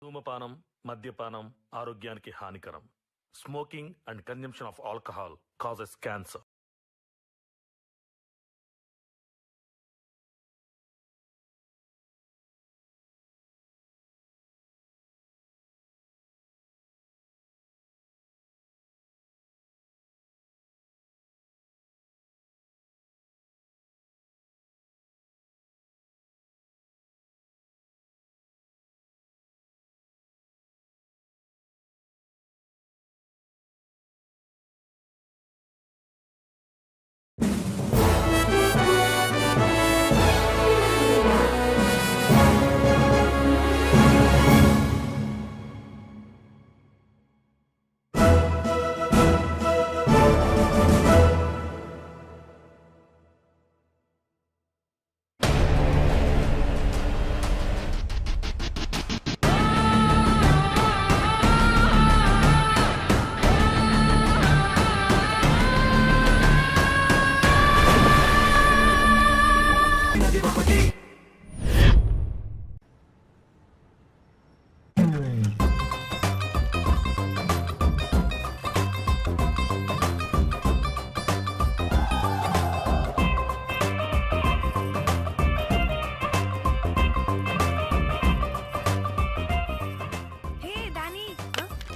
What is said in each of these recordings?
ధూమపానం, మద్యపానం ఆరోగ్యానికి హానికరం. Smoking and consumption of alcohol causes cancer.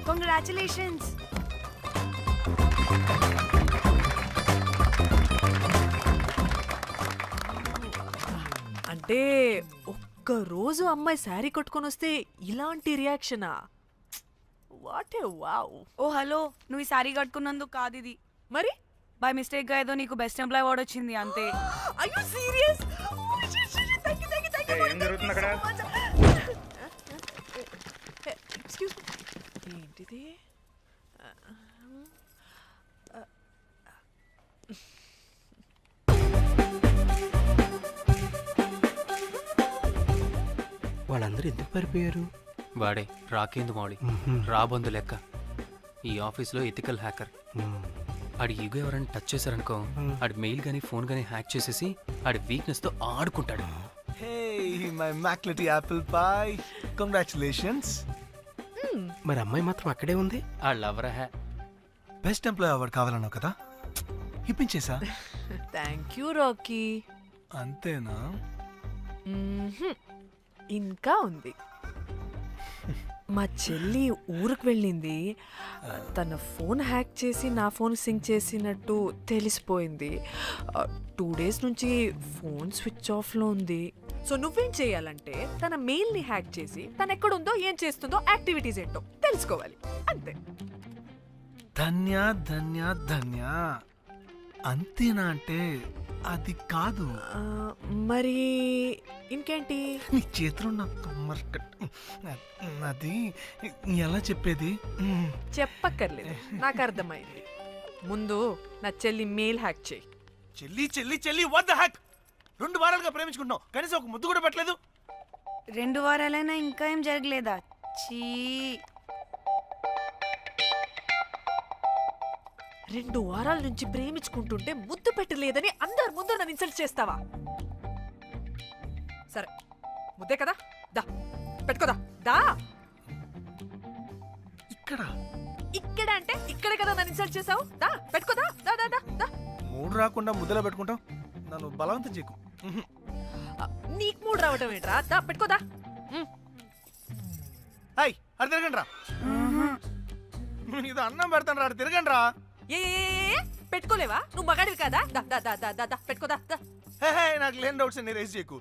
Congratulations. అంటే ఒక్క రోజు అమ్మాయి శారీ కట్టుకొని వస్తే ఇలాంటి రియాక్షనా? What a wow. Oh hello, నువ్వు ఈ సారీ కట్టుకున్నందుకు కాదు ఇది. మరి బై మిస్టేక్ గా ఏదో నీకు బెస్ట్ ఎంప్లాయ్ అవార్డ్ వచ్చింది అంతే. Are you serious? ఏం జరుగుతుంది అక్కడ? Excuse me. ఏంటిది? వాళ్ళందరూ ఎందుకు పారిపోయారు? వాడే రాకేందు మౌళి, రాబందు లెక్క. ఈ ఆఫీస్లో ఎథికల్ హ్యాకర్. ఆడి ఈగో ఎవరైనా టచ్ చేశారనుకో, ఆడి మెయిల్ గానీ ఫోన్ గానీ హ్యాక్ చేసేసి ఆడి వీక్నెస్ తో ఆడుకుంటాడు. Hey, my immaculate apple pie. Congratulations. మరి అమ్మాయి మాత్రం అక్కడే ఉంది. ఆ లవర్ హ్యా బెస్ట్ ఎంప్లాయ్ అవార్డు కావాలన్నావు కదా, ఇప్పించేసా. Thank you Rocky. అంతేనా? ఇంకా ఉంది. మా చెల్లి ఊరికి వెళ్ళింది. తన ఫోన్ హ్యాక్ చేసి నా ఫోన్ సింక్ చేసినట్టు తెలిసిపోయింది. 2 days నుంచి ఫోన్ స్విచ్ ఆఫ్లో ఉంది. సో నువ్వేం చేయాలంటే తన మెయిల్ని హ్యాక్ చేసి తను ఎక్కడుందో ఏం చేస్తుందో యాక్టివిటీస్ ఏంటో తెలుసుకోవాలి, అంతే. ధన్య ధన్య ధన్య. అంతేనా అంటే అది కాదు. మరి ఇంకేంటి? నీ చేతిలో నాకు అది ఎలా చెప్పేది? చెప్పక్కర్లేదు, నాకు అర్థమైంది. ముందు నా చెల్లి మెయిల్ హ్యాక్ చేయి. చెల్లి చెల్లి చెల్లి, వాట్ ద హ్యాక్? 2 వారాలుగా ప్రేమించుకుంటున్నావు, కనీసం ఒక ముద్దు కూడా పెట్టలేదు. 2 వారాలైనా ఇంకా ఏం జరగలేదా? చీ. 2 వారాల నుంచి ప్రేమించుకుంటుంటే ముద్దు పెట్టలేదని అందరు ముందు నన్ను ఇన్సల్ట్ చేస్తావా? సరే, ముద్దే కదా, దా పెట్టుకోదా. దా. ఇక్కడ ఇక్కడ అంటే ఇక్కడ కదా నన్ను ఇన్సల్ట్ చేసావు. దా పెట్టుకోదా. దా దా దా దా. మూడు రాకుండా ముద్దలో పెట్టుకుంటావు, నన్ను బలవంతం చేయకు. నీకు మూడు రావటం ఏంట్రా? దా పెట్టుకోదా. హాయ్, అది తిరగండి రా. ఇది అన్నం పెడతాను రా, తిరగండి రా. ఏ పెట్టుకోలేవా? నువ్వు మగాడివి కదా. దా దా దా దా దా పెట్టుకోదా. దా. నాకు లేని డౌట్స్ ని రేస్ చేయకు.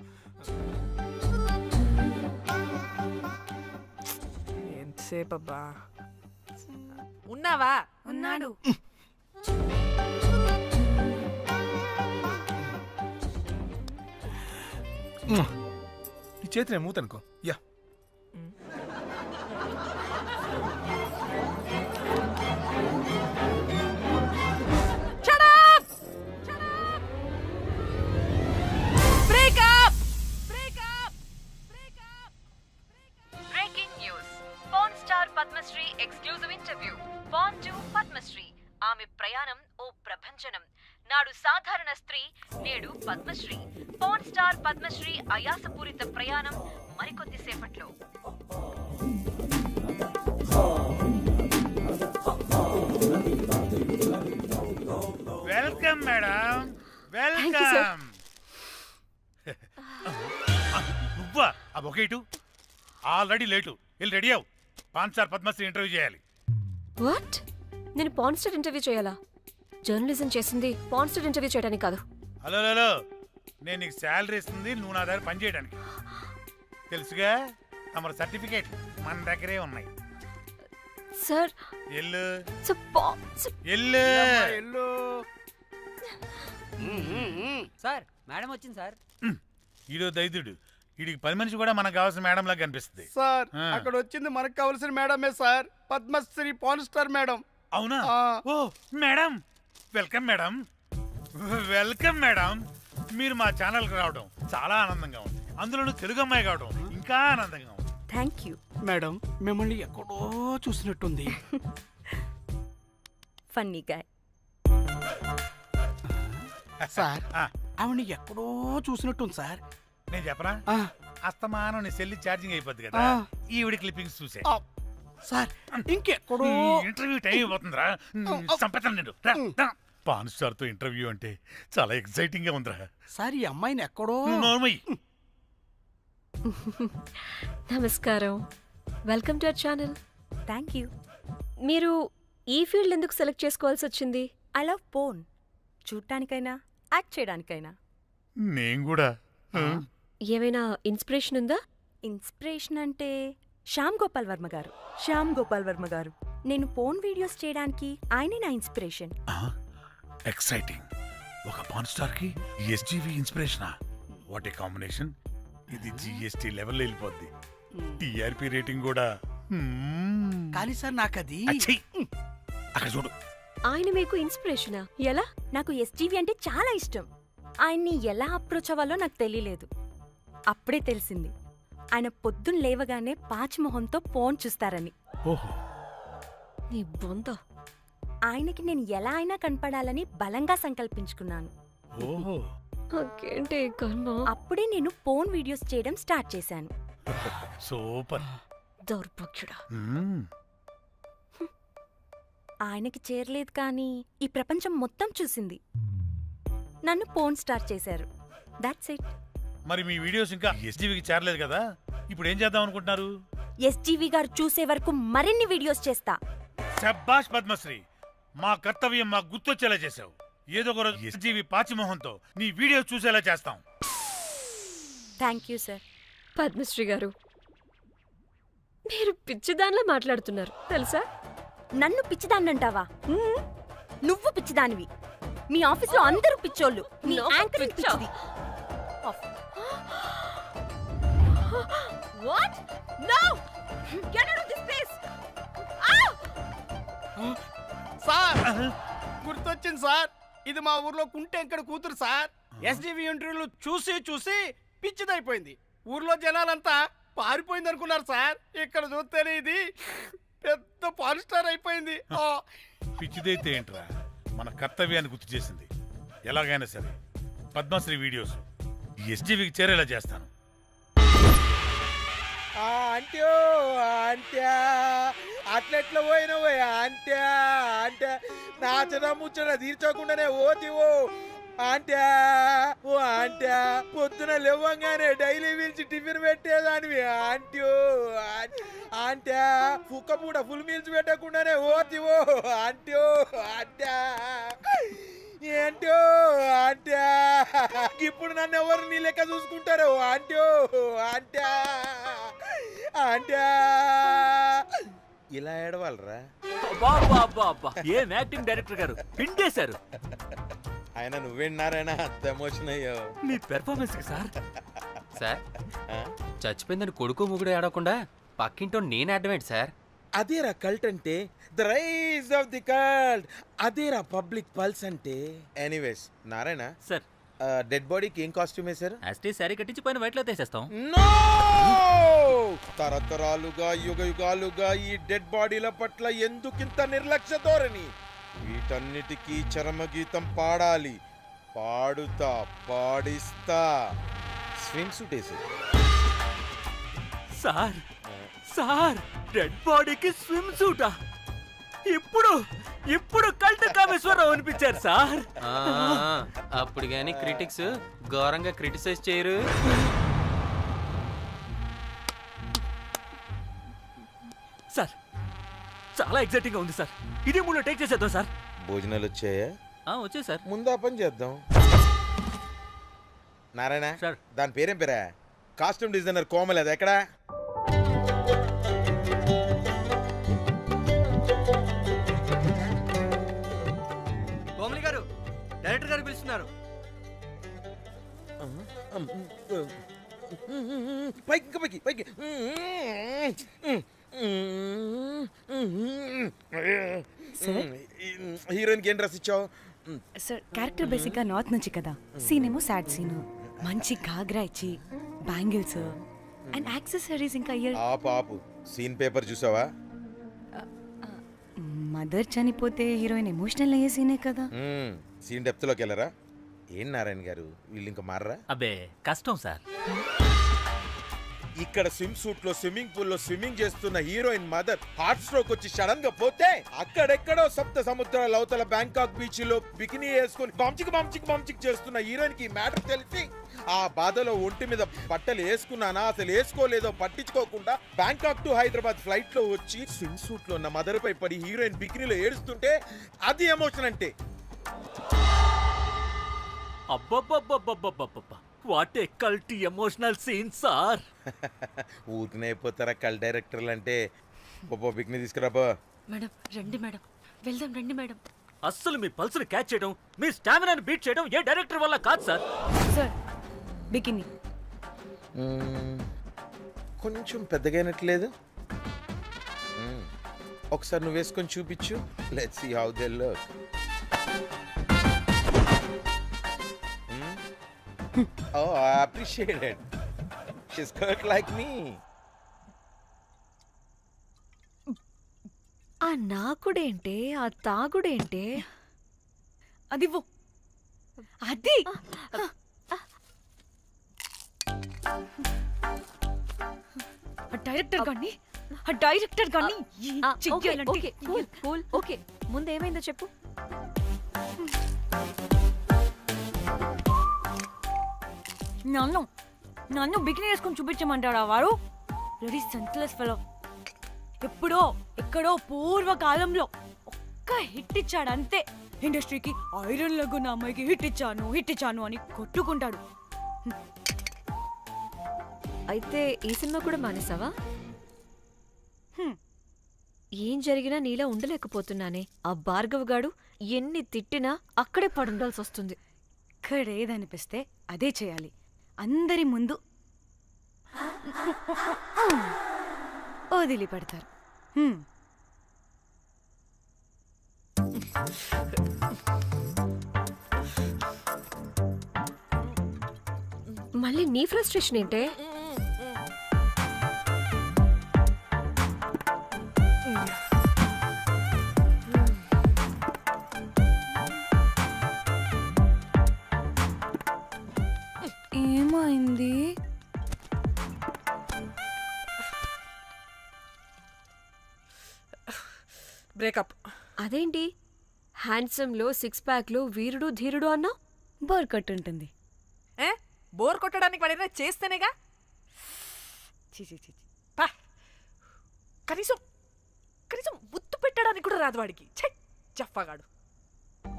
ఎంతసేపు అబ్బా? ఉన్నావా? ఉన్నాడు. ఈ చేతిని మూతనుకో. Yeah, Padmashri exclusive interview. Born to Padmashri. ఆమె ప్రయాణం ఓ ప్రభంజనం. నాడు సాధారణ స్త్రీ, నేడు పద్మశ్రీ. పాన్ స్టార్ పద్మశ్రీ అయాసపూరిత ప్రయాణం మరికొద్ది సేపట్లో. Welcome madam, welcome. నువ్వా ఆ బొకేటు? Already late. వెళ్ళి రెడీ అవు. 5 స్టార్ పద్మశ్రీ ఇంటర్వ్యూ చేయాలి. వాట్? నేను పాన్స్టర్ ఇంటర్వ్యూ చేయాలా? జర్నలిజం చేసింది పాన్స్టర్ ఇంటర్వ్యూ చేయడానికి కాదు. హలో హలో, నేను నీకు శాలరీ ఇస్తుంది నువ్వు నా దగ్గర పని చేయడానికి. తెలుసుగా, తమ సర్టిఫికేట్ మన దగ్గరే ఉన్నాయి. సార్ ఎల్లు ఎల్లు. సార్ మేడం వచ్చింది సార్. ఈడో దైదుడు. వీడికి పని మనిషి కూడా మనకు కావాల్సిన మేడం లాగా కనిపిస్తుంది. సార్ ఆ. అక్కడ వచ్చింది మనకు కావాల్సిన మేడమే sir, Padmashri pan star madam. అవునా? ఆ. Oh madam, welcome madam, welcome madam. మీరు మా ఛానల్కి రావడం చాలా ఆనందంగా ఉంది. అందులోనూ తెలుగు అమ్మాయి కావడం ఇంకా ఆనందంగా ఉంది. Thank you. మేడం మిమ్మల్ని ఎక్కడో చూసినట్టుంది. Funny guy. సార్ ఆ, ఆవిడ ఎక్కడో చూసినట్టుంది సార్. నేను చెప్పనా? ఆ, అస్తమానం నీ సెల్లి ఛార్జింగ్ అయిపోద్ది కదా, ఆ. ఈవిడి క్లిప్పింగ్స్ చూసే. ఆ, సార్ ఇంకెక్కడో. ఇంటర్వ్యూ టైం అయిపోతుందిరా. చంపేతాను నేను. రా, రా. పాన్ స్టార్ తో ఇంటర్వ్యూ అంటే చాలా ఎక్సైటింగ్ గా ఉందిరా. సార్ ఈ అమ్మాయిని ఎక్కడో. నోర్మయ్యి. నమస్కారం, welcome to our channel. Thank you. మీరు ఈ ఫీల్డ్ ఎందుకు సెలెక్ట్ చేసుకోవాల్సి వచ్చింది? I love porn. చూడటానికైనా యాక్ట్ చేయడానికైనా. నేను కూడా. ఏమైనా ఇన్స్పిరేషన్ ఉందా? ఇన్స్పిరేషన్ అంటే శ్యామ్ గోపాల్ వర్మ గారు. శ్యామ్ గోపాల్ వర్మ గారు. నేను పోన్ వీడియోస్ చేయడానికి ఆయనే నా ఇన్స్పిరేషన్. ఎక్సైటింగ్. ఒక పాన్ స్టార్ కి ఎస్జీవి ఇన్స్పిరేషనా? What a combination. ఇది జిఎస్టీ లెవెల్ వెళ్ళిపోద్ది. టిఆర్పి రేటింగ్ కూడా. కానీ సార్ నాకు అది. అచ్చీ. అక్కడ చూడు. ఆయన మీకు ఇన్స్పిరేషనా? ఎలా? నాకు ఎస్జీవి అంటే చాలా ఇష్టం. ఆయన్ని ఎలా అప్రోచ్ అవ్వాలో నాకు తెలియలేదు. అప్పుడే తెలిసింది ఆయన పొద్దున్న లేవగానే పాచిమొహంతో ఫోన్ చూస్తారని. ఓహో. నీ బొంద. ఆయనకి నేను ఎలా అయినా కనపడాలని బలంగా సంకల్పించుకున్నాను. ఓహో. నాకేంటి ఈ కర్మ? అప్పుడే నేను ఫోన్ వీడియోస్ చేయడం స్టార్ట్ చేశాను. సూపర్. దౌర్భాగ్యుడా. ఆయనకి చేరలేదు కానీ ఈ ప్రపంచం మొత్తం చూసింది. నన్ను ఫోన్ స్టార్ట్ చేశారు. That's it. మరి మీ వీడియోస్ ఇంకా ఎస్జీవికి చేరలేదు కదా, ఇప్పుడు ఏం చేద్దాం అనుకుంటున్నారు? ఎస్జీవి గారు చూసే వరకు మరిన్ని వీడియోస్ చేస్తా. శబ్బాష్ పద్మశ్రీ, మా కర్తవ్యం మాకు గుర్తొచ్చేలా చేసావు. ఏదో ఒక రోజు ఎస్జీవి పాచిమోహంతో నీ వీడియో చూసేలా చేస్తాం. Thank you sir. పద్మశ్రీ గారు, మీరు పిచ్చిదానిలా మాట్లాడుతున్నారు తెలుసా? నన్ను పిచ్చిదాన్నంటావా? నువ్వు పిచ్చిదానివి. మీ ఆఫీసులో అందరూ పిచ్చోళ్ళు. మీ నాకు యాంకరింగ్ పిచ్చా? పిచ్చిది. What? No! Get out of this place! Sir గుర్తొచ్చింది సార్, ఇది మా ఊర్లో కుంటెంకడ కూతురు సార్. ఎస్జీవి ఇంటర్వ్యూలు చూసి చూసి పిచ్చిదైపోయింది. ఊర్లో జనాలంతా పారిపోయింది అనుకున్నారు సార్. ఇక్కడ చూస్తేనే ఇది పెద్ద పాన్ స్టార్ అయిపోయింది. పిచ్చిదైతే ఏంట్రా, మన కర్తవ్యాన్ని గుర్తు చేసింది. ఎలాగైనా సరే పద్మశ్రీ వీడియోస్ ఎస్జీవికి చేరేలా చేస్తాను. అంట్యో అంట్యా అట్లెట్లా పోయినవో అంట్యా అంటే నాచన ముచ్చట తీర్చకుండానే ఓతివో అంట్యా. ఓ అంట్యా పొద్దున లేవంగానే డైలీ పిలిచి టిఫిన్ పెట్టేదానివి అంట్యో అంట్యా. కుక్క పూట ఫుల్ మీల్స్ పెట్టకుండానే ఓతివో అంట్యో అంట్యా. ఏంటో అంట్యా ఇప్పుడు నన్ను ఎవరు నీ లెక్క చూసుకుంటారు అంట్యో అంట్యా అంట్యా. ఇలా ఏడవాలరా? ఏం యాక్టింగ్ డైరెక్టర్ గారు పిండేశారు. ఆయన నువ్వేనారాయణ అంత ఎమోషన్ అయ్యో. మీ పెర్ఫార్మెన్స్ కి సార్. సార్ చచ్చిపోయిందని కొడుకు ముగుడు ఏడవకుండా పక్కింటో నేను అడ్డమేంటి సార్? అదేరా కల్ట్ అంటే, the rise of the cult. అదేరా పబ్లిక్ పల్స్ అంటే. ఎనీవేస్ నారాయణ సార్, డెడ్ బాడీకి ఏం కాస్ట్యూమ్ వేశారు? యాస్టీ శారీ కట్టించి పైన వైట్లో తీసేస్తాం. నో! తరతరాలుగా యుగ యుగాలుగా ఈ డెడ్ బాడీల పట్ల ఎందుకింత నిర్లక్ష్య ధోరణి? వీటన్నిటికీ చరమగీతం పాడాలి. పాడుతా, పాడిస్తా. స్విమ్ సూట్ వేసి. సార్ సార్, డెడ్ బాడీకి స్విమ్ సూటా? ఇప్పుడు ఇప్పుడు కల్ట్ కామేశ్వరరావు అనిపించారు సార్. అప్పుడు గాని క్రిటిక్స్ ఘోరంగా క్రిటిసైజ్ చేయరు. సార్ చాలా ఎగ్జైటింగ్ గా ఉంది సార్. ఇదే మూడు టేక్ చేసేద్దాం సార్. భోజనాలు వచ్చాయా? వచ్చే సార్. ముందు ఆ పని చేద్దాం. నారాయణ సార్. దాని పేరేం పేరా? కాస్ట్యూమ్ డిజైనర్ కోమల్, అది ఎక్కడా? కోమలి గారు, డైరెక్టర్ గారు పిలుస్తున్నారు. పైకి ఇంకా పైకి పైకి. హీరోయిన్కి ఏం డ్రెస్ ఇచ్చావు? సార్ క్యారెక్టర్ బేసిక్గా నార్త్ నుంచి కదా, సీన్ ఏమో సాడ్ సీను. మంచి ఘాగ్రా ఇచ్చి బ్యాంగిల్స్ అండ్ యాక్సెసరీస్ ఇంకా ఇయర్. ఆపు సీన్ పేపర్ చూసావా? మదర్ చనిపోతే హీరోయిన్ ఎమోషనల్ అయ్యే సీనే కదా. సీన్ డెప్త్లోకి వెళ్ళరా? ఏం నారాయణ గారు, వీళ్ళు ఇంకా మారరా? అబ్బే కష్టం సార్. ఇక్కడ స్విమ్ సూట్ లో స్విమ్మింగ్ పూల్ లో స్విమ్మింగ్ చేస్తున్న హీరోయిన్ మదర్ హార్ట్ స్ట్రోక్ వచ్చి సడన్ గా పోతే, అక్కడెక్కడో సప్త సముద్రాల అవతల బ్యాంకాక్ బీచ్ లో బికినీ వేసుకుని బంచిక్ చేస్తున్న హీరోయిన్ కి మ్యాటర్ తెలిసి ఆ బాధలో ఒంటి మీద బట్టలు వేసుకున్నానా అసలు వేసుకోలేదో పట్టించుకోకుండా బ్యాంకాక్ టు హైదరాబాద్ ఫ్లైట్ లో వచ్చి స్విమ్ సూట్ లో ఉన్న మదర్ పై పడి హీరోయిన్ బికినీలో ఏడుస్తుంటే అది ఎమోషన్ అంటే. అబ్బబ్బబ్బబ్బబ్బబ్బబ్బా, what a cult emotional scene sir. ఊరికనే అయిపోతారా కల్ డైరెక్టర్లు అంటే? బికినీ తీసుకురాబో. మేడం రండి మేడం, వెళ్దాం రండి మేడం. అస్సలు మీ పల్స్ ని క్యాచ్ చేయడం, మీ స్టామినాని బీట్ చేయడం ఏ డైరెక్టర్ వల్ల కాదు సార్. సార్ బికినీ కొంచెం పెద్దగైనట్లేదు. ఒకసారి నువ్వు వేసుకొని చూపించు. Let's see how they look. Oh, I appreciate it. She's cut like me. ఆ నాకుడేంటే, ఆ తాగుడేంటే? అది అది డైరెక్టర్ కానీ ఓకే, ముందు ఏమైందో చెప్పు. నన్ను బికినీ వేసుకొని చూపించమంటాడా వాడు? Ready senseless fellow. ఎప్పుడో ఎక్కడో పూర్వకాలంలో ఒక్క హిట్ ఇచ్చాడు అంతే. ఇండస్ట్రీకి ఐరన్ లెగ్ అమ్మాయికి హిట్ ఇచ్చాను అని కొట్టుకుంటాడు. అయితే ఈ సినిమా కూడా మానేసావా? ఏం జరిగినా నీలా ఉండలేకపోతున్నానే. ఆ భార్గవ్ గాడు ఎన్ని తిట్టినా అక్కడే పడుండాల్సి వస్తుంది. ఇక్కడ ఏదనిపిస్తే అదే చేయాలి. అందరి ముందు వదిలిపెడతారు. మళ్ళీ నీ ఫ్రస్ట్రేషన్ ఏంటే? ఏమైంది? బ్రేకప్. అదేంటి హ్యాండ్సమ్ లో సిక్స్ ప్యాక్ లో వీరుడు ధీరుడు అన్నా? బోర్ కట్టుంటుంది. బోర్ కొట్టడానికి వాడైనా చేస్తేనేగా. పా. కనీసం ముత్తు పెట్టడానికి కూడా రాదు వాడికి. జఫాగాడు.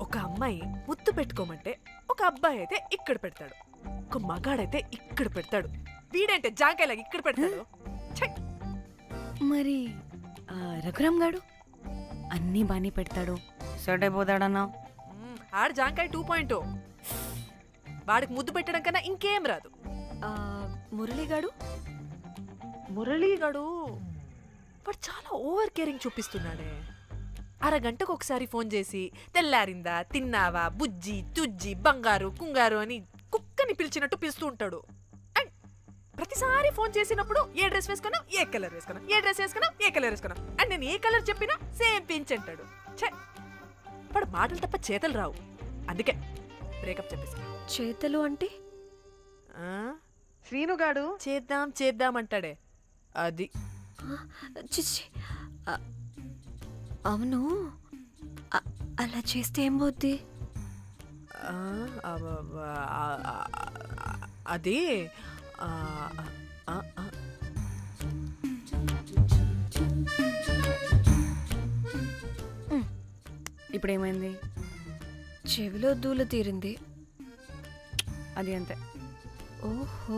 ఒక అమ్మాయి ముత్తు పెట్టుకోమంటే ఒక అబ్బాయి అయితే ఇక్కడ పెడతాడు, ఒక మగాడైతే ఇక్కడ పెడతాడు. వీడంటే జాంకాయలాగా ఇక్కడ పెడతాడు. మరి రఘురామ్ గాడు అన్నీ బానే పెడతాడు, సెట్ అయిపోతాడన్నా. ఆడు జాంకాయ 2.0. వాడికి ముద్దు పెట్టడం కన్నా ఇంకేం రాదు. మురళీగాడు వాడు చాలా ఓవర్ కేరింగ్ చూపిస్తున్నాడే. అరగంటకు ఒకసారి ఫోన్ చేసి తెల్లారిందా, తిన్నావా, బుజ్జి, తుజ్జి, బంగారు, కుంగారు అని కుక్కని పిలిచినట్టు పిలుస్తూ ఉంటాడు. అండ్ ప్రతిసారి ఫోన్ చేసినప్పుడు ఏ డ్రెస్ వేసుకున్నా, ఏ కలర్ వేసుకున్నా, ఏ డ్రెస్ వేసుకున్నా, ఏ కలర్ వేసుకున్నా అండ్ నేను ఏ కలర్ చెప్పినా సేమ్ పించ్ అంటాడు. వాడు మాటలు తప్ప చేతలు రావు. అందుకే బ్రేకప్ చెప్పేసి. చేతలు అంటే శ్రీనుగాడు చేద్దాం అంటాడే అది. చిచ్చి. అవును, అలా చేస్తే ఏమవుద్ది? ఆ, అది ఆ, ఆ, ఆ. ఇప్పుడు ఏమైంది? చెవిలో దూల తీరింది. అది అంతే. ఓహో.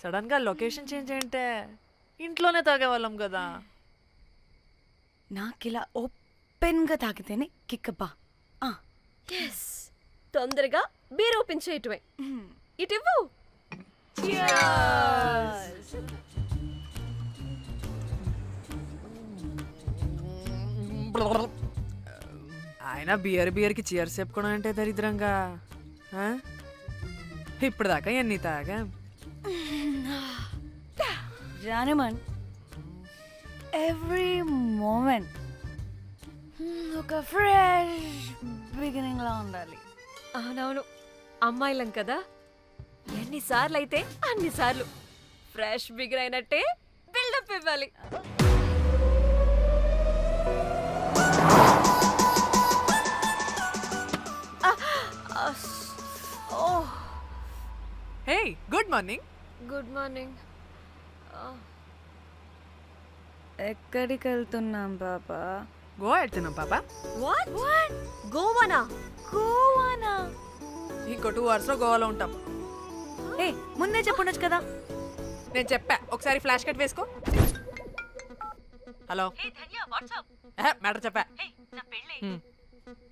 సడన్ గా లొకేషన్ చేంజ్ అంటే ఇంట్లోనే తాగేవాళ్ళం కదా. నాకిలా ఓపెన్గా తాగితేనే కిక్కబ్బా. ఎస్, తొందరగా బీర్ ఓపెన్ చేయటమే. ఇటు ఇవ్వు. ఆయన బియర్కి చీర్స్ చెప్పుకోవడం అంటే దరిద్రంగా. ఆ? ఇప్పుడు దాకా ఎన్ని తాగా. జానమన్, ఎవ్రీ మూమెంట్ ఒక ఫ్రెష్ బిగినింగ్ లా ఉండాలి. అవునవును, అమ్మాయిలం కదా, ఎన్నిసార్లు అయితే అన్నిసార్లు ఫ్రెష్ బిగర్ అయినట్టే బిల్డప్ ఇవ్వాలి. హే, గుడ్ మార్నింగ్. Good morning. ఎక్కడికి వెళ్తున్నాం పాపా? గోవా వెళ్తున్నాం పాపా. వాట్? గోవానా? గోవానా? ఇంకో 2 hours లో గోవాలో ఉంటాం. ఏ, ముందే చెప్పుండొచ్చు కదా. నేను చెప్పా, ఒకసారి ఫ్లాష్ కట్ వేసుకో. హలో, మ్యాటర్ చెప్పా.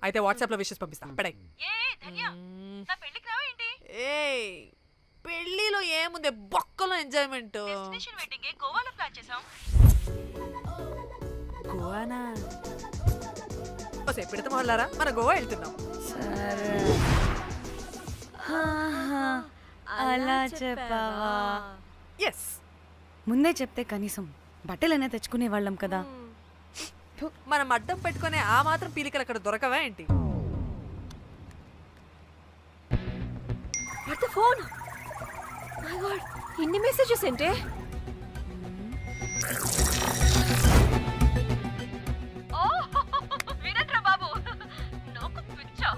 అయితే వాట్సాప్ లో విషెస్ పంపిస్తా. పడాయి. ఏ పెళ్ళిలో ఏముంది, బొక్కలో ఎంజాయ్మెంట్. గోవానా? ఓసే పెడతాం వాళ్ళారా, మన గోవా వెళ్తున్నాం. సరే, అలా చెప్పావా? ఎస్, ముందే చెప్తే కనీసం బట్టలైనా తెచ్చుకునే వాళ్ళం కదా. మనం అడ్డం పెట్టుకునే ఆ మాత్రం పీలికలు అక్కడ దొరకవా ఏంటి? What the phone? My God, ఇన్ని మెసేజెస్ ఏంటే? వినట్రా బాబు, నాకు పిచ్చా.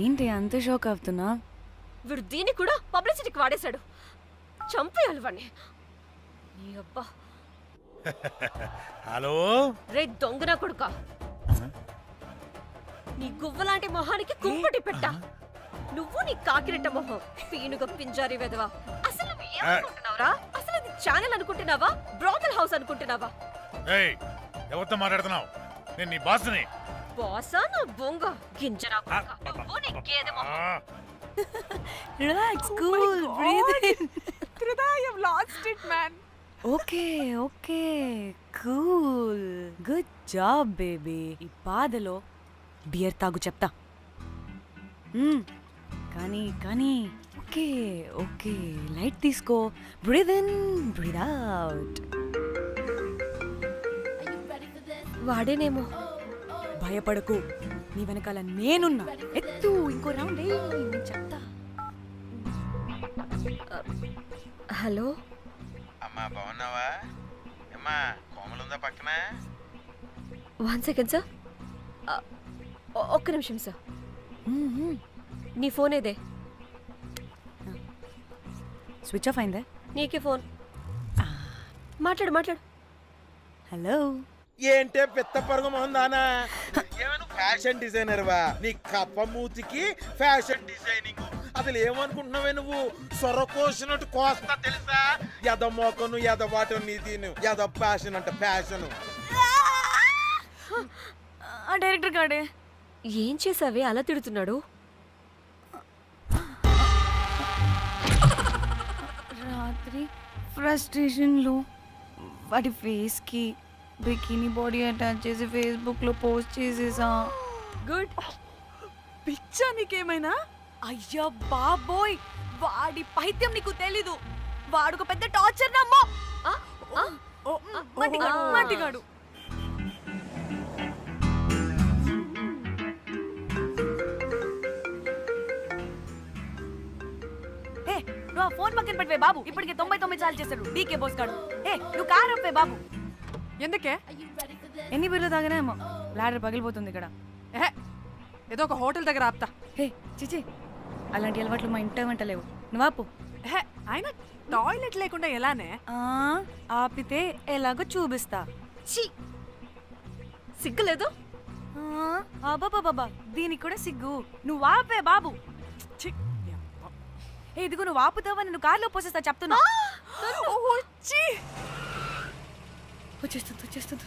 ఏంటి అంత షోక్ అవుతున్నా? వీడు దీన్ని కూడా పబ్లిసిటీకి వాడేశాడు. చంపేయాలి వాడిని. నీ అబ్బా. హలో, రే దొంగన కొడుకా, నీ గువ్వలాంటి మొహానికి కుంపటి పెట్ట. నువ్వు నీ కాకిరెట్ట మొహం, పీనుగ పింజారి వెదవా. అసలు నువ్వు ఏమనుకుంటున్నావురా? అసలు ఇది ఛానల్ అనుకుంటున్నావా, బ్రోకల్ హౌస్ అనుకుంటున్నావా? ఏయ్, ఎవరితో మాట్లాడుతున్నావు? నేను నీ బాస్ని. బాసా నా బొంగ గింజరా కొడుకా. నువ్వు నీ గేదె మొహం. Relax, cool, breathe in. Lost it man. Okay okay, cool, good job baby. ఈ బాధలో బియర్ తాగు చెప్తా. కానీ కానీ ఓకే ఓకే, లైట్ తీసుకో. Breathe in, breathe out. వాడేనేమో. భయపడకు, నీ వెనకాల నేనున్నా. ఎత్తు, ఇంకో రౌండ్ నేను చెప్తా. హలో అమ్మా, బాగున్నావా? అమ్మా, కోమలుందా పక్కన? 1 సెకండ్ సార్. ఒక్క నిమిషం సార్. నీ ఫోన్ ఏదే? స్విచ్ ఆఫ్ అయిందే. నీకే ఫోన్. మాట్లాడు మాట్లాడు. హలో, ఏంటే పెద్ద పరుగు మొహందానా? ఏమను ఫ్యాషన్ డిజైనర్ వా? నీ కప్ప మూతికి ఫ్యాషన్ డిజైనింగ్. అసలు ఏమనుకుంటున్నావే నువ్వు? సొర కోసినట్టు కోస్తా తెలుసా? ఎద మోకను, ఎద వాటను, నీ దీని ఎద ఫ్యాషన్ అంట ఫ్యాషన్. ఆ డైరెక్టర్ గాడే. ఏం చేసావే అలా తిడుతున్నాడు? రాత్రి ఫ్రస్ట్రేషన్లో వాడి ఫేస్కి బికినీ బాడీ అటాచ్ చేసి ఫేస్బుక్లో పోస్ట్ చేసేసా. గుడ్. పిచ్చా నీకేమైనా? అయ్యా బాబోయ్, వాడి పైత్యం నీకు తెలీదు. వాడు పెద్ద టార్చర్ నమ్మో. మట్టిగాడు. ఫోన్ పక్కన పెట్టవే బాబు. ఇప్పటికే 99 సార్లు చేశాడు డీకే బోస్ గాడు. ఏ నువ్వు కారు అప్పే బాబు. ఎందుకే? ఎన్ని బిర్లు తాగినాయేమో లాడర్ పగిలిపోతుంది ఇక్కడ. ఏహే, ఏదో ఒక హోటల్ దగ్గర ఆపుతా. హే చిచి, అలాంటి అలవాట్లు మా ఇంట వెంట లేవు. నువ్వు ఆపు. ఏహే, ఆయన టాయిలెట్ లేకుండా ఎలానే? ఆపితే ఎలాగో చూపిస్తా. ఛీ సిగ్గులేదు. బాబా దీనికి కూడా సిగ్గు. నువ్వు ఆపే బాబు. ఛీ, ఏ ఇదిగో నువ్వు ఆపుతావా నేను కార్లో పోసేస్తా చెప్తున్నా. వచ్చేస్తుంది.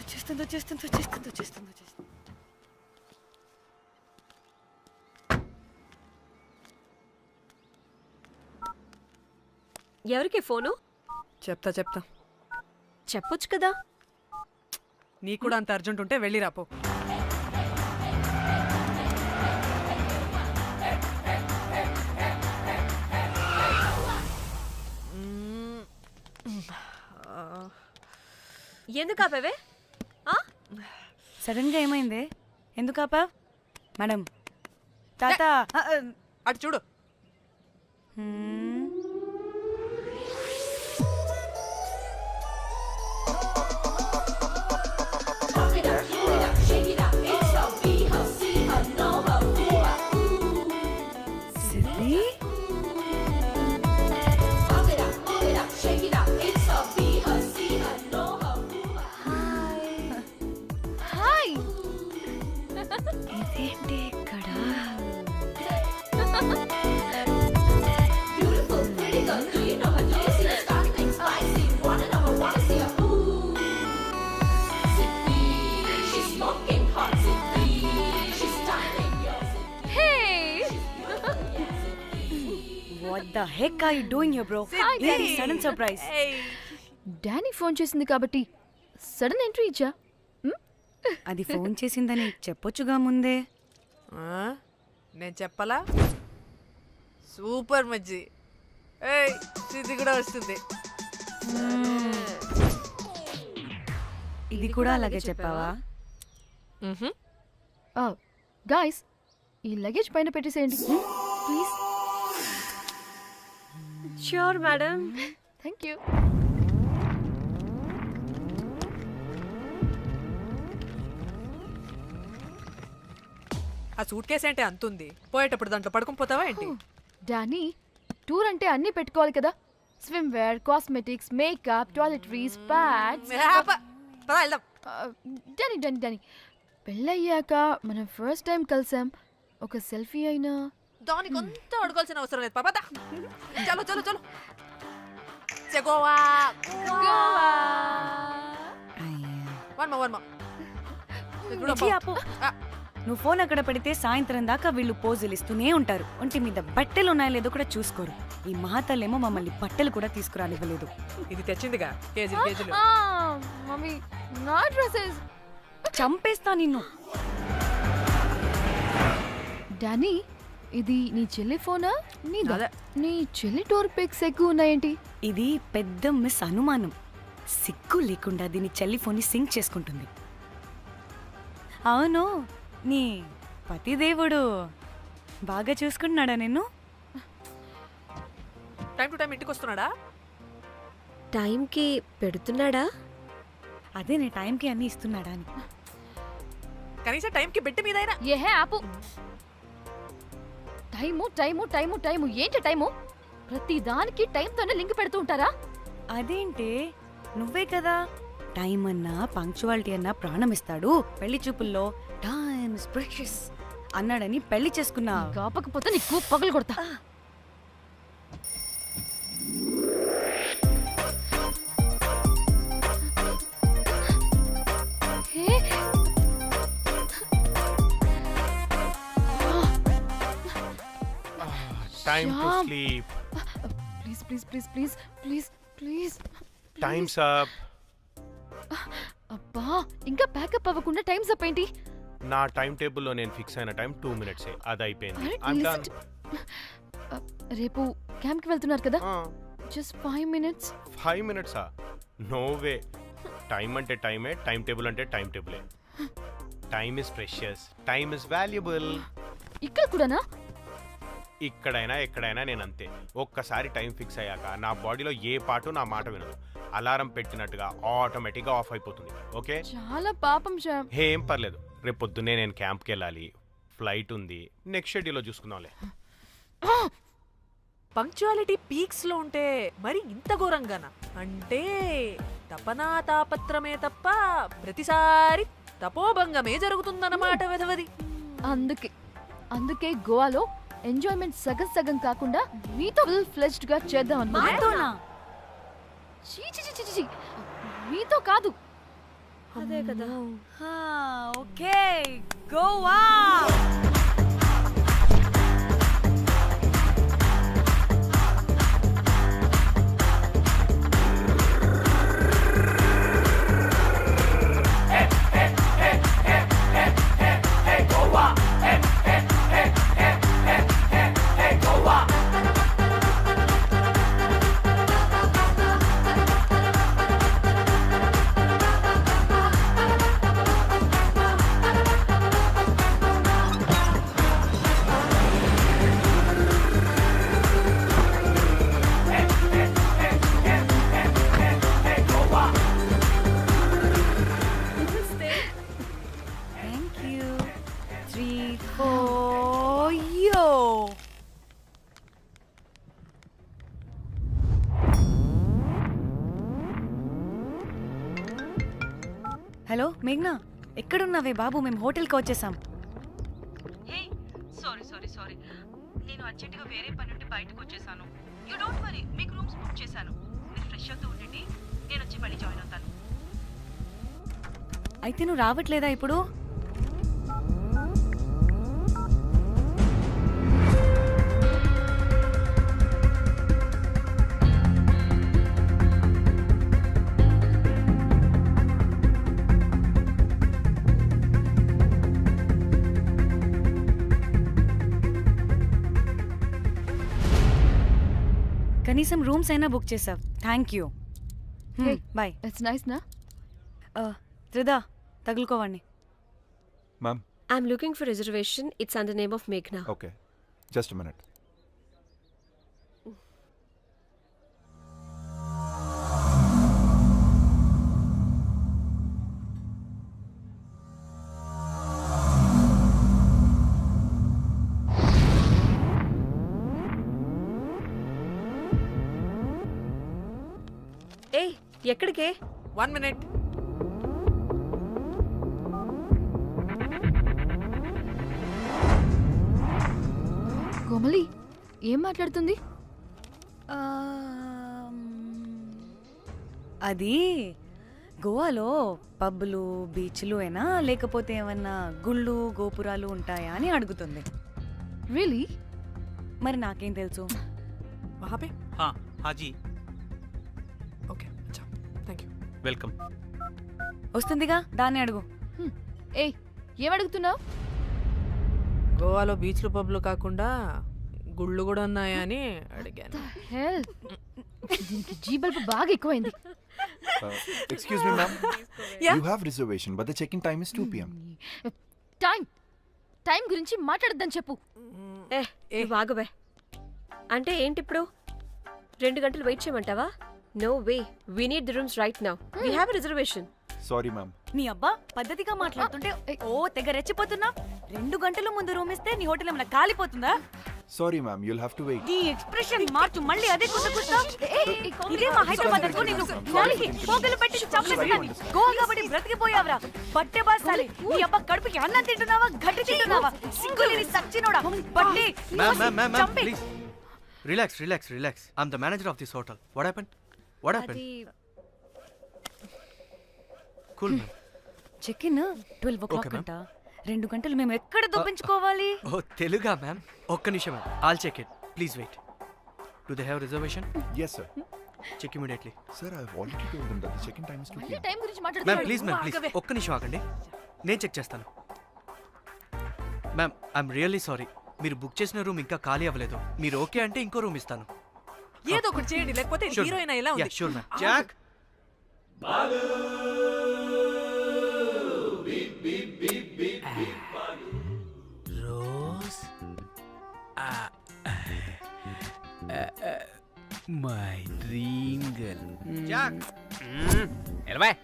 ఎవరికి ఫోను? చెప్తా చెప్పొచ్చు కదా. నీ కూడా అంత అర్జెంట్ ఉంటే వెళ్ళి రాపో. ఎందుకు ఆపేవే? సడన్ గా ఏమైంది? ఎందుకు ఆపా? మేడం తాత అటు చూడు. ఇదేంటి ఇక్కడ? What the heck are you doing here, bro? Very sudden surprise. Danny phone చేసింది కాబట్టి సడన్ ఎంట్రీ ఇచ్చా. అది ఫోన్ చేసిందని చెప్పొచ్చుగా ముందే. నేను చెప్పలా? సూపర్ మజ్జి. ఏయ్ సిద్ధి కూడా వస్తుంది. ఇది కూడా అలాగే చెప్పావా? గాయ్స్ ఈ లగేజ్ పైన పెట్టేసేయండి please. Sure madam. Thank you. ఆ సూట్ కేసు అంటే అంతుంది. పోయేటప్పుడు దాంట్లో పడుకుని పోతావా ఏంటి? డానీ టూర్ అంటే అన్నీ పెట్టుకోవాలి కదా. Swimwear, cosmetics, makeup, toiletries, pads. Danny పెళ్ళయ్యాక మనం ఫస్ట్ టైం కలిసాం. ఒక సెల్ఫీ అయినా దానికి అంత అడగాల్సిన అవసరం లేదు పాపా. చలో చలో చలో. గోవా వర్మ. నువ్వు ఫోన్ అక్కడ పెడితే సాయంత్రం దాకా వీళ్ళు పోజులు ఇస్తూనే ఉంటారు. ఒంటి మీద బట్టలు ఉన్నాయో లేదో కూడా చూసుకోరు. ఈ మహాతల్లేమో మమ్మల్ని బట్టలు కూడా తీసుకురానివ్వలేదు. ఇది తెచ్చిందిగా కేజీలు. మమ్మీ నా డ్రెస్సెస్. చంపేస్తా నిన్ను. డానీ ఇది నీ చెల్లి ఫోనా? నీ చెల్లి టూర్ పిక్స్ ఎక్కువ ఉన్నాయేంటి? ఇది పెద్ద మిస్ అనుమానం. సిగ్గు లేకుండా దీని చెల్లి ఫోన్ ని సింక్ చేసుకుంటుంది. అవును, నీ పతిదేవుడు బాగా చూసుకుంటున్నాడా నిన్ను? టైం టు టైం ఇంటికి వస్తున్నాడా? టైంకి పెడుతున్నాడా? అదే నీ టైంకి అన్ని ఇస్తున్నాడా అని. కనీసం టైంకి బెడ్ మీదైనా. ఏహే ఆపు. టైము ఏంటి టైము? ప్రతి దానికి టైంతోనే లింక్ పెడుతూ ఉంటారా? అదేంటే నువ్వే కదా టైం అన్నా పంక్చువాలిటీ అన్నా ప్రాణం ఇస్తాడు, పెళ్లి చూపుల్లో టైమ్ ఇస్ ప్రెషియస్ అన్నాడని పెళ్లి చేసుకున్నా. కాపకపోతే నీకు పగలు కొడతా. Time to sleep. Please. Time's up. అబ్బా ఇంకా ప్యాకప్ అవ్వకుండా టైమ్స్ అప్ ఏంటి? నా టైం టేబుల్లో నేను ఫిక్స్ అయిన టైం 2 minutes. అది అయిపోయింది. రేపు క్యాంప్కి వెళ్తున్నారు కదా? Just 5 minutes. 5 minutes? No way. Time అంటే టైమే, టైం టేబుల్ అంటే టైం టేబులే. Time is precious, time is valuable. ఇక్కడ కూడానా? ఇక్కడైనా ఎక్కడైనా నేను అంతే. ఒక్కసారి టైం ఫిక్స్ అయ్యాక నా బాడీలో ఏ పాటు నా మాట వినదు. అలారం పెట్టినట్టుగా ఆటోమేటిక్గా ఆఫ్ అయిపోతుంది. ఓకే, చాలా పాపం శ్యామ్. ఏం పర్లేదు. రేపు పొద్దున్నే నేను క్యాంప్కి వెళ్ళాలి, ఫ్లైట్ ఉంది. నెక్స్ట్ షెడ్యూల్లో చూసుకుందాంలే. పంక్చువాలిటీ పీక్స్ లో ఉంటే మరి ఇంత ఘోరంగానా? అంటే తపనా తాపత్రమే తప్ప ప్రతిసారి తపోభంగమే జరుగుతుందన్నమాట వెధవది. అందుకే గోవాలో ఎంజాయ్మెంట్ సగం సగం కాకుండా మీతో ఫుల్ ఫ్లెజ్డ్ గా చేద్దాం అనుకున్నా. మీతో కాదు. అదే కదా. ఓకే గోవా. హలో మేఘ్నా, ఎక్కడున్నావే బాబు? మేము హోటల్కి వచ్చేసాం. హే సారీ సారీ సారీ, నేను అర్జెంటుగా వేరే పని నుండి బయటకు వచ్చేసాను. యూ డోంట్ వరీ, మీకు రూమ్స్ బుక్ చేశాను. మీరు ఫ్రెష్ అవుతూ ఉండండి, నేను వచ్చి మళ్ళీ జాయిన్ అవుతాను. అయితే నువ్వు రావట్లేదా ఇప్పుడు? కనీసం రూమ్స్ అయినా బుక్ చేసావు. Thank you. Bye. It's nice నా. త్రిదా, తగులుకోవండి. Ma'am, I'm looking for reservation. It's under name of మేఘ్నా. Okay, just minute. ఏ ఎక్కడికే? 1 minute. కోమలి ఏం మాట్లాడుతుంది? అది గోవాలో పబ్బులు బీచ్లు అయినా లేకపోతే ఏమన్నా గుళ్ళు గోపురాలు ఉంటాయా అని అడుగుతుంది. రియలీ? మరి నాకేం తెలుసు? वहाँ पे? हाँ जी, ఓకే, అచ్చా, థ్యాంక్ యూ. వెల్కమ్. వస్తుందిగా, దాన్ని అడుగు. ఏ ఏం అడుగుతున్నావు? గోవాలో బీచ్లు పబ్లు కాకుండా గుళ్ళు కూడా ఉన్నాయా అని అడిగాను. హెల్, దీనికి జీ బల్బ్ బాగా ఎక్కువైంది. Excuse me, ma'am. Yeah? You have reservation, but the check-in time is 2 p.m. Time గురించి మాట్లాడద్దని చెప్పు. వాగబే. అంటే ఏంటి ఇప్పుడు? 2 గంటలు వెయిట్ చేయమంటావా? No way, we need the rooms right now. We have a reservation. Sorry, ma'am. నీ అబ్బా పద్ధతిగా మాట్లాడుతుంటే ఓ తెగ రెచ్చిపోతున్నా. 2 గంటల ముందు రూమ్ ఇస్తే నీ హోటల్ ఏమైనా కాలిపోతుందా? Sorry, ma'am. You'll have to wait. నీ ఎక్స్ప్రెషన్ మార్చు, మళ్ళీ అదే కుట్టుకుస్తా. ఇదే మా హైదరాబాద్ అనుకో. నిన్ను నాలికి పోగలు పెట్టి చంపేస్తాను. గోవా కాబట్టి బ్రతికిపోయావరా బట్టే బాసాలి. నీ అబ్బా కడుపుకి అన్నం తింటున్నావా, గడ్డి తింటున్నావా? సింగులేని సచ్చినోడా బట్టి చంపే. Relax. I'm the manager of this hotel. What happened? Cool, ma'am. Check in 12 o'clock Okay, ma'am. అంట. 2 గంటలు మేము ఎక్కడ దొప్పించుకోవాలి? ఓ తెలుగా మ్యామ్? ఒక్క నిమిషం ma'am, I'll check it. Please wait. Do they have reservation? Yes, sir. Check immediately. Sir, I've already told them that the check-in time is 2 p.m. Time గురించి ma'am మాట్లాడుతున్నాడు. Please ఒక్క నిమిషం ఆగండి, నేను చెక్ చేస్తాను. మ్యామ్, ఐఎమ్ రియల్లీ సారీ, మీరు book చేసిన room ఇంకా ఖాళీ అవ్వలేదు. మీరు ఓకే అంటే ఇంకో రూమ్ ఇస్తాను. ఏదో ఒకటి చేయండి, లేకపోతే హీరోయిన్ ఎలా ఉంది? Sure ma'am. Jack, Rose, my dream girl. ఎలవాయ్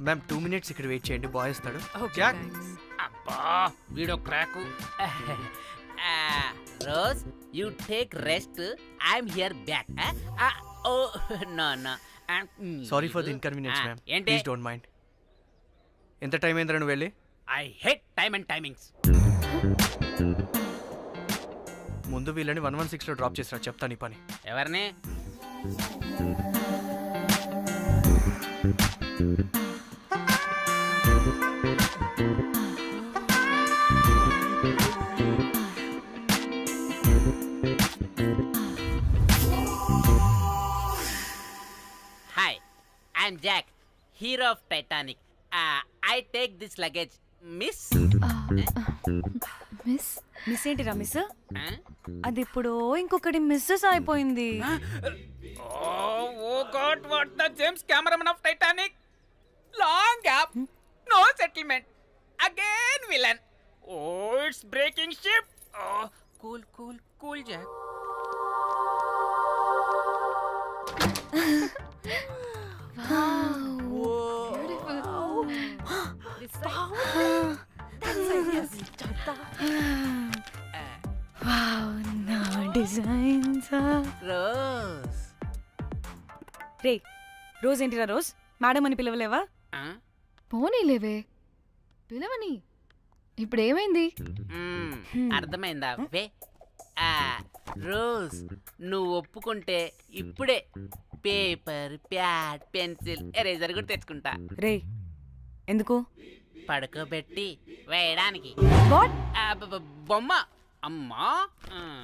మ్యామ్ 2 minutes ఇక్కడ వెయిట్ చేయండి, బాయ్ వస్తాడు. జాక్ అబ్బా వీడో crack. Rose you take rest, I'm here back. Oh no no. Sorry for the inconvenience ma'am, ఏంటి? Please don't mind. ఎంత time అయిందిరా నువ్వు వెళ్ళి? I hate time and timings. ముందు వీళ్ళని 116లో డ్రాప్ చేసినా, చెప్తాను ఈ పని. ఎవరిని? Hi, I'm Jack, hero of Titanic. I take this luggage. Miss miss miss ఏంటిరా మిస్? అది ఇప్పుడు ఇంకొకటి మిస్సెస్ అయిపోయింది. Oh God, what the James cameraman of Titanic. Long gap, no settlement, again villain. Oh it's breaking ship. Cool cool cool Jack. నా designs. Rose. రే Rose ఏంటిరా Rose? Madam అని పిలవలేవా? పోనీలేవే, పిలవని. ఇప్పుడు ఏమైంది? అర్థమైందా? వే రోజ్, నువ్వు ఒప్పుకుంటే ఇప్పుడే పేపర్, ప్యాడ్, పెన్సిల్, ఎరేజర్ కూడా తెచ్చుకుంటా. రే ఎందుకు? పడుకోబెట్టి వేయడానికి. వాట్? బొమ్మ. అమ్మా,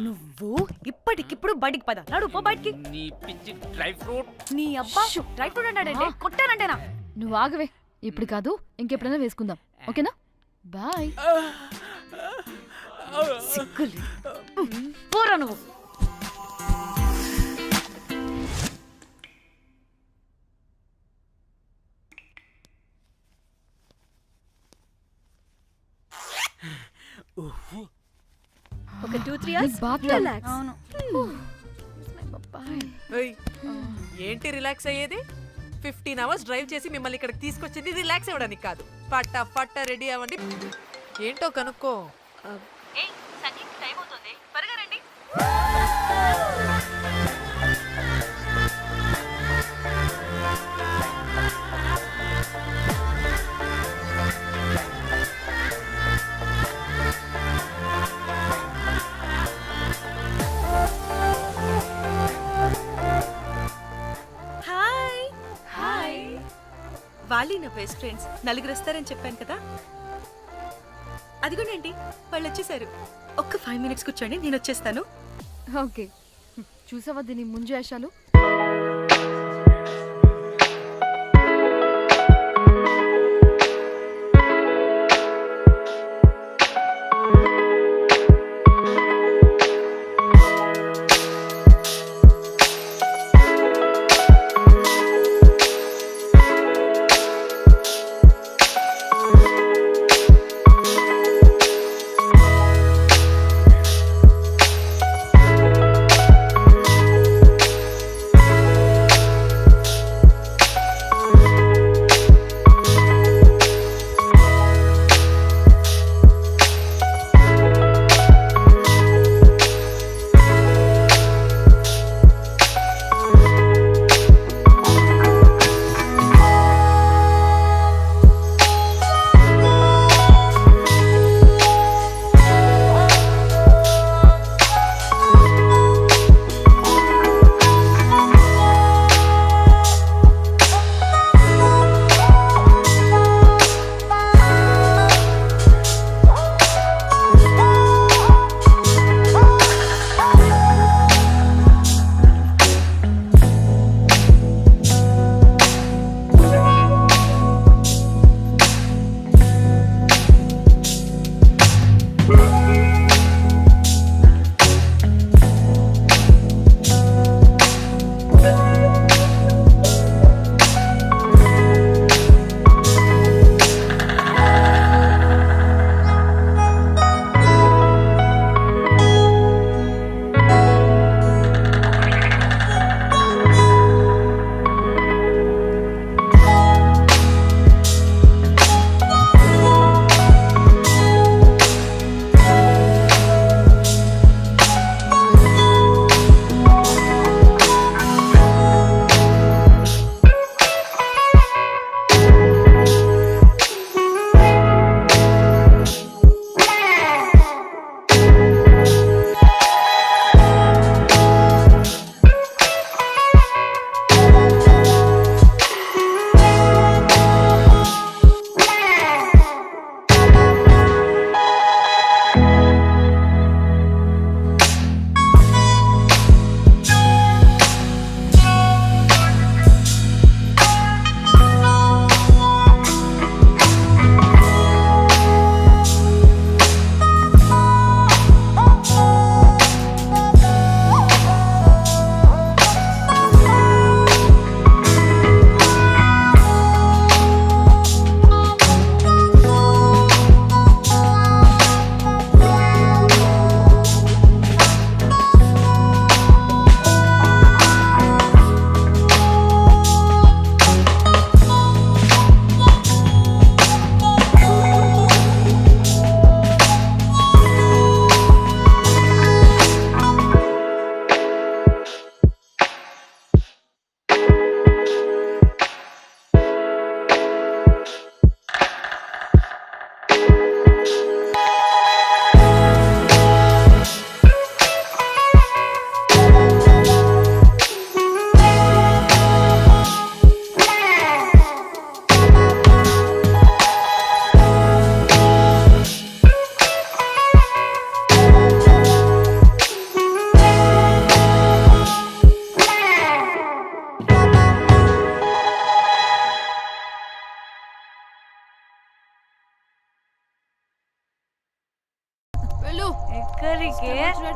నువ్వు ఇప్పటికిప్పుడు బయటికి పద. నడు పో బయటికి. నీ పిచ్చి డ్రై ఫ్రూట్. నీ అబ్బా డ్రై ఫ్రూట్ అన్నాడంటే కొట్టానంటేనా? నువ్వు ఆగవే, ఇప్పుడు కాదు ఇంకెప్పుడైనా వేసుకుందాం, ఓకేనా? బాయ్. సిగ్గులు పోరా నువ్వు. ఒక 2-3 hours రిలాక్స్. అవును. ఏంటి రిలాక్స్ అయ్యేది? 15 hours డ్రైవ్ చేసి మిమ్మల్ని ఇక్కడికి తీసుకొచ్చింది రిలాక్స్ అవ్వడానికి కాదు. పట్ట రెడీ అవ్వండి, ఏంటో కనుక్కో. టైం అవుతుంది, త్వరగా రండి. Hi hi. వాళ్ళు నా బెస్ట్ ఫ్రెండ్స్, 4 వస్తారని చెప్పాను కదా. అదిగోనండి వాళ్ళు వచ్చేసారు. ఒక్క 5 minutes కూర్చోండి, నేను వచ్చేస్తాను. ఓకే, చూసావా దీని ముంజేషాలు?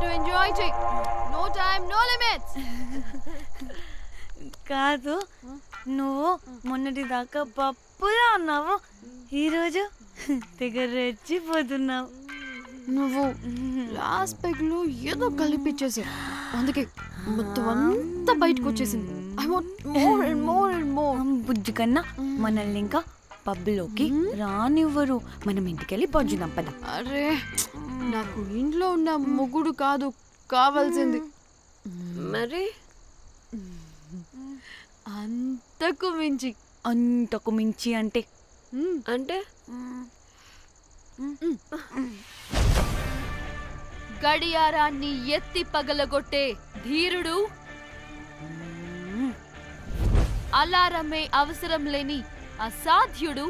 వచ్చినట్టు ఎంజాయ్ చెయ్యి. No time no limits. కాదు, నువ్వు మొన్నటి దాకా పప్పులా ఉన్నావు, ఈరోజు తెగ రెచ్చిపోతున్నావు. నువ్వు లాస్ట్ పెగ్ లో ఏదో కలిపిచ్చేసి అందుకే మొత్తం అంతా బయటకు వచ్చేసింది. I want more and more and more. బుజ్జి కన్నా మనల్ని ఇంకా పబ్లోకి రానివ్వరు. మనం ఇంటికెళ్ళి పొంచుదాం పద. అరే నాకు ఇంట్లో ఉన్న మొగుడు కాదు కావాల్సింది. మరి అంతకు మించి. అంతకు మించి అంటే అంటే గడియారాన్ని ఎత్తి పగలగొట్టే ధీరుడు, అలారమే అవసరం లేని అసాధ్యుడు,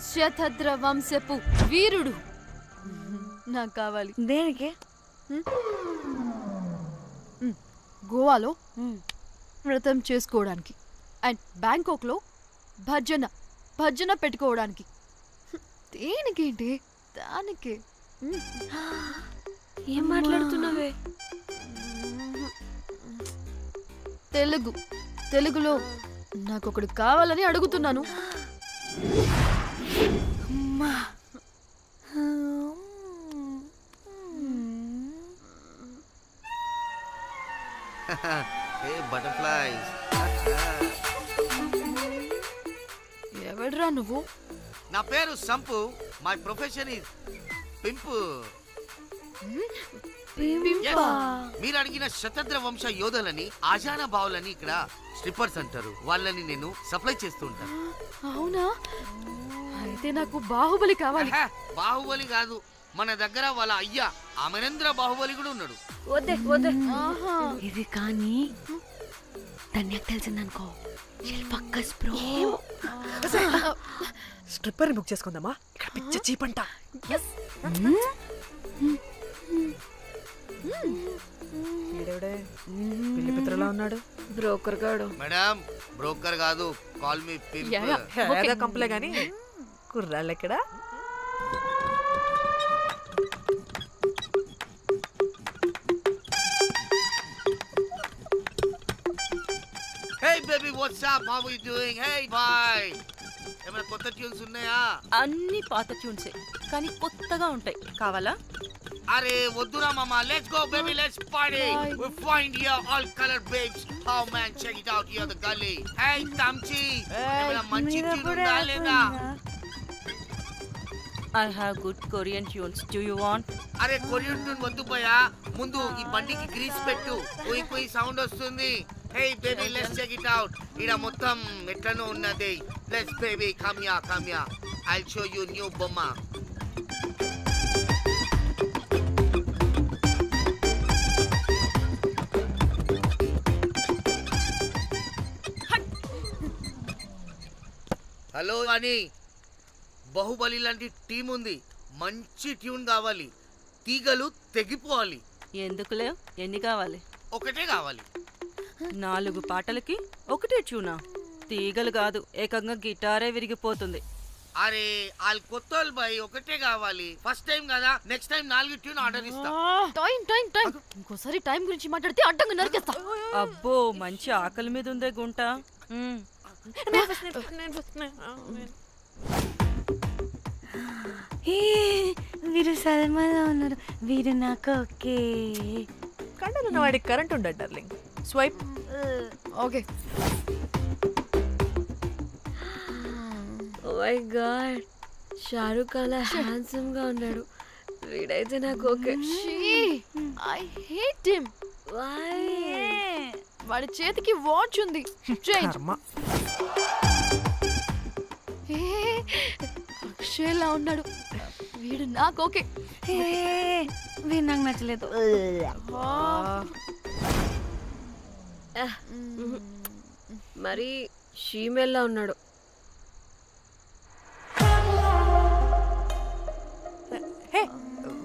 శతద్ర వంశపు వీరుడు నాకు కావాలి. దేనికి? గోవాలో వ్రతం చేసుకోవడానికి అండ్ బ్యాంకాక్లో భజన పెట్టుకోవడానికి. దేనికేంటి? దానికే. ఏం మాట్లాడుతున్నావే? తెలుగులో నాకొకడు కావాలని అడుగుతున్నాను. ఎవడ్రా నువ్వు? నా పేరు Sampu. My profession is pimp. మీరు అడిగిన శతద్ర వంశ యోధులని, ఆజానా బావులని ఇక్కడ స్ట్రిప్పర్స్ అంటారు. వాళ్ళని నేను సప్లై చేస్తూ ఉంటాను. అవునా? అయితే నాకు బాహుబలి కావాలి. బాహుబలి కాదు, మన దగ్గర వాళ్ళ అయ్యా అమరేంద్ర బాహుబలి కూడా ఉన్నాడు. వద్దే వద్దే. ఇది కానీ ధన్యకు తెలిసిందనుకో, శిల్పక్కస్ బ్రో. స్ట్రిప్పర్ బుక్ చేసుకుందామా? ఇక్కడ పిచ్చ చీపంట. పిల్లి పిత్రలా ఉన్నాడు. బ్రోకర్ గాడు. మేడం బ్రోకర్ కాదు, కాల్ మీ పింప్. కంపలే గాని కుర్రాళ్ళు ఎక్కడ? Hey baby, what's up? How are you doing? Hey bye. ఏమైనా కొత్త ట్యూన్స్ ఉన్నాయా? అన్ని పాత ట్యూన్సే కానీ కొత్తగా ఉంటాయి. కావాలా? అరే వద్దురా మామా. Let's go baby, let's party. We find here all color babes. Oh man, check it out here the gully. Hey Tamchi, ఏమైనా మంచి ట్యూన్ ఉందా లేదా? I have good Korean tunes. Do you want? అరే కొరియన్ ట్యూన్ వద్దు పోయా, ముందు ఈ బండికి గ్రీస్ పెట్టు. కొయి కొయి సౌండ్ వస్తుంది. Hey baby, let's check it out. ఇడ మొత్తం ఎట్లనో ఉన్నది. Let's baby, come here. I'll show you new బొమ్మ. హలో అని బాహుబలి లాంటి టీం ఉంది. మంచి ట్యూన్ కావాలి. తీగలు తెగిపోవాలి. ఎందుకులే, ఎన్ని కావాలి? ఒకటే కావాలి. 4 పాటలకి ఒకటే ట్యూనా? తీగలు కాదు, ఏకంగా గిటారే విరిగిపోతుంది. అరే వాళ్ళు కొత్త వాళ్ళు బాయ్, ఒకటే కావాలి. ఫస్ట్ టైం కదా, నెక్స్ట్ టైం 4 ట్యూన్ ఆర్డర్ ఇస్తా. టైం ఇంకోసారి టైం గురించి మాట్లాడితే అడ్డంగా నరికేస్తా. అబ్బో, మంచి ఆకలి మీద ఉందే గుంట. వీరు సల్మాలో ఉన్నారు. వీరు నాకు ఓకే. కండలున్న వాడికి కరెంట్ ఉండదు darling. Swipe. Okay. Oh my God, Shahrukh అలా హ్యాండ్సమ్ గా ఉన్నాడు. వీడైతే నాకు okay. I hate him. Why? వాడి చేతికి వాచ్ ఉంది. అక్షయ్లా ఉన్నాడు. వీడు నాకు ఓకే. వీడు నాకు నచ్చలేదు. మరి షీమేల్లా ఉన్నాడు.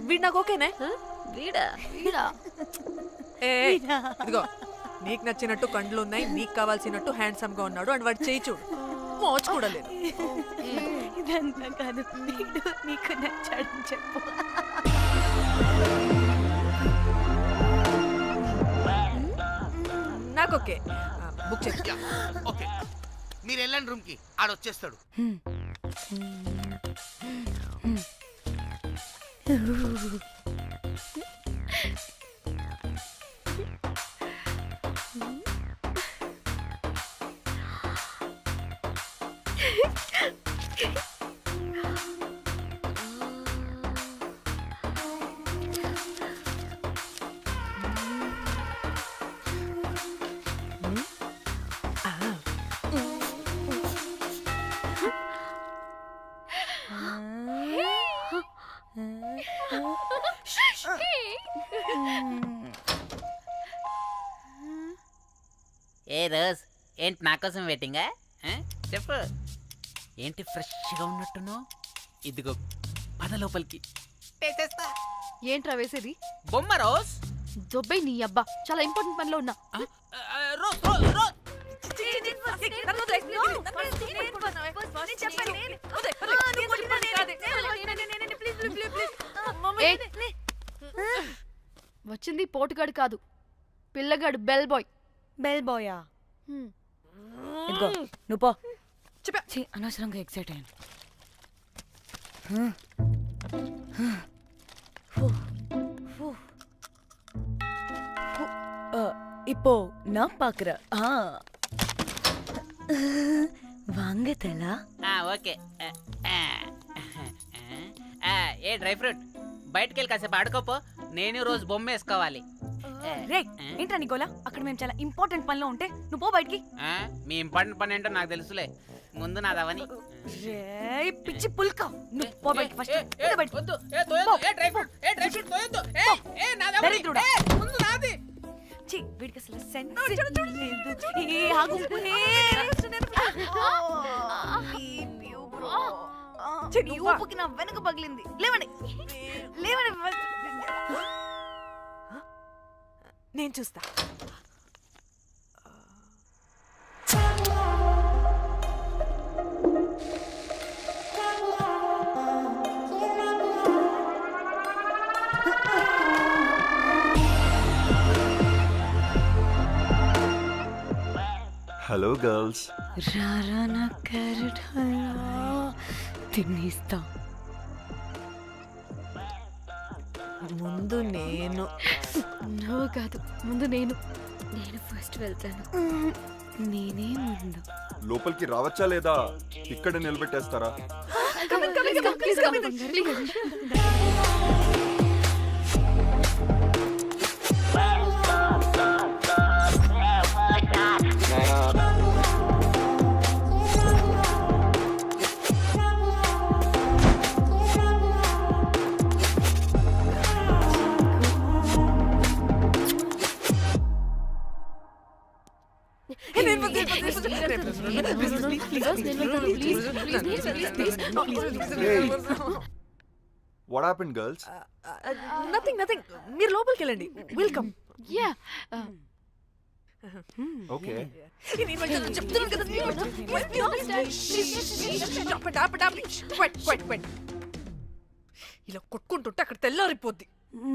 వీడు నాకు ఓకేనే. వీడా? ఇదిగో, నీకు నచ్చినట్టు కండ్లు ఉన్నాయి, నీకు కావాల్సినట్టు హ్యాండ్సమ్ గా ఉన్నాడు. అండ్ వాడు చేయి చూడు, మోచు కూడా లేదు. ఇదంతా కాదు, వీడు నీకు నచ్చాడని చెప్పు. ఓకే బుక్ చేసి ఓకే మీరు వెళ్ళండి రూమ్ కి ఆడొచ్చేస్తాడు. ఏ రోజ్ ఏంటి నా కోసం వెయిటింగా? చెప్పు ఏంటి ఫ్రెష్గా ఉన్నట్టును? ఇదిగో పద లోపలికి వేసేస్తా. ఏంట్రా వేసేది? బొమ్మ రోజ్. దొబ్బై నీ అబ్బా, చాలా ఇంపార్టెంట్ పనిలో ఉన్నా. రోజ్ రోజ్ రోజ్ వచ్చింది పోటుగాడు కాదు, పిల్లగాడు బెల్ బాయ్. బెల్ బాయా? ఇదిగో నువ్వు పో. ఛీ, అనవసరంగా ఎక్సైట్ అయ్యాను. இப்போ நான் பாக்குறேன். வாங்க தலா. ఓకే. ఏ డ్రై ఫ్రూట్ బయటకు వెళ్ళి కాసేపు ఆడుకోపో, నేను రోజు బొమ్మ వేసుకోవాలి. రే ఏంట్రా నికోలా, అక్కడ మేము చాలా ఇంపార్టెంట్ పనిలో ఉంటే నువ్వు పో బయటికి. మీ ఇంపార్టెంట్ పని ఏంటో నాకు తెలుసులే, ముందు నాదవని. రే పిచ్చి పుల్క, నువ్వు పో బయటికి ఫస్ట్. వద్దు, ఏ తోయొద్దు, ఏ డ్రై ఫ్రూట్, ఏ డ్రై ఫ్రూట్ తోయొద్దు. ఏ నాదవని, దరిద్రుడా. ముందు నాది. ఛీ, వీడికి అసలు సెన్స్ లేదు. ఏ ఆగు. నీ ఊపుకి నా వెనక పగిలింది. లేవండి లేవండి. నేను చూస్తా. Hello girls. రారా నా క్యారెట్ హల్వా తినేస్తా. ముందు నేను. నువ్వు కాదు, ముందు నేను. నేను ఫస్ట్ వెళ్తాను. నేనే ముందు. లోపలికి రావచ్చా లేదా ఇక్కడ నిలబెట్టేస్తారా? What happened, girls? Nothing nothing. మీరు లోపలికి వెళ్ళండి. వెల్కమ్. యా. Okay. చెప్తున్నాను కదా. ఇలా కొట్టుకుంటుంటే అక్కడ తెల్లారిపోద్ది.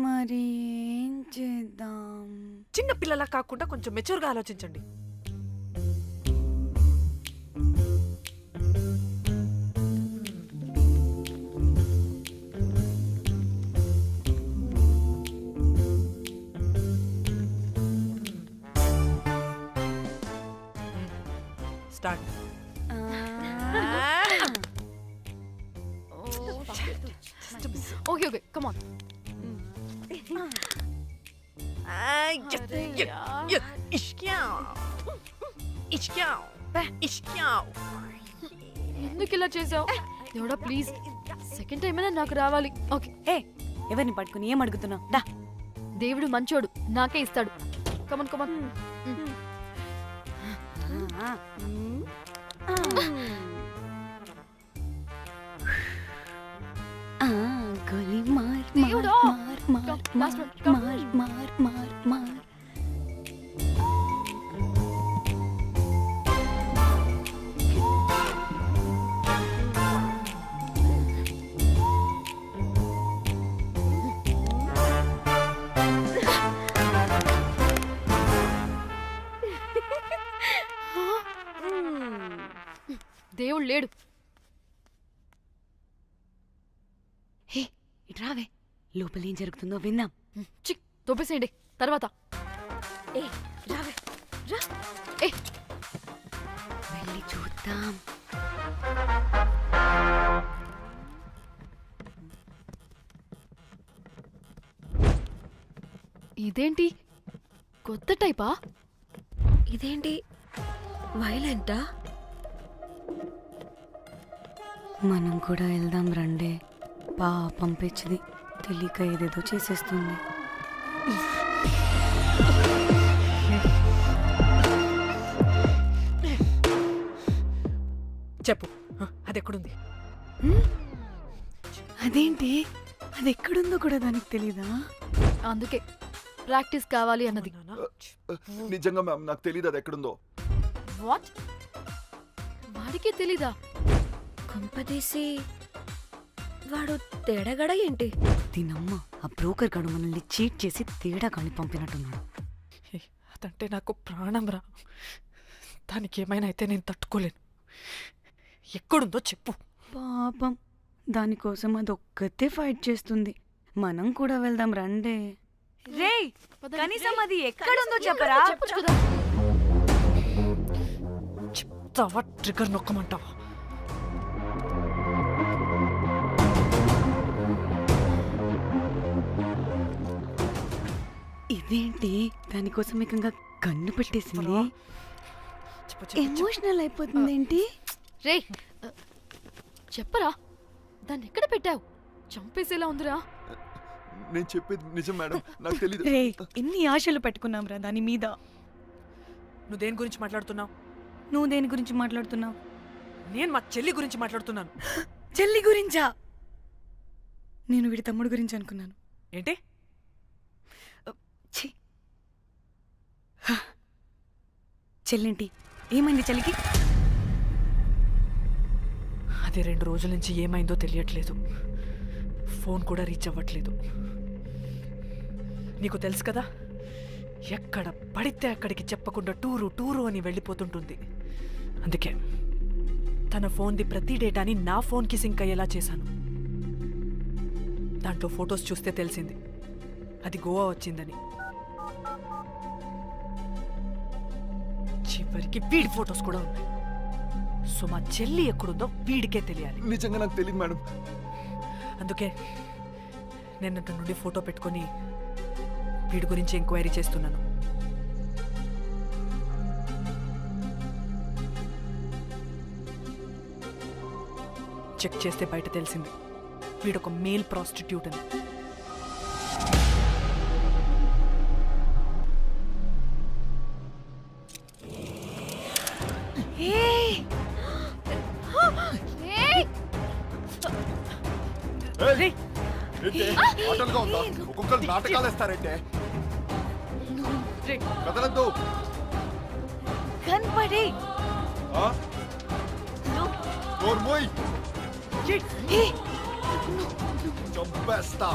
మరి ఏం చేద్దాం? చిన్న పిల్లలా కాకుండా కొంచెం మెచ్యూర్గా ఆలోచించండి. Start. Okay okay, come on. ఎందుకు ఇలా చేసావు? దేవుడా ప్లీజ్, సెకండ్ టైం అయినా నాకు రావాలి. ఓకే. ఏ ఎవరిని పట్టుకుని ఏం అడుగుతున్నావు? దా. దేవుడు మంచోడు, నాకే ఇస్తాడు. Come on come on. గోలీ మార్ దేవుడా. మార్ మార్ మార్ మార్ మార్ మార్. దేవుడు లేడు. హే ఇట్రావే, లోపల ఏం జరుగుతుందో విందాం. చిక్ తోపేసేయండి తర్వాత. ఏ రావే రా. ఏ వెళ్ళి చూద్దాం. ఇదేంటి కొత్త టైపా? ఇదేంటి వైలెంటా? మనం కూడా వెళ్దాం రండే. పాపం పిచ్చిది, తెలియక ఏదేదో చేసేస్తుంది. చెప్పు, అది ఎక్కడుంది? అదేంటి, అది ఎక్కడుందో కూడా దానికి తెలీదా? అందుకే ప్రాక్టీస్ కావాలి అన్నది. నిజంగా మ్యామ్ నాకు తెలియదు అది ఎక్కడుందో. వాట్? వాడికి తెలీదా? కొంపదీసి వాడు తేడగడ ఏంటి? దీనమ్మ, ఆ బ్రోకర్ గాడు మనల్ని చీట్ చేసి తేడా కాని పంపినట్టున్నాడు. అదంటే నాకు ప్రాణం రా. దానికి ఏమైనా అయితే నేను తట్టుకోలేను. ఎక్కడుందో చెప్పు. పాపం, దానికోసం అది ఒక్కతే ఫైట్ చేస్తుంది. మనం కూడా వెళ్దాం రండే. రేయ్, కనీసం అది ఎక్కడుందో చెప్పరా? చెప్పొచ్చు కదా. చెప్తావా? ట్రిగర్ నొక్కమంటావా? ఇదేంటి, దానికోసం ఏకంగా కన్ను పెట్టేసింది. ఎమోషనల్ అయిపోతుంది ఏంటి? రేయ్ చెప్పరా, దాన్ని ఎక్కడ పెట్టావు? చంపేసేలా ఉందిరా. నేను చెప్పేది నిజం మేడం, నాకు తెలియదు. రే, ఎన్ని ఆశలు పెట్టుకున్నాం రా దాని మీద. నువ్వు దేని గురించి మాట్లాడుతున్నావు? నువ్వు దేని గురించి మాట్లాడుతున్నావు? నేను మా చెల్లి గురించి మాట్లాడుతున్నాను. చెల్లి గురించా? నేను వీడి తమ్ముడు గురించి అనుకున్నాను. ఏంటి? చెల్లింటి ఏమైంది? చెల్లికి అది 2 రోజుల నుంచి ఏమైందో తెలియట్లేదు. ఫోన్ కూడా రీచ్ అవ్వట్లేదు. నీకు తెలుసు కదా, ఎక్కడ పడితే అక్కడికి చెప్పకుండా టూరు అని వెళ్ళిపోతుంటుంది. అందుకే తన ఫోన్ది ప్రతి డేటాని నా ఫోన్కి సింక్ అయ్యేలా చేశాను. దాంట్లో ఫొటోస్ చూస్తే తెలిసింది అది గోవా వచ్చిందని. చివరికి వీడి ఫొటోస్ కూడా ఉన్నాయి. సో మా చెల్లి ఎక్కడుందో వీడికే తెలియాలి. నిజంగా నాకు తెలియదు మేడం. అందుకే నేను అతని నుండి ఫోటో పెట్టుకొని వీడి గురించి ఎంక్వైరీ చేస్తున్నాను. చెక్ చేస్తే బయట తెలిసింది వీడొక మేల్ ప్రాస్టిట్యూట్ అని. ఆటలుగా ఉందా? ఒక్కొక్కరు నాటకాలు వేస్తారంటే కదలద్దు. కనపడే చంపేస్తా.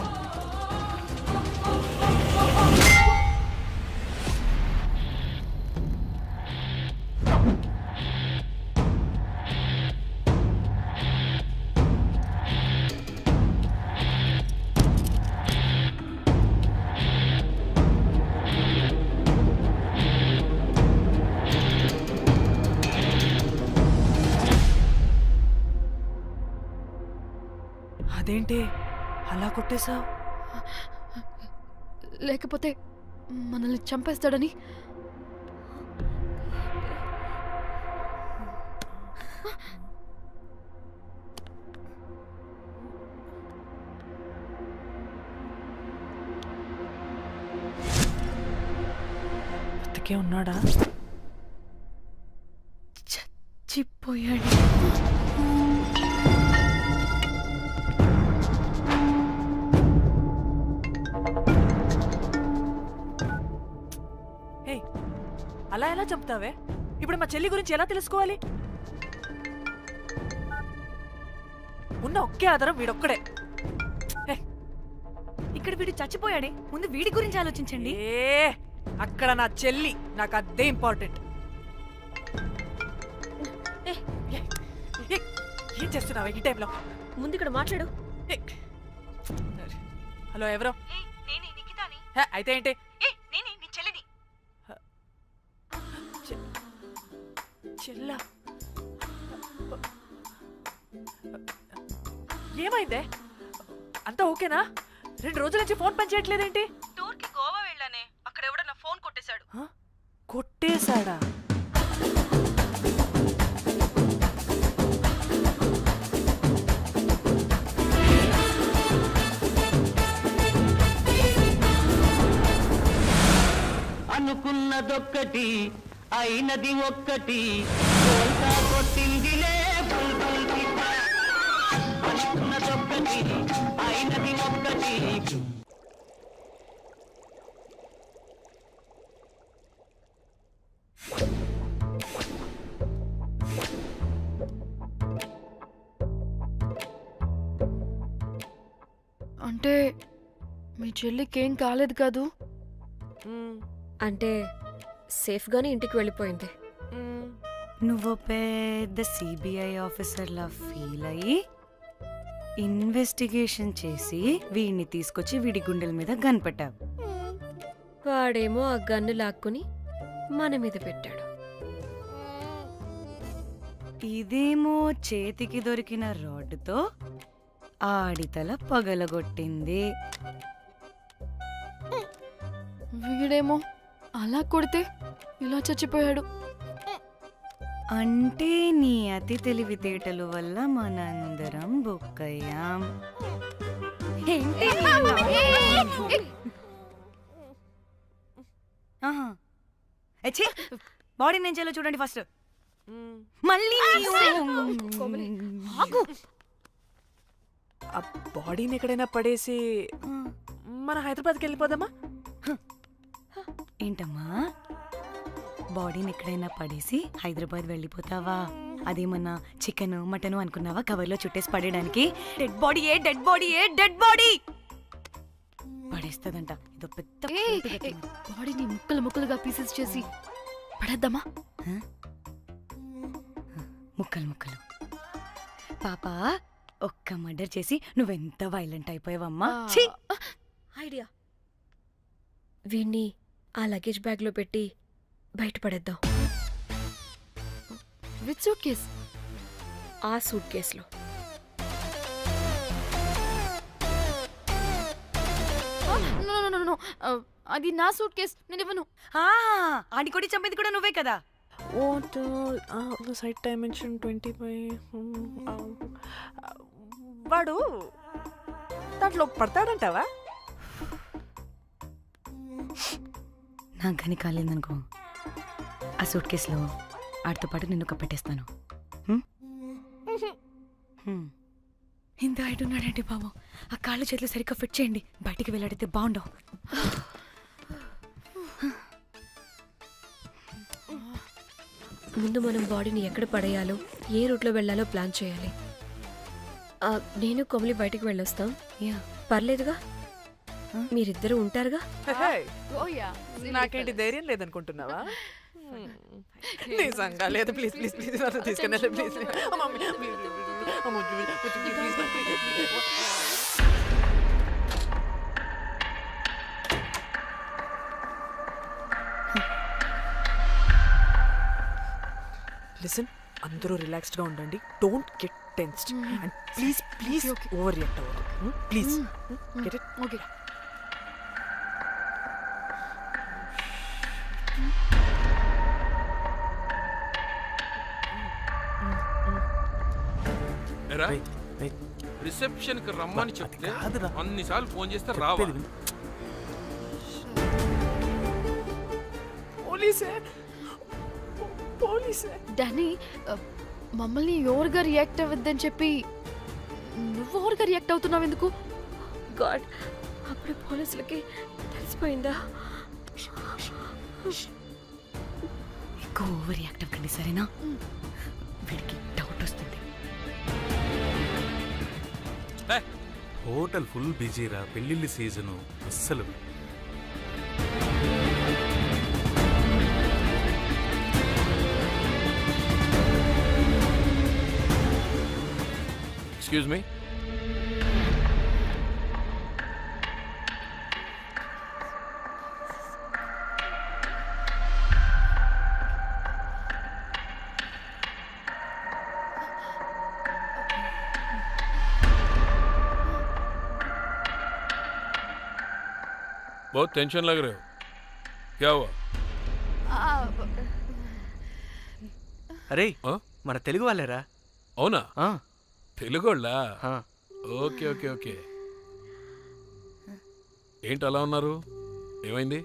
అదేంటి అలా కొట్టేశావు? లేకపోతే మనల్ని చంపేస్తాడని. బతికే ఉన్నాడా? చచ్చిపోయాడు. అలా ఎలా చెప్తావే? ఇప్పుడు మా చెల్లి గురించి ఎలా తెలుసుకోవాలి? ఉన్న ఒకే ఆధారం వీడొక్కడే. ఇక్కడ వీడు చచ్చిపోయాడే, ముందు వీడి గురించి ఆలోచించండి. అక్కడ నా చెల్లి, నాకు అదే ఇంపార్టెంట్. చేస్తున్నావు ఈ టైంలో? ముందు ఇక్కడ మాట్లాడు. హలో, ఎవరో? నేనే నిఖితాని. అయితే ఏంటి? నేనే నీ చెల్లిని. చెల్లా, ఏమైందే? అంతా ఓకేనా? 2 రోజుల నుంచి ఫోన్ పని చేయట్లేదేంటి? టూర్ కి గోవా వెళ్ళానే, అక్కడ ఎవడో నా ఫోన్ కొట్టేశాడు. కొట్టేశాడా? అనుకున్నదొక్కటి అయినది ఒక్కటి, కొట్టిందిలే బుల్బుల్ పిట్ట. అనుకున్నదొక్కటి అయినది ఒక్కటి. అంటే మీ చెల్లికి ఏం కాలేదు కాదు? అంటే సేఫ్గానే ఇంటికి వెళ్ళిపోయింది. నువ్వు పెద్ద సిబిఐ ఆఫీసర్లా ఫీల్ అయ్యి ఇన్వెస్టిగేషన్ చేసి వీడిని తీసుకొచ్చి వీడి గుండెల మీద గన్ పెట్టావు. వాడేమో ఆ గన్ను లాక్కుని మన మీద పెట్టాడు. ఇదేమో చేతికి దొరికిన రాడ్డుతో ఆడితల పగలగొట్టింది. వీడేమో అలా కొడితే ఇలా చచ్చిపోయాడు. అంటే నీ అతి తెలివితేటలు వల్ల మనందరం బుక్కయ్యాం. ఏంటి? బాడీ నేను చేయాలో చూడండి ఫస్ట్. మళ్ళీ ఆ బాడీని ఎక్కడైనా పడేసి మన హైదరాబాద్కి వెళ్ళిపోదామా? ఏంటమ్మా, బాడీని ఎక్కడైనా పడేసి హైదరాబాద్ వెళ్ళిపోతావా? అదేమన్నా చికెన్ మటన్ అనుకున్నావా కవర్లో చుట్టేసి పడేయడానికి? డెడ్ బాడీ ఏ డెడ్ బాడీ ఏ డెడ్ బాడీ పడేస్తుందంట. ఇదో పెద్ద బాడీని ముక్కలు ముక్కలుగా పీసెస్ చేసి పడేద్దామా? ముక్కలు ముక్కలు. పాప, ఒక్క మర్డర్ చేసి నువ్వెంత వైలెంట్ అయిపోయావమ్మా. ఐడియా, వీణ్ణి ఆ లగేజ్ బ్యాగ్లో పెట్టి బయటపడేద్దాం. With suitcase? ఆ సూట్ కేసులో. అది నా సూట్ కేస్, నేను ఇవ్వను. ఆడి కొడి చంపేది కూడా నువ్వే కదా. What the site dimension 25. వాడు దాంట్లో పడతాడంటావా? నాకు గని కాలేదనుకో, ఆ సూట్ కేసులో ఆడితో పాటు నిన్ను కప్పెట్టేస్తాను. ఇంత హైట్ ఉన్నాడంటే బాబు, ఆ కాళ్ళు చేతులు సరిగ్గా ఫిట్ చేయండి, బయటికి వెళ్ళాడితే బాగుండవు. ముందు మనం బాడీని ఎక్కడ పడేయాలో, ఏ రూట్లో వెళ్ళాలో ప్లాన్ చేయాలి. నేను కొమలి బయటికి వెళ్ళొస్తాం. పర్లేదుగా, మీరిద్దరూ ఉంటారుగా. నాకేంటి ధైర్యం లేదనుకుంటున్నావా? నిజంగా లేదు. ప్లీజ్ ప్లీజ్ ప్లీజ్ తీసుకెళ్ళి ప్లీజ్. లిసన్, అందరూ రిలాక్స్డ్ గా ఉండండి. Don't get tensed and please please overreact అవ్వదు. Please get it? Okay. Reception కి రమ్మని చెప్తే అన్నిసార్లు ఫోన్ చేస్తే రావా? డానీ, మమ్మల్ని ఓవర్గా రియాక్ట్ అవ్వద్దని చెప్పి నువ్వు ఓవర్గా రియాక్ట్ అవుతున్నావు ఎందుకు? గాడ్, అప్పుడే పోలీసులకి తెలిసిపోయిందా? ఎక్కువ ఓవర్ రియాక్ట్ అవ్వకండి, సరేనా? వీడికి డౌట్ వస్తుంది. హోటల్ ఫుల్ బిజీరా, పెళ్ళిళ్ళ సీజను అస్సలు. एक्सक्यूज मी बहुत टेंशन लग रहे हो, क्या हुआ? అరే మన తెలుగు వాళ్ళేరా. అవునా? తెలుగోళ్ళా? Okay okay okay. ఏంటి అలా ఉన్నారు, ఏమైంది?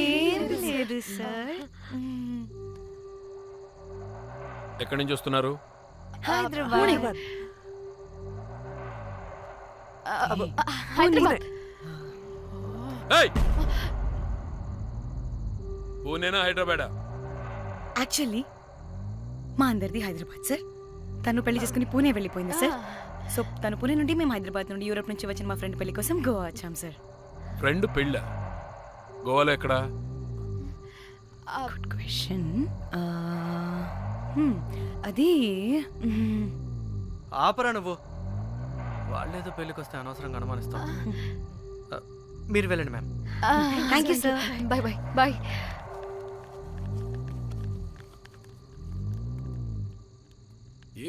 ఏం లేదు సార్. ఎక్కడి నుంచి వస్తున్నారు? హైదరాబాద్. హైదరాబాద్. ఏయ్! పూణేనా హైదరాబాదా? యాక్చువల్లీ మా అందరిది హైదరాబాద్ సార్. తను పెళ్లి చేసుకుని పూణే వెళ్ళిపోయింది సార్. సో తను పూణే నుండి మేము హైదరాబాద్ నుండి యూరోప్ నుంచి వచ్చిన మా ఫ్రెండ్ పెళ్లి కోసం గోవా వచ్చాం సార్. ఫ్రెండ్ పెళ్ళ గోవాలో ఎక్కడా? Good question. అది ఆపరా నువ్వు. వాళ్ళేదో పెళ్ళికి వస్తే అనవసరంగా అనుమానిస్తాం. మీరు వెళ్ళండి ma'am. Thank you sir. Bye bye bye.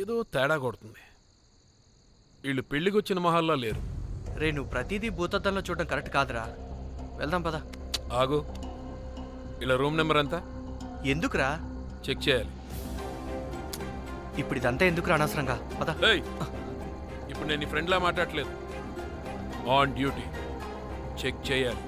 ఏదో తేడా కొడుతుంది. వీళ్ళు పెళ్లికి వచ్చిన మహల్లా లేరు. రే నువ్వు ప్రతిదీ భూతద్దంలో చూడడం కరెక్ట్ కాదురా. వెళ్దాం పద. ఆగు, ఇలా రూమ్ నెంబర్ ఎంత? ఎందుకురా? చెక్ చేయాలి. ఇప్పుడు ఇదంతా ఎందుకురా అనవసరంగా? పద. ఏయ్, ఇప్పుడు నేను నీ ఫ్రెండ్లా మాట్లాడట్లేదు. ఆన్ డ్యూటీ చెక్ చేయాలి.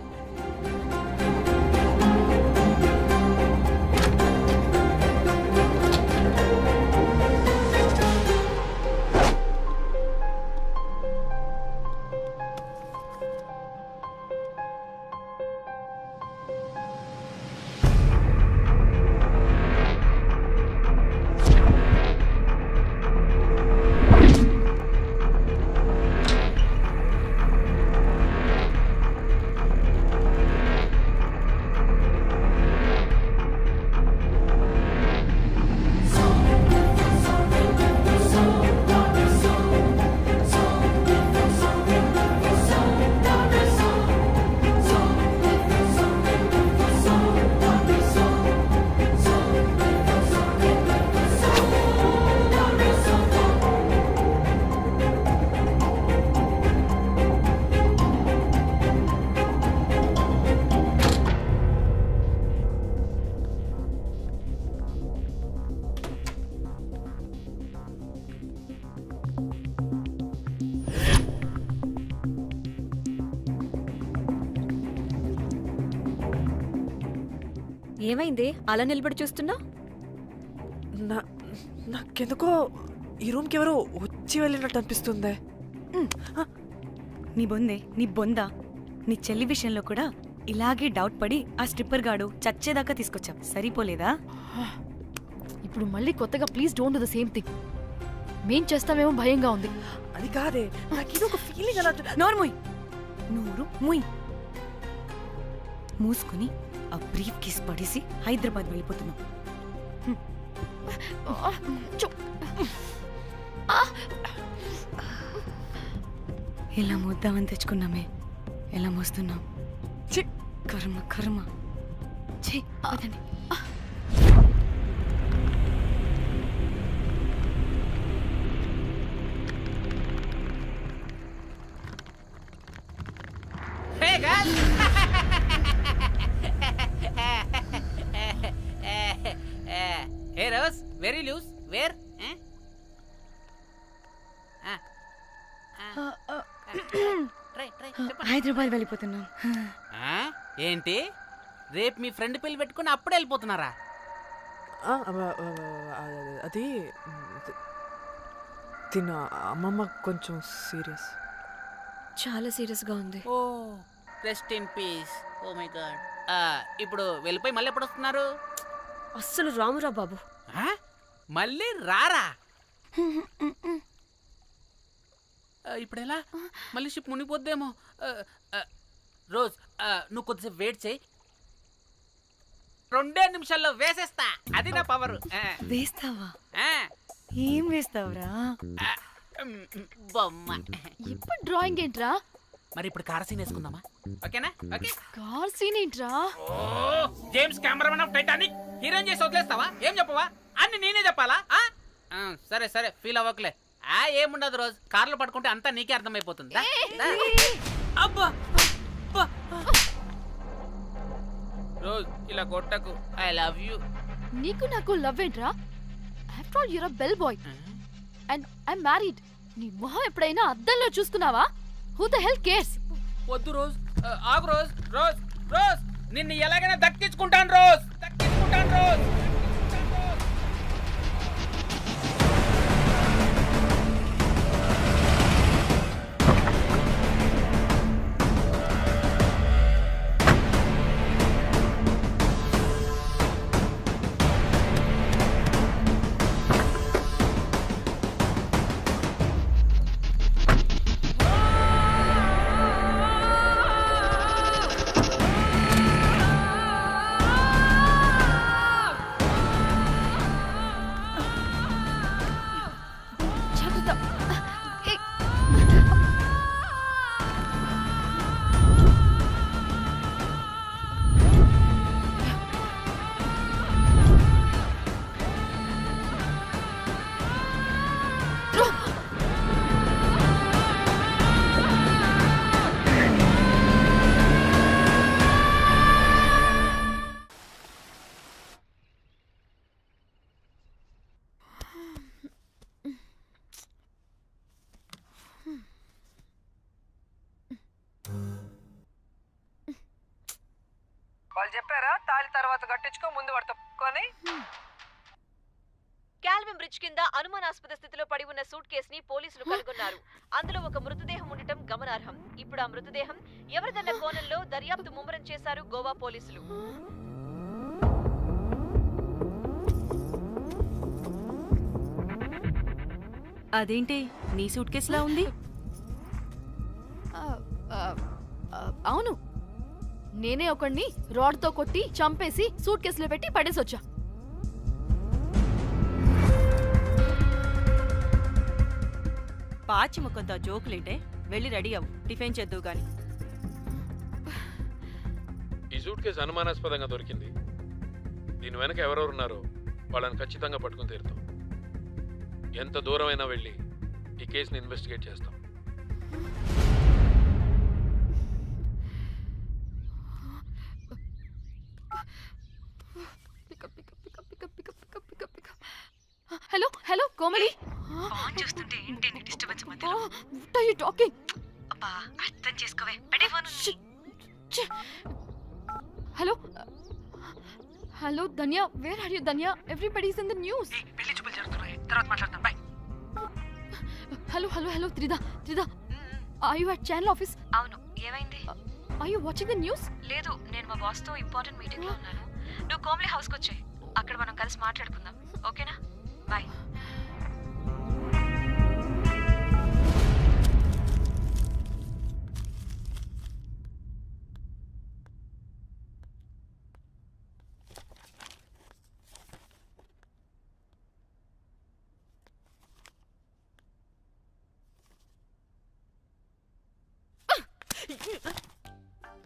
ఏమైంది అలా నిలబడి చూస్తున్నా? నాకెందుకో ఈ రూమ్కి ఎవరో వచ్చి వెళ్ళినట్టు అనిపిస్తుంది. నీ బొందే, నీ బొందా, నీ చెల్లి విషయంలో కూడా ఇలాగే డౌట్ పడి ఆ స్ట్రిప్పర్ గాడు చచ్చేదాకా తీసుకొచ్చాం. సరిపోలేదా? ఇప్పుడు మళ్ళీ కొత్తగా please don't do the same thing. మేం చేస్తామేమో భయంగా ఉంది. అది కాదే, నాకేదో ఒక ఫీలింగ్ అలా. నోరు ముయ్. మూసుకుని ఆ బ్రీఫ్ కేస్ పడేసి హైదరాబాద్ వెళ్ళిపోతున్నాం. ఇలా మోద్దామని తెచ్చుకున్నామే, ఎలా మోస్తున్నాం. కర్మ కర్మ. పదండి. Hey guys! Hey Rose, very loose. Where? Hyderabad వెళ్ళిపోతున్నాం. ఏంటి రేపు మీ ఫ్రెండ్ పెళ్లి పెట్టుకుని అప్పుడే వెళ్ళిపోతున్నారా? అది తిన్న అమ్మమ్మ కొంచెం సీరియస్. చాలా సీరియస్ గా ఉంది. Oh rest in peace. Oh my God. ఇప్పుడు వెళ్ళిపోయి మళ్ళీ ఎప్పుడు వస్తున్నారు? అస్సలు రామురా బాబు. మళ్ళీ రారా? ఇప్పుడు ఎలా? మళ్ళీ షిప్ మునిగిపోద్దేమో. రోజ్ నువ్వు కొద్దిసేపు వెయిట్ చేయి, 2 నిమిషాల్లో వేసేస్తా. అది నా పవర్. వేస్తావా? ఏం వేస్తావురా? బొమ్మ. ఇప్పుడు డ్రాయింగ్ ఏంట్రా? మరి ఇప్పుడు కార్ సీన్ వేసుకుందామా? ఓకేనా? ఓకే. కార్ సీన్ ఏంట్రా? Oh James cameraman of Titanic heroine చేసి వదిలేస్తావా? ఏం చెప్పవా? అన్ని నేనే చెప్పాలా? సరే సరే ఫీల్ అవ్వకలే. ఏముండదు రోజు కార్లో పడుకుంటే అంతా నీకే అర్థమైపోతుంది. అబ్బా రోజ్ ఇలా కొట్టకు. I love you. నీకు నాకు లవ్ ఏంట్రా? After all your a bell boy and I married. నీ మొహం ఎప్పుడైనా అద్దంలో చూసుకున్నావా? Who the hell cares? వద్దు రోజ్, ఆగు రోజ్. రోజ్ రోజ్ నిన్ను ఎలాగైనా దక్కించుకుంటాను రోజ్, దక్కించుకుంటాను రోజ్. వాళ్ళు చెప్పారా తాళి తర్వాత కట్టించుకో ముందు పడుకొని. క్యాల్విన్ బ్రిడ్జ్ కింద అనుమానాస్పద స్థితిలో పడి ఉన్న సూట్ కేసుని పోలీసులు కనుగొన్నారు. అందులో ఒక మృతదేహం ఉండటం గమనార్హం. ఇప్పుడు ఆ మృతదేహం ఎవరిదన్న కోణంలో దర్యాప్తు ముమ్మరం చేశారు గోవా పోలీసులు. అదేంటి నీ సూట్ కేసులా ఉంది? అవును, నేనే ఒకడిని రాడ్తో కొట్టి చంపేసి సూట్ కేసులో పెట్టి పడేసొచ్చా. పాచి ముఖంతో జోకులేంటే వెళ్ళి రెడీ అవ్వు, టిఫిన్ చేద్దువు గాని. ఈ సూట్ కేసు అనుమానాస్పదంగా దొరికింది. దీని వెనక ఎవరెవరున్నారో వాళ్ళని ఖచ్చితంగా పట్టుకుని తీరుతాం. ఎంత దూరమైనా వెళ్ళి ఈ కేసుని ఇన్వెస్టిగేట్ చేస్తాం. Hello hello Komali. ఫోన్ చూస్తుంటే ఏంటి నీ డిస్టర్బెన్స్ మధ్యలో? What are you talking? అబ్బా అర్థం చేసుకోవే, పెడే phone. Hello hello Dhanya, where are you Dhanya? Everybody is in the news. పెళ్లి చూపులు జరుగుతున్నాయి, తర్వాత మాట్లాడతాం. Bye. Hello hello hello Tridha Tridha, are you at channel office? అవును, ఏమైంది? Are you watching the news? లేదు, నేను మా బాస్ తో ఇంపార్టెంట్ మీటింగ్ లో ఉన్నాను. నువ్వు కోమ్లీ హౌస్ కి వచ్చేయ్, అక్కడ మనం కలిసి మాట్లాడుకుందాం. ఓకేనా? బాయ్.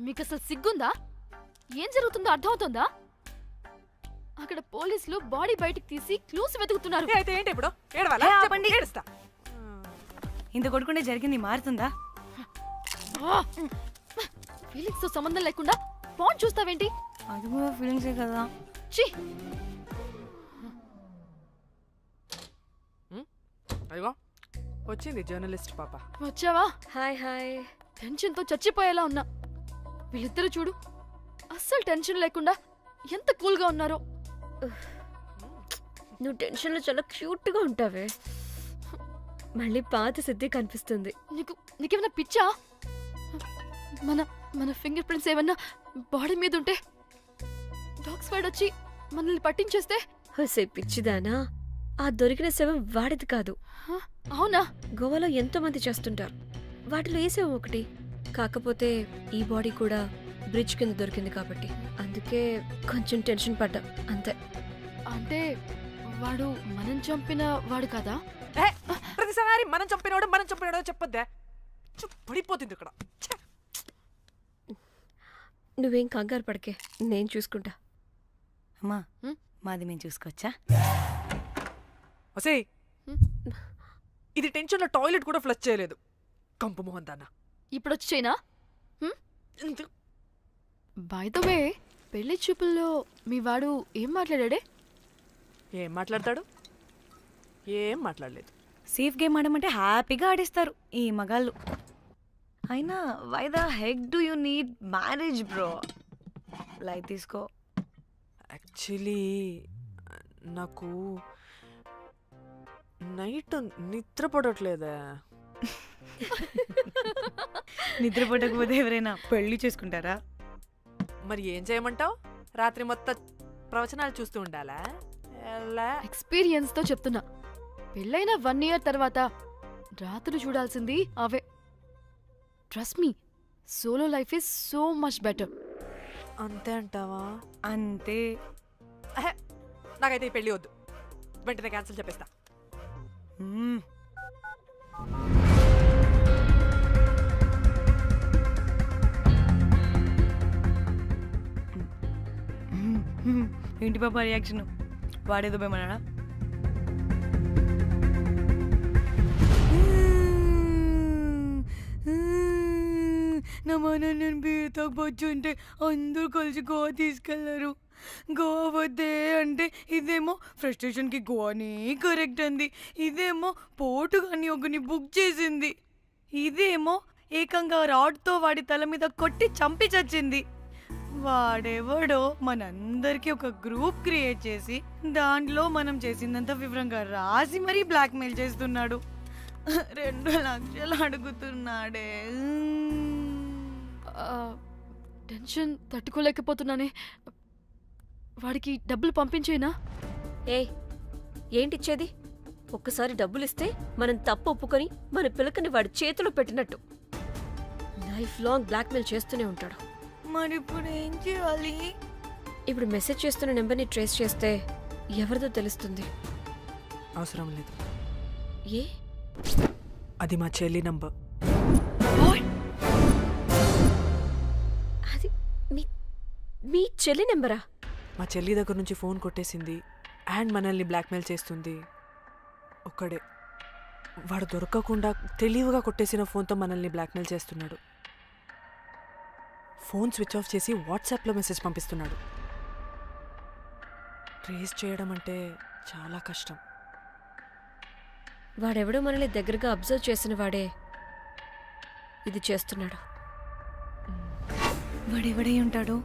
మీకు అసలు సిగ్గుందా? ఏం జరుగుతుందో అర్థమవుతుందా? అక్కడ పోలీసులు బాడీ బయటికి తీసి క్లూస్ వెతుకుతున్నారు. అయితే ఏంటి ఇప్పుడు? ఏడవాలా? ఆపండి. ఏడుస్తా. ఇంత కొడుకుంటే జరిగింది మారుతుందా? ఫీలింగ్స్ తో సంబంధం లేకుండా ఫోన్ చూస్తావేంటి? అది కూడా ఫీలింగ్సే కదా. ఛీ, అయ్యో వచ్చింది జర్నలిస్ట్ పాప. వచ్చావా? Hi hi. టెన్షన్ తో చచ్చిపోయేలా ఉన్నా. వీళ్ళిద్దరు చూడు, అస్సలు టెన్షన్ లేకుండా ఎంత కూల్ గా ఉన్నారో. నువ్వు టెన్షన్ లో చాలా క్యూట్ గా ఉంటావే. మళ్ళీ పాత సిద్ధి కనిపిస్తుంది. నీకేమైనా పిచ్చా? మన మన ఫింగర్ ప్రింట్స్ ఏమన్నా బాడీ మీద ఉంటే డాగ్స్ వైడ్ వచ్చి మనల్ని పట్టించేస్తే? హోసే పిచ్చిదానా, ఆ దొరికిన శవం వాడిది కాదు. అవునా? గోవాలో ఎంతో మంది చేస్తుంటారు, వాటిలో ఏ శవం ఒకటి. కాకపోతే ఈ బాడీ కూడా బ్రిడ్జ్ కింద దొరికింది కాబట్టి అందుకే కొంచెం టెన్షన్ పడ్డా అంతే. అంటే వాడు మనం చంపిన వాడు కదా? ప్రతి ప్రతిసారి మనం చంపినోడో చెప్పొద్దే. పడిపోతుంది ఇక్కడ. నువ్వేం కంగారు పడకే, నేను చూసుకుంటా. అమ్మా మాది మేము చూసుకోవచ్చా? ఒసేయ్, ఇది టెన్షన్లో టాయిలెట్ కూడా ఫ్లష్ చేయలేదు. కంపు మోహన్ దాన్న. ఇప్పుడు వచ్చి చైనా. బై ద వే, పెళ్లి చూపుల్లో మీ వాడు ఏం మాట్లాడాడే? ఏం మాట్లాడతాడు? ఏం మాట్లాడలేదు. సేఫ్ గేమ్ ఆడమంటే హ్యాపీగా ఆడిస్తారు ఈ మగాళ్ళు. అయినా why the heck do you need marriage bro? Light తీసుకో. యాక్చువల్లీ నాకు నైట్ నిద్ర పడట్లేదా? నిద్ర పడకపోతే ఎవరైనా పెళ్లి చేసుకుంటారా? మరి ఏం చేయమంటావు? రాత్రి మొత్తం ప్రవచనాలు చూస్తూ ఉండాలా? ఎక్స్పీరియన్స్తో చెప్తున్నా, పెళ్ళైన 1 year తర్వాత రాత్రి చూడాల్సింది అవే. Trust me, solo life is so much better. అంతే అంటావా? అంతే. నాకైతే ఈ పెళ్ళి వద్దు, వెంటనే క్యాన్సిల్ చెప్పేస్తా. ఏంటి పాప రియాక్షన్? వాడేదో భయమన్నాడా? నా మన నేను బీర్ తాగొచ్చు అంటే అందరూ కలిసి గోవా తీసుకెళ్లారు. గోవా వద్దే అంటే ఇదేమో ఫ్రస్ట్రేషన్కి గోవాని కరెక్ట్ అంది, ఇదేమో పోటుగాని ఒకని బుక్ చేసింది, ఇదేమో ఏకంగా రాడ్తో వాడి తల మీద కొట్టి చంపి చచ్చింది. వాడెవడో మనందరికీ ఒక గ్రూప్ క్రియేట్ చేసి దాంట్లో మనం చేసిందంత వివరంగా రాసి మరీ బ్లాక్మెయిల్ చేస్తున్నాడు. 2 లక్షలు అడుగుతున్నాడే. టెన్షన్ తట్టుకోలేకపోతున్నానే. వాడికి డబ్బులు పంపించేనా? ఏంటిచ్చేది? ఒక్కసారి డబ్బులిస్తే మనం తప్పు ఒప్పుకొని మన పిల్లకని వాడి చేతిలో పెట్టినట్టు. లైఫ్ లాంగ్ బ్లాక్మెయిల్ చేస్తూనే ఉంటాడు. మరి ఇప్పుడు ఏం చేయాలి? ఇప్పుడు మెసేజ్ చేస్తున్న నెంబర్ని ట్రేస్ చేస్తే ఎవరిదో తెలుస్తుంది. అవసరం లేదు. ఏ? అది మా చెల్లి నంబర్. అది మీ చెల్లి నెంబరా? మా చెల్లి దగ్గర నుంచి ఫోన్ కొట్టేసింది అండ్ మనల్ని బ్లాక్మెయిల్ చేస్తుంది. ఒక్కడే, వాడు దొరకకుండా తెలివిగా కొట్టేసిన ఫోన్తో మనల్ని బ్లాక్మెయిల్ చేస్తున్నాడు. ఫోన్ స్విచ్ ఆఫ్ చేసి వాట్సాప్లో మెసేజ్ పంపిస్తున్నాడు. ట్రేస్ చేయడం అంటే చాలా కష్టం. వాడెవడో మనల్ని దగ్గరగా అబ్జర్వ్ చేసిన వాడే ఇది చేస్తున్నాడు. వాడెవడై ఉంటాడు?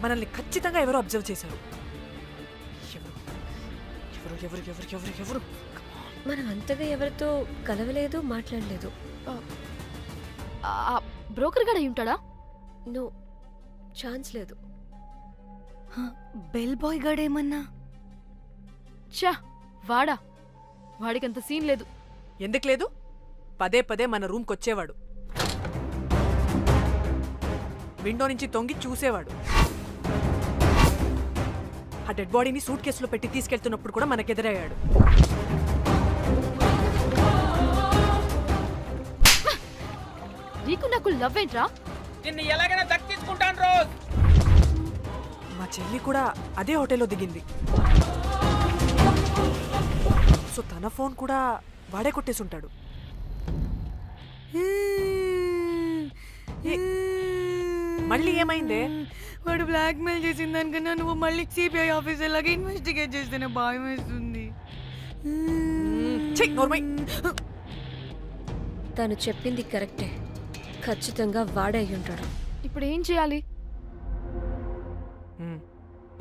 మనల్ని ఖచ్చితంగా ఎవరో అబ్జర్వ్ చేశారు. ఎవరు ఎవరు ఎవరు ఎవరు ఎవరు? మనం అంతగా ఎవరితో కలవలేదు, మాట్లాడలేదు. బ్రోకర్ గడ ఉంటాడా? నో, ఛాన్స్ లేదు. బెల్ బాయ్ గడేమన్నా? చా, వాడా? వాడికంత సీన్ లేదు. ఎందుకు లేదు? పదే పదే మన రూమ్కి వచ్చేవాడు, విండో నుంచి తొంగి చూసేవాడు. ఆ డెడ్ బాడీని సూట్ కేసులో పెట్టి తీసుకెళ్తున్నప్పుడు కూడా మనకెదురయ్యాడు. నీకు నాకు లవ్ ఏంట్రా? నిన్ను ఎలాగైనా దక్కించుకుంటాను రోజ్. మా చెల్లి కూడా అదే హోటల్లో దిగింది. సో తన ఫోన్ కూడా వాడే కొట్టేసుంటాడు. మళ్ళీ ఏమైందే? వాడు బ్లాక్మెయిల్ చేసిన దానికన్నా నువ్వు మళ్ళీ సిబిఐ ఆఫీసర్ లాగా ఇన్వెస్టిగేట్ చేస్తేనే భయం వేస్తుంది. తను చెప్పింది కరెక్టే, ఖచ్చితంగా వాడే అయి ఉంటాడు. ఇప్పుడు ఏం చేయాలి?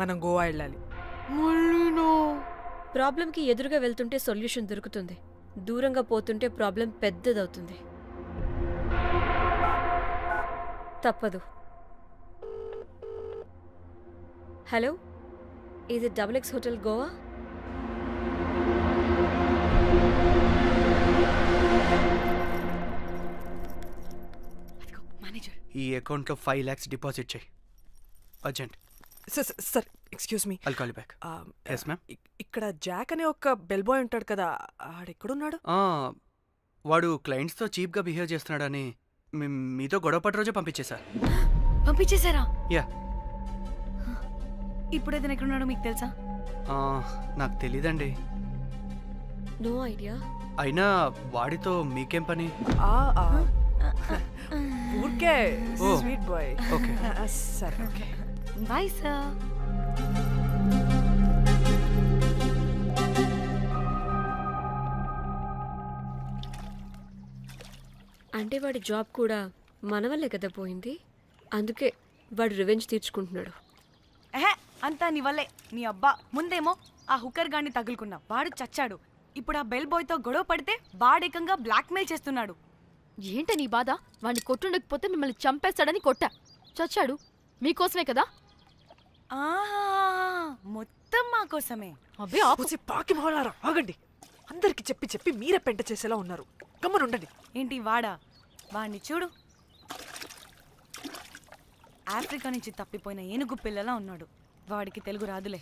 మనం గోవా వెళ్ళాలి. ప్రాబ్లంకి ఎదురుగా వెళ్తుంటే సొల్యూషన్ దొరుకుతుంది, దూరంగా పోతుంటే ప్రాబ్లం పెద్దదవుతుంది. తప్పదు. హలో, ఇది XX హోటల్ గోవా? ఈ అకౌంట్లో 5 lakhs డిపాజిట్ చేయి, urgent. Sir excuse me, I'll call you back. Yes, ma'am. ఇక్కడ జాక్ అనే ఒక బెల్ బాయ్ ఉంటాడు కదా, ఆడెక్కడున్నాడు? వాడు క్లయింట్స్తో చీప్గా బిహేవ్ చేస్తున్నాడని మీతో గొడవ పడి రోజే పంపించేశా. పంపించేశారా? యా. ఇప్పుడు అతను ఎక్కడున్నాడో మీకు తెలుసా? నాకు తెలీదండి. No idea. అయినా వాడితో మీకేం పని? ఊరికే ఓ. Sweet boy. ఓకే. సరే, ఓకే. Bye sir. అంటే వాడి జాబ్ కూడా మన వల్లే కదా పోయింది, అందుకే వాడు రివెంజ్ తీర్చుకుంటున్నాడు. అంతా నీ వల్లే. నీ అబ్బా ముందేమో ఆ హుకర్ గాన్ని తగులుకున్నా, వాడు చచ్చాడు. ఇప్పుడు ఆ బెల్ బాయ్తో గొడవ పడితే వాడేకంగా బ్లాక్మెయిల్ చేస్తున్నాడు. ఏంట నీ బాధ? వాడిని కొట్టుండకపోతే మిమ్మల్ని చంపేస్తాడని కొట్టా. చచ్చాడు మీకోసమే కదా. మొత్తం మా కోసమే. అబ్బే ఆపుసి పాకి మొహలారా, ఆగండి. అందరికి చెప్పి చెప్పి మీరే పెంట చేసేలా ఉన్నారు. గమ్మనుండండి. ఏంటి వాడా? వాడిని చూడు, ఆఫ్రికా నుంచి తప్పిపోయిన ఏనుగు పిల్లలా ఉన్నాడు. వాడికి తెలుగు రాదులే.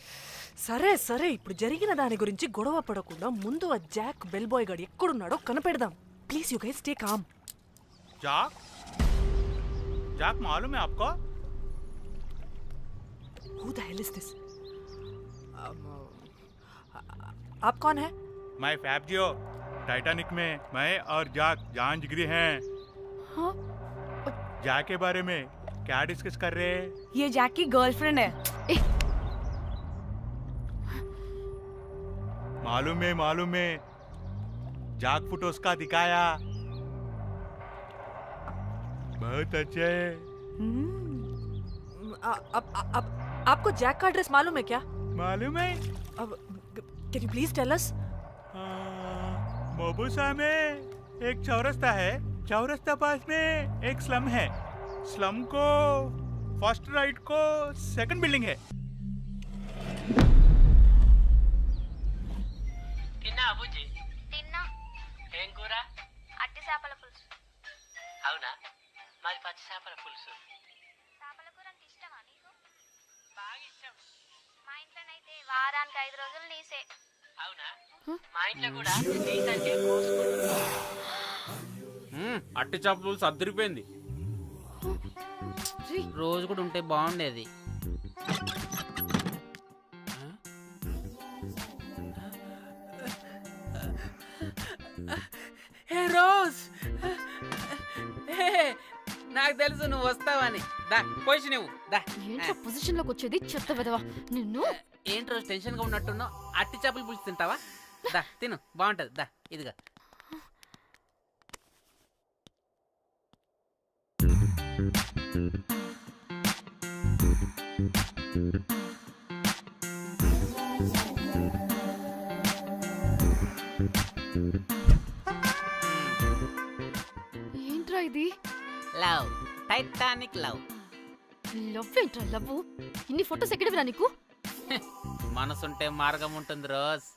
సరే సరే, ఇప్పుడు జరిగిన దాని గురించి గొడవ పడకుండా ముందు ఆ జాక్ బెల్ బాయ్ గాడు ఎక్కడున్నాడో కనిపెడదాం. Please you guys stay calm. Jack Jack मालूम है आपको? Who the hell is this? आप कौन है? मैं फैब्जियो, टाइटैनिक में मैं और जाक जान जिगरी हैं। हाँ? जाक के बारे में क्या डिस्कस कर रहे हैं? ये जैक की गर्लफ्रेंड है. मालूम है जाक फोटोस का दिखाया, बहुत अच्छे है। आपको जैक का एड्रेस मालूम है क्या? मालूम है। Can you please tell us? मोबुसा में एक चौरस्ता है, चौरस्ता पास में एक स्लम है, स्लम को फर्स्ट राइट को सेकंड बिल्डिंग है। తిన్నా అబుజ్జి? తిన్నా. ఏం కూర? అట్టి చేపల పులుసు. అవునా, మాది పచ్చి చేపల పులుసు. చేపల కూర అంటే ఇష్టమా నీకు? బాగా ఇష్టం. మా ఇంట్లోనైతే వారానికి 5 రోజులు నీసే. అవునా, మా ఇంట్లో కూడా నీకంటే కోసుకుంటుంది. అట్టి చేపల పులుసు అద్దరిపోయింది. రోజు కూడా ఉంటే బాగుండేది. రోజ్, నాకు తెలుసు నువ్వు వస్తావని. దా పొజిషన్ ఇవ్వు. దా. ఏంట్రా పొజిషన్ లోకి వచ్చేది చెత్త విధవా నిన్ను. ఏంటి రోజు టెన్షన్ గా ఉన్నట్టున్నావు? అట్టి చేపలు పులుసు తింటావా? దా తిను, బాగుంటది. దా ఇదిగా. ఏంట్రా ఇది? Love, Titanic love. లవ్ ఏంట్రా లవ్? ఇన్ని ఫొటోస్ ఎక్కడివిరా నీకు? మనసుంటే మార్గం ఉంటుంది రోజ్.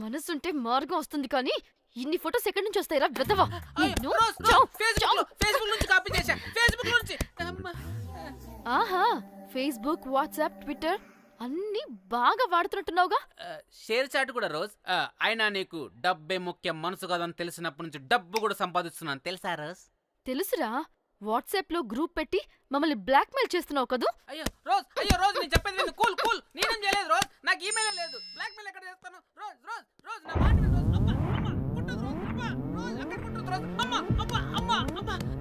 మనసుంటే మార్గం వస్తుంది కానీ ఇన్ని ఫొటోస్ ఎక్కడి నుంచి వస్తాయిరా విధవా? ఫేస్బుక్ నుంచి కాపీ చేశా, ఫేస్బుక్ నుంచి. ఆహా, ఫేస్బుక్, వాట్సాప్, ట్విట్టర్ అన్ని బాగా వాడుతున్నట్టున్నావుగా. షేర్ చాట్ కూడా రోజ్. అయినా నీకు డబ్బే ముఖ్యం, మనసు కాదని తెలిసినప్పటి నుంచి డబ్బు కూడా సంపాదిస్తున్నాను తెలుసా రోజ్? తెలుసురా, వాట్సాప్ లో గ్రూప్ పెట్టి మమ్మల్ని బ్లాక్మెయిల్ చేస్తున్నావు కదూ. అయ్యో రోజ్ నేను చెప్పేది విను. కూల్ కూల్, నేనేం చేయలేదు రోజ్, నాకు ఈమెయిల్ లేదు. బ్లాక్మెయిల్ ఎక్కడ చేస్తాను రోజ్? రోజ్ రోజ్ నా మాట విను రోజ్. అమ్మ అమ్మ కుట్టదు రోజ్. అమ్మ రోజ్ అక్కడ కుట్టదు రోజ్. అమ్మ అమ్మ అమ్మ అమ్మ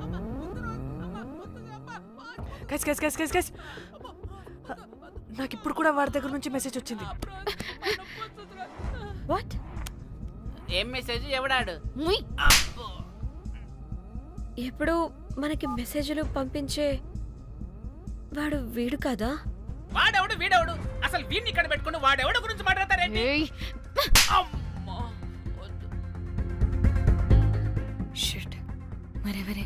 అమ్మ వద్దు రోజ్. అమ్మ వద్దు అమ్మ. గైస్ నాకు ఇప్పుడు కూడా వాడి దగ్గర నుంచి మెసేజ్ వచ్చింది. వాట్? ఏం మెసేజ్? ఎవడాడు? ఎప్పుడు మనకి మెసేజ్లు పంపించే వాడు వీడు కదా? వాడెవడు వీడెవడు? అసలు వీడిని ఇక్కడ పెట్టుకుని వాడెవడు గురించి మాట్లాడతారేంటి? షిట్, మరెవరే?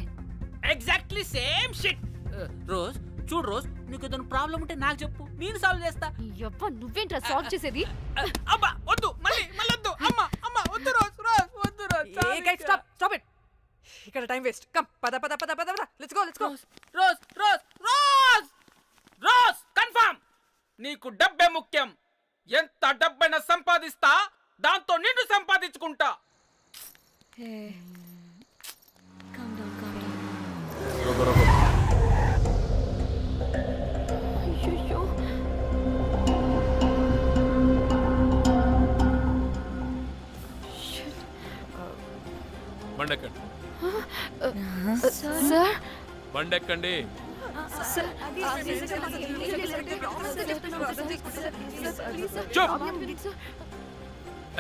Exactly same shit. రోజ్ చూడు రోజ్, నీకు ఏదైనా ప్రాబ్లం ఉంటే నాకు చెప్పు, నేను సాల్వ్ చేస్తా. యవ్వ నువ్వేంట్రా సాల్వ్ చేసేది? అబ్బా వద్దు, మళ్ళీ వద్దు. అమ్మ అమ్మ వద్దు రోజ్, రోజ్ వద్దు రోజ్. Stop stop it. ఇక్కడ టైం వేస్ట్. కమ్ పద పద పద పద పద. Let's go let's go. Rose Rose Rose rose confirm. నీకు డబ్బే ముఖ్యం. ఎంత డబ్బైనా సంపాదిస్తా, దాంతో నిన్ను సంపాదించుకుంటా. బండెక్కండి, సార్ బండెక్కండి.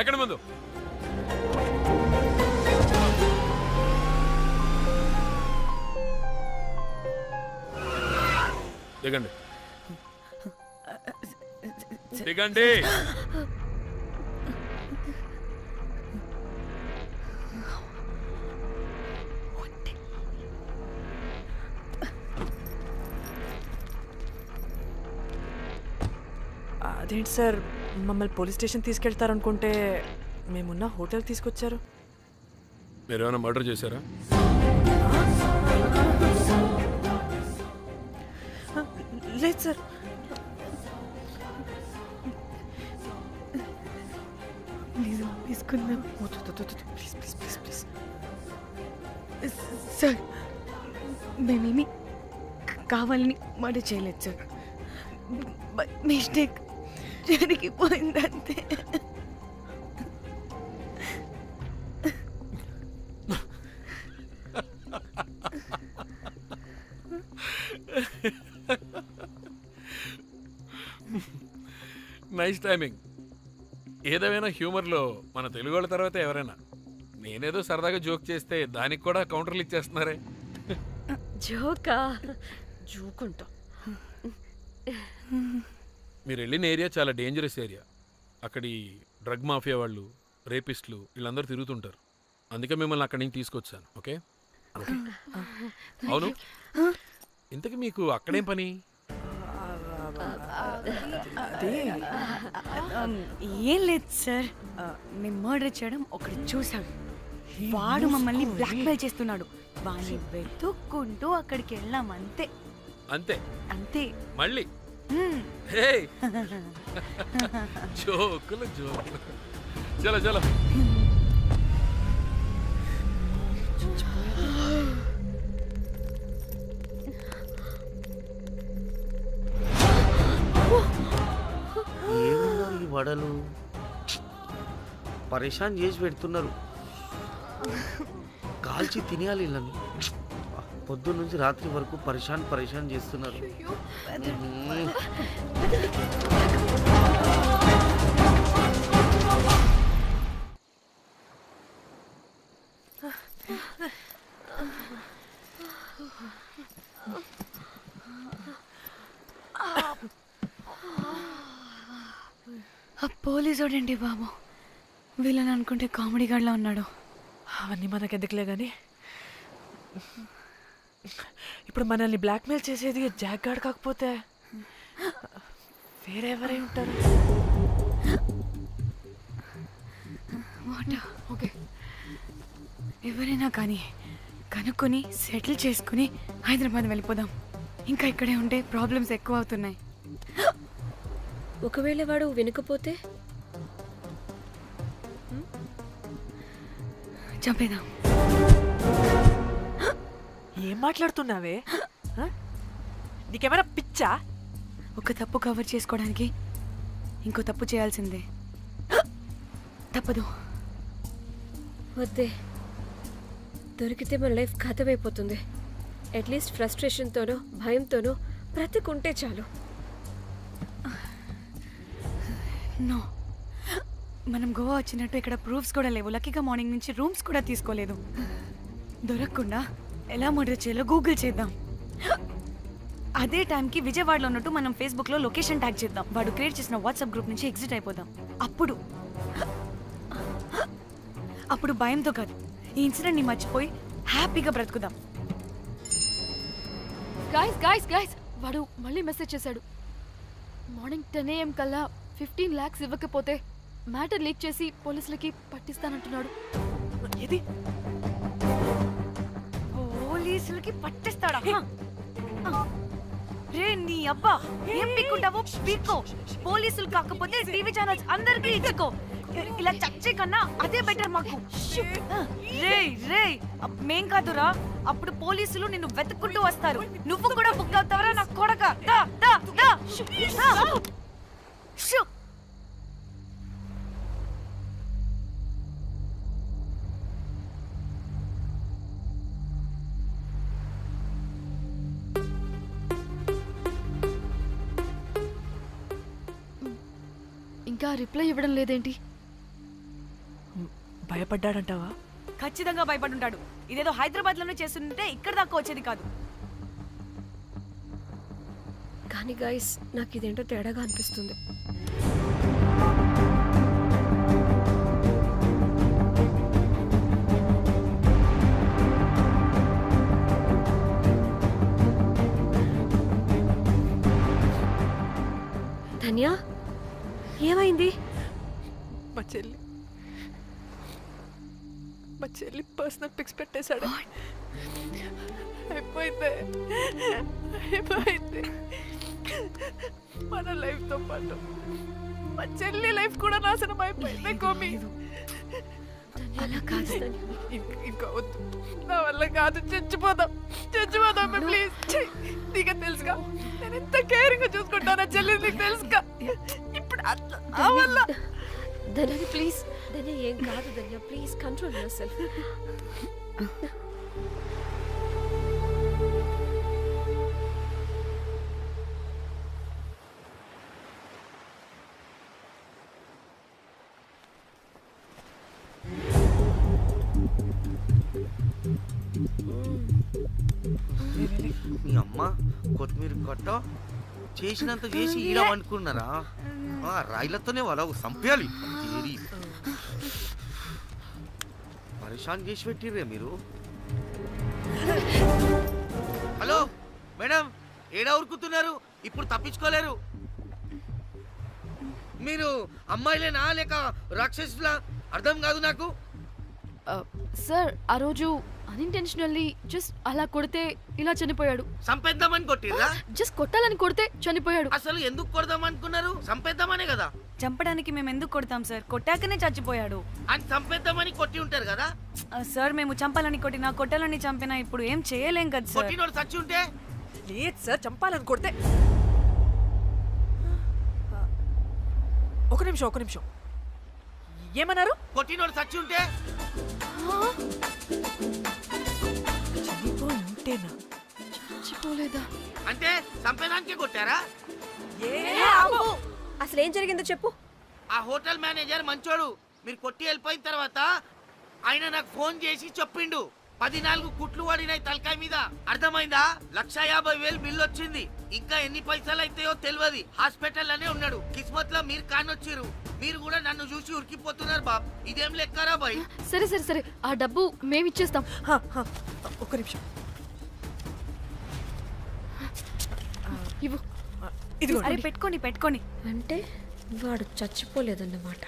ఎక్కడ ముందు దిగండి, దిగండి. అదేంటి సార్, మమ్మల్ని పోలీస్ స్టేషన్ తీసుకెళ్తారనుకుంటే మేమున్న హోటల్ తీసుకొచ్చారు. మీరు ఏమైనా మర్డర్ చేశారా? లేదు సార్. తీసుకుందాం please please please please. Sir. మేమేమి కావాలని మర్డర్ చేయలేదు సార్. మిస్టేక్ జరిగిపోయిందంతే. Nice timing. ఏదేమైనా హ్యూమర్లో మన తెలుగు వాళ్ళ తర్వాత ఎవరైనా. నేనేదో సరదాగా జోక్ చేస్తే దానికి కూడా కౌంటర్లు ఇచ్చేస్తున్నారే. జోకా? జోకుంటా. మీరు వెళ్ళిన ఏరియా చాలా డేంజరస్ ఏరియా. అక్కడి డ్రగ్ మాఫియా వాళ్ళు, రేపిస్టులు వీళ్ళందరూ తిరుగుతుంటారు. అందుకే మిమ్మల్ని అక్కడి నుంచి తీసుకొచ్చాను. ఓకే? అవును, ఇంతకీ మీకు అక్కడేం పని? ఏం లేదు సార్, మేము మర్డర్ చేయడం ఒకడు చూశాడు. వాడు మమ్మల్ని బ్లాక్మెయిల్ చేస్తున్నాడు. వాడిని వెతుక్కుంటూ అక్కడికి వెళ్ళాం. అంతే అంతే అంతే. మళ్ళీ హే జోకులు జోకులు. చలో చలో. ఏమున్నారు ఈ వడలు, పరేషాన్ చేసి పెడుతున్నారు. కాల్చి తినేయాలి ఇళ్ళని. పొద్దున్న నుంచి రాత్రి వరకు పరేషాన్ చేస్తున్నారు. పోలీసోడండి బాబు. వీళ్ళని అనుకుంటే కామెడీ గాడ్లా ఉన్నాడు. అవన్నీ మనకెందుకులే కానీ, ఇప్పుడు మనల్ని బ్లాక్మెయిల్ చేసేది జాక్ గార్డ్ కాకపోతే వేరే ఎవరై ఉంటారు? ఓకే, ఎవరైనా కానీ కనుక్కొని సెటిల్ చేసుకుని హైదరాబాద్ వెళ్ళిపోదాం. ఇంకా ఇక్కడే ఉంటే ప్రాబ్లమ్స్ ఎక్కువ అవుతున్నాయి. ఒకవేళ వాడు వినకపోతే చంపేదాం. ఏం మాట్లాడుతున్నావే? నీకేమైనా పిచ్చా? ఒక తప్పు కవర్ చేసుకోవడానికి ఇంకో తప్పు చేయాల్సిందే. తప్పదు. వద్దే, దొరికితే మన లైఫ్ ఖతమైపోతుంది. అట్లీస్ట్ ఫ్రస్ట్రేషన్తోనో భయంతోనో బ్రతికుంటే చాలు. నో, మనం గోవా వచ్చినట్టు ఇక్కడ ప్రూఫ్స్ కూడా లేవు. లక్కీగా మార్నింగ్ నుంచి రూమ్స్ కూడా తీసుకోలేదు. దొరకకుండా ఎలా మర్డర్ చేయాలో గూగుల్ చేద్దాం. అదే టైంకి విజయవాడలో ఉన్నట్టు మనం ఫేస్బుక్లో లొకేషన్ ట్యాగ్ చేద్దాం. వాడు క్రియేట్ చేసిన వాట్సాప్ గ్రూప్ నుంచి ఎగ్జిట్ అయిపోదాం. అప్పుడు అప్పుడు భయంతో కాదు, ఈ ఇన్సిడెంట్ ని మర్చిపోయి హ్యాపీగా బ్రతుకుదాం. గైస్ గైస్ గైస్ వాడు మళ్ళీ మెసేజ్ చేశాడు. మార్నింగ్ 10 AM కల్లా 15 lakhs ఇవ్వకపోతే మ్యాటర్ లీక్ చేసి పోలీసులకి పట్టిస్తానంటున్నాడు. ఏది పోలీసులకి పట్టిస్తాడా? రే నీ అబ్బా, ఏం పీక్కుంటావో పీక్కో. పోలీసులు కాకపోతే టీవీ ఛానల్స్ అందరికీ ఇచ్చుకో. ఇలా చచ్చే కన్నా అదే బెటర్ మాకు. రే రే మేం కాదురా, అప్పుడు పోలీసులు నిన్ను వెతుక్కుంటూ వస్తారు. నువ్వు కూడా బుక్ అవుతావరా నా కొడక. దా దా దా షూ. ఇంకా రిప్లై ఇవ్వడం లేదేంటి? భయపడ్డాడంటావా? ఖచ్చితంగా భయపడుంటాడు. ఇదేదో హైదరాబాద్ లోనే చేస్తుంటే ఇక్కడ దాకా వచ్చేది కాదు. కానీ గైస్ నాకు ఇదేంటో తేడాగా అనిపిస్తుంది. ధన్య, ఏమైంది? మా చెల్లి పర్సనల్ పిక్స్ పెట్టేశాడు. అయిపోయింది మన లైఫ్ తో పాటు మా చెల్లి లైఫ్ కూడా నాశనం అయిపోయింది. కోమి అలా కాదు, ఇంకా వద్దు, నా వల్ల కాదు. చచ్చిపోదాం ప్లీజ్. నీకు తెలుసుగా నేను ఎంత కేరింగ్ గా చూసుకుంటానా చెల్లి, నీకు తెలుసుగా. ఇప్పుడు వల్ల ధన్య ప్లీజ్. ధన్య ఏం కాదు ధన్య, ప్లీజ్ కంట్రోల్ యువర్ సెల్ఫ్. మీ అమ్మ కొత్తిమీర కట్ట చేసినంత చేసి ఈడ అనుకున్నారా? రాయిలతోనే వాళ్ళ సంపేయాలి. పరేషాన్ చేసి పెట్టిర్రే మీరు. హలో మేడం, ఏడా ఉరుకుతున్నారు? ఇప్పుడు తప్పించుకోలేరు. మీరు అమ్మాయిలేనా లేక రాక్షసులా? అర్థం కాదు నాకు. సార్ ఆ రోజు అన్ఇంటెన్షనల్లీ జస్ట్ అలా కొడితే ఇలా చనిపోయాడు. సంపేద్దామని కొట్టిర్రా? జస్ట్ కొట్టాలని కొడితే చనిపోయాడు. అసలు ఎందుకు కొడదాం అనుకున్నారు? సంపేద్దామనే కదా. చంపడానికి మేము ఎందుకు కొడతాం సార్? కొట్టాకనే చచ్చిపోయాడు. అని సంపేద్దామని కొట్టి ఉంటారు కదా సార్. మేము చంపాలని కొట్టినా కొట్టాలని చంపినా ఇప్పుడు ఏం చేయలేం కదా సార్. కొట్టినోడు చచ్చి ఉంటే? లేదు సార్, చంపాలని కొడితే. ఒక నిమిషం ఏమన్నారు? కొట్టినోడు చచ్చి ఉంటే? చనిపోయింటేనా? చచ్చిపోలేదా? అంటే సంపేదానికే కొట్టారా? అసలు ఏం జరిగిందో చెప్పు. ఆ హోటల్ మేనేజర్ మంచోడు. మీరు కొట్టి వెళ్ళిపోయిన తర్వాత ఆయన నాకు ఫోన్ చేసి చెప్పిండు 14 కుట్లు పడినాయి తలకాయ మీద. అర్థమైందా? 1,50,000 బిల్లు వచ్చింది. ఇంకా ఎన్ని పైసలు అయితాయో తెలియదు. హాస్పిటల్ లోనే ఉన్నాడు. కిస్మత్ లో మీరు కానొచ్చిరు. మీరు కూడా నన్ను చూసి ఉరికిపోతున్నారు బాబ్. ఇదేం లెక్కరా బాయ్? సరే ఆ డబ్బు మేమిచ్చేస్తాం. ఒక నిమిషం ఇవ్వు. అరే పెట్టుకోండి. అంటే వాడు చచ్చిపోలేదన్నమాట.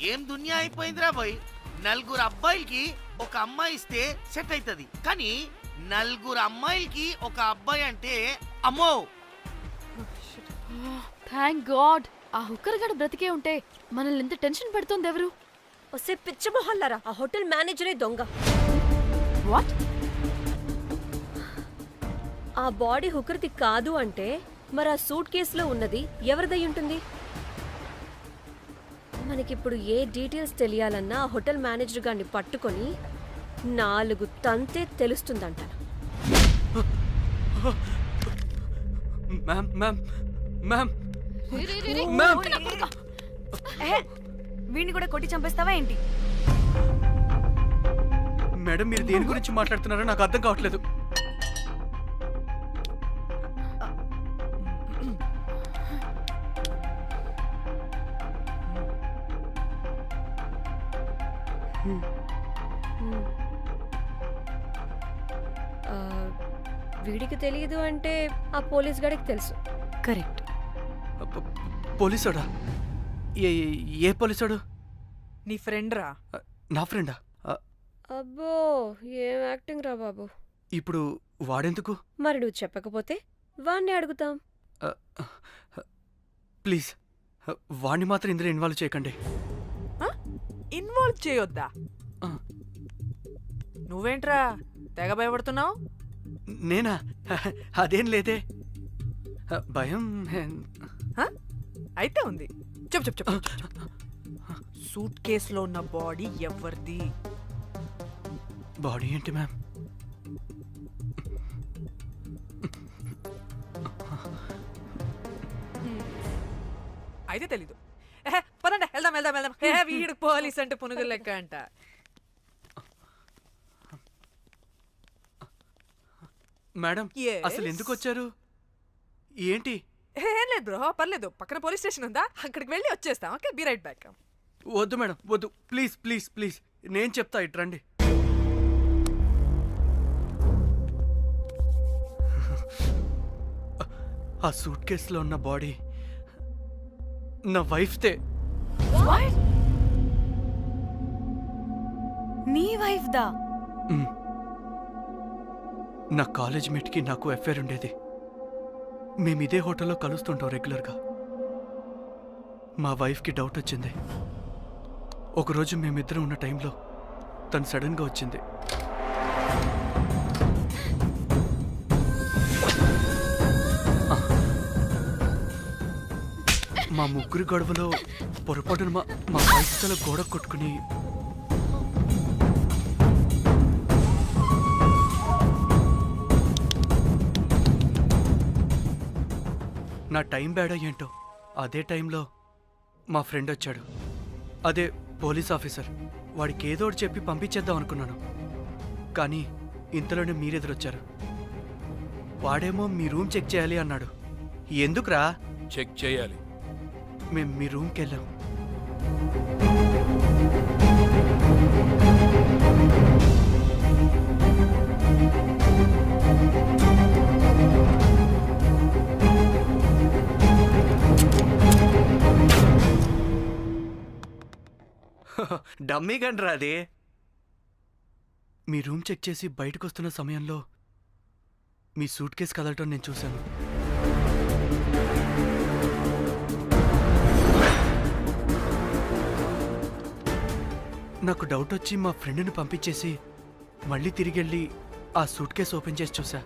ఏం దునియా అయిపోయిందిరా బాయ్. 4 అబ్బాయిలకి ఒక అమ్మాయి ఇస్తే సెట్ అవుతుంది. కానీ 4 అమ్మాయిలకి ఒక అబ్బాయి అంటే అమ్మో. థ్యాంక్ గాడ్ ఆ హుక్కర్ గడు బ్రతికే ఉంటే మనల్ని ఎంత టెన్షన్ పెడుతుంది ఎవరు? వస్తే పిచ్చి మొహల్లారా, ఆ హోటల్ మేనేజరే దొంగ. వాట్? ఆ బాడీ హుకర్ది కాదు అంటే మరి ఆ సూట్ కేసులో ఉన్నది ఎవరిదై ఉంటుంది? మనకిప్పుడు ఏ డీటెయిల్స్ తెలియాలన్నా ఆ హోటల్ మేనేజర్ గారిని పట్టుకొని 4 తంతే తెలుస్తుందంట. వీడిని కూడా కొట్టి చంపేస్తావా ఏంటి? మేడం, మీరు దేని గురించి మాట్లాడుతున్నారో నాకు అర్థం కావట్లేదు. వీడికి తెలియదు అంటే ఆ పోలీస్ గాడికి తెలుసు. కరెక్ట్. పోలీసోడా? ఏ పోలీసోడు? నీ ఫ్రెండ్ రా. నా ఫ్రెండా? అబ్బో ఏం యాక్టింగ్ రా బాబు. ఇప్పుడు వాడెందుకు? మరి నువ్వు చెప్పకపోతే వాణ్ణి అడుగుతాం. ప్లీజ్ వాణ్ణి మాత్రం ఇందులో ఇన్వాల్వ్ చేయకండి. ఇన్వాల్వ్ చేయొద్దా? నువ్వేంట్రా తెగ భయపడుతున్నావు? నేనా? అదేం లేదే, భయం. అయితే ఉంది. చెప్పు చెప్పు చెప్పు. సూట్ కేసులో ఉన్న బాడీ ఎవరిది? బాడీ ఏంటి మ్యామ్? అయితే తెలీదు. పదండి వెళ్దాం వెళ్దాం వెళ్దాం. వీడు పోలీస్ అంటే పునుగులు లెక్క అంట. మేడం అసలు ఎందుకు వచ్చారు? ఏంటి? ఏం లేదు బ్రో, పర్లేదు. పక్కన పోలీస్ స్టేషన్ ఉందా, అక్కడికి వెళ్ళి వచ్చేస్తాం. Okay, be right back. వద్దు మేడం వద్దు, ప్లీజ్ ప్లీజ్ ప్లీజ్, నేను చెప్తా, ఇటు రండి. ఆ సూట్ కేసులో ఉన్న బాడీ నా వైఫ్తే. నీ వైఫ్ దా? నా కాలేజ్ మేట్కి నాకు అఫేర్ ఉండేది. మేము ఇదే హోటల్లో కలుస్తుంటాం రెగ్యులర్గా. మా వైఫ్కి డౌట్ వచ్చింది. ఒకరోజు మేమిద్దరం ఉన్న టైంలో తను సడన్గా వచ్చింది. మా ముగ్గురి గొడవలో పొరపాటున మా వైఫ్ తల గోడ కొట్టుకుని నా టైం బ్యాడో ఏంటో అదే టైంలో మా ఫ్రెండ్ వచ్చాడు. అదే పోలీస్ ఆఫీసర్. వాడికి ఏదో ఒకటి చెప్పి పంపించేద్దాం అనుకున్నాను, కానీ ఇంతలోనే మీరెదురొచ్చారు. వాడేమో మీ రూమ్ చెక్ చేయాలి అన్నాడు. ఎందుకురా? చెక్ చేయాలి. మేము మీ రూమ్కి వెళ్ళాం. డమ్మీ గండ్రా అది. మీ రూమ్ చెక్ చేసి బయటకు వస్తున్న సమయంలో మీ సూట్ కేసు కదలటం నేను చూశాను. నాకు డౌట్ వచ్చి మా ఫ్రెండ్ని పంపించేసి మళ్ళీ తిరిగెళ్ళి ఆ సూట్ కేసు ఓపెన్ చేసి చూసా.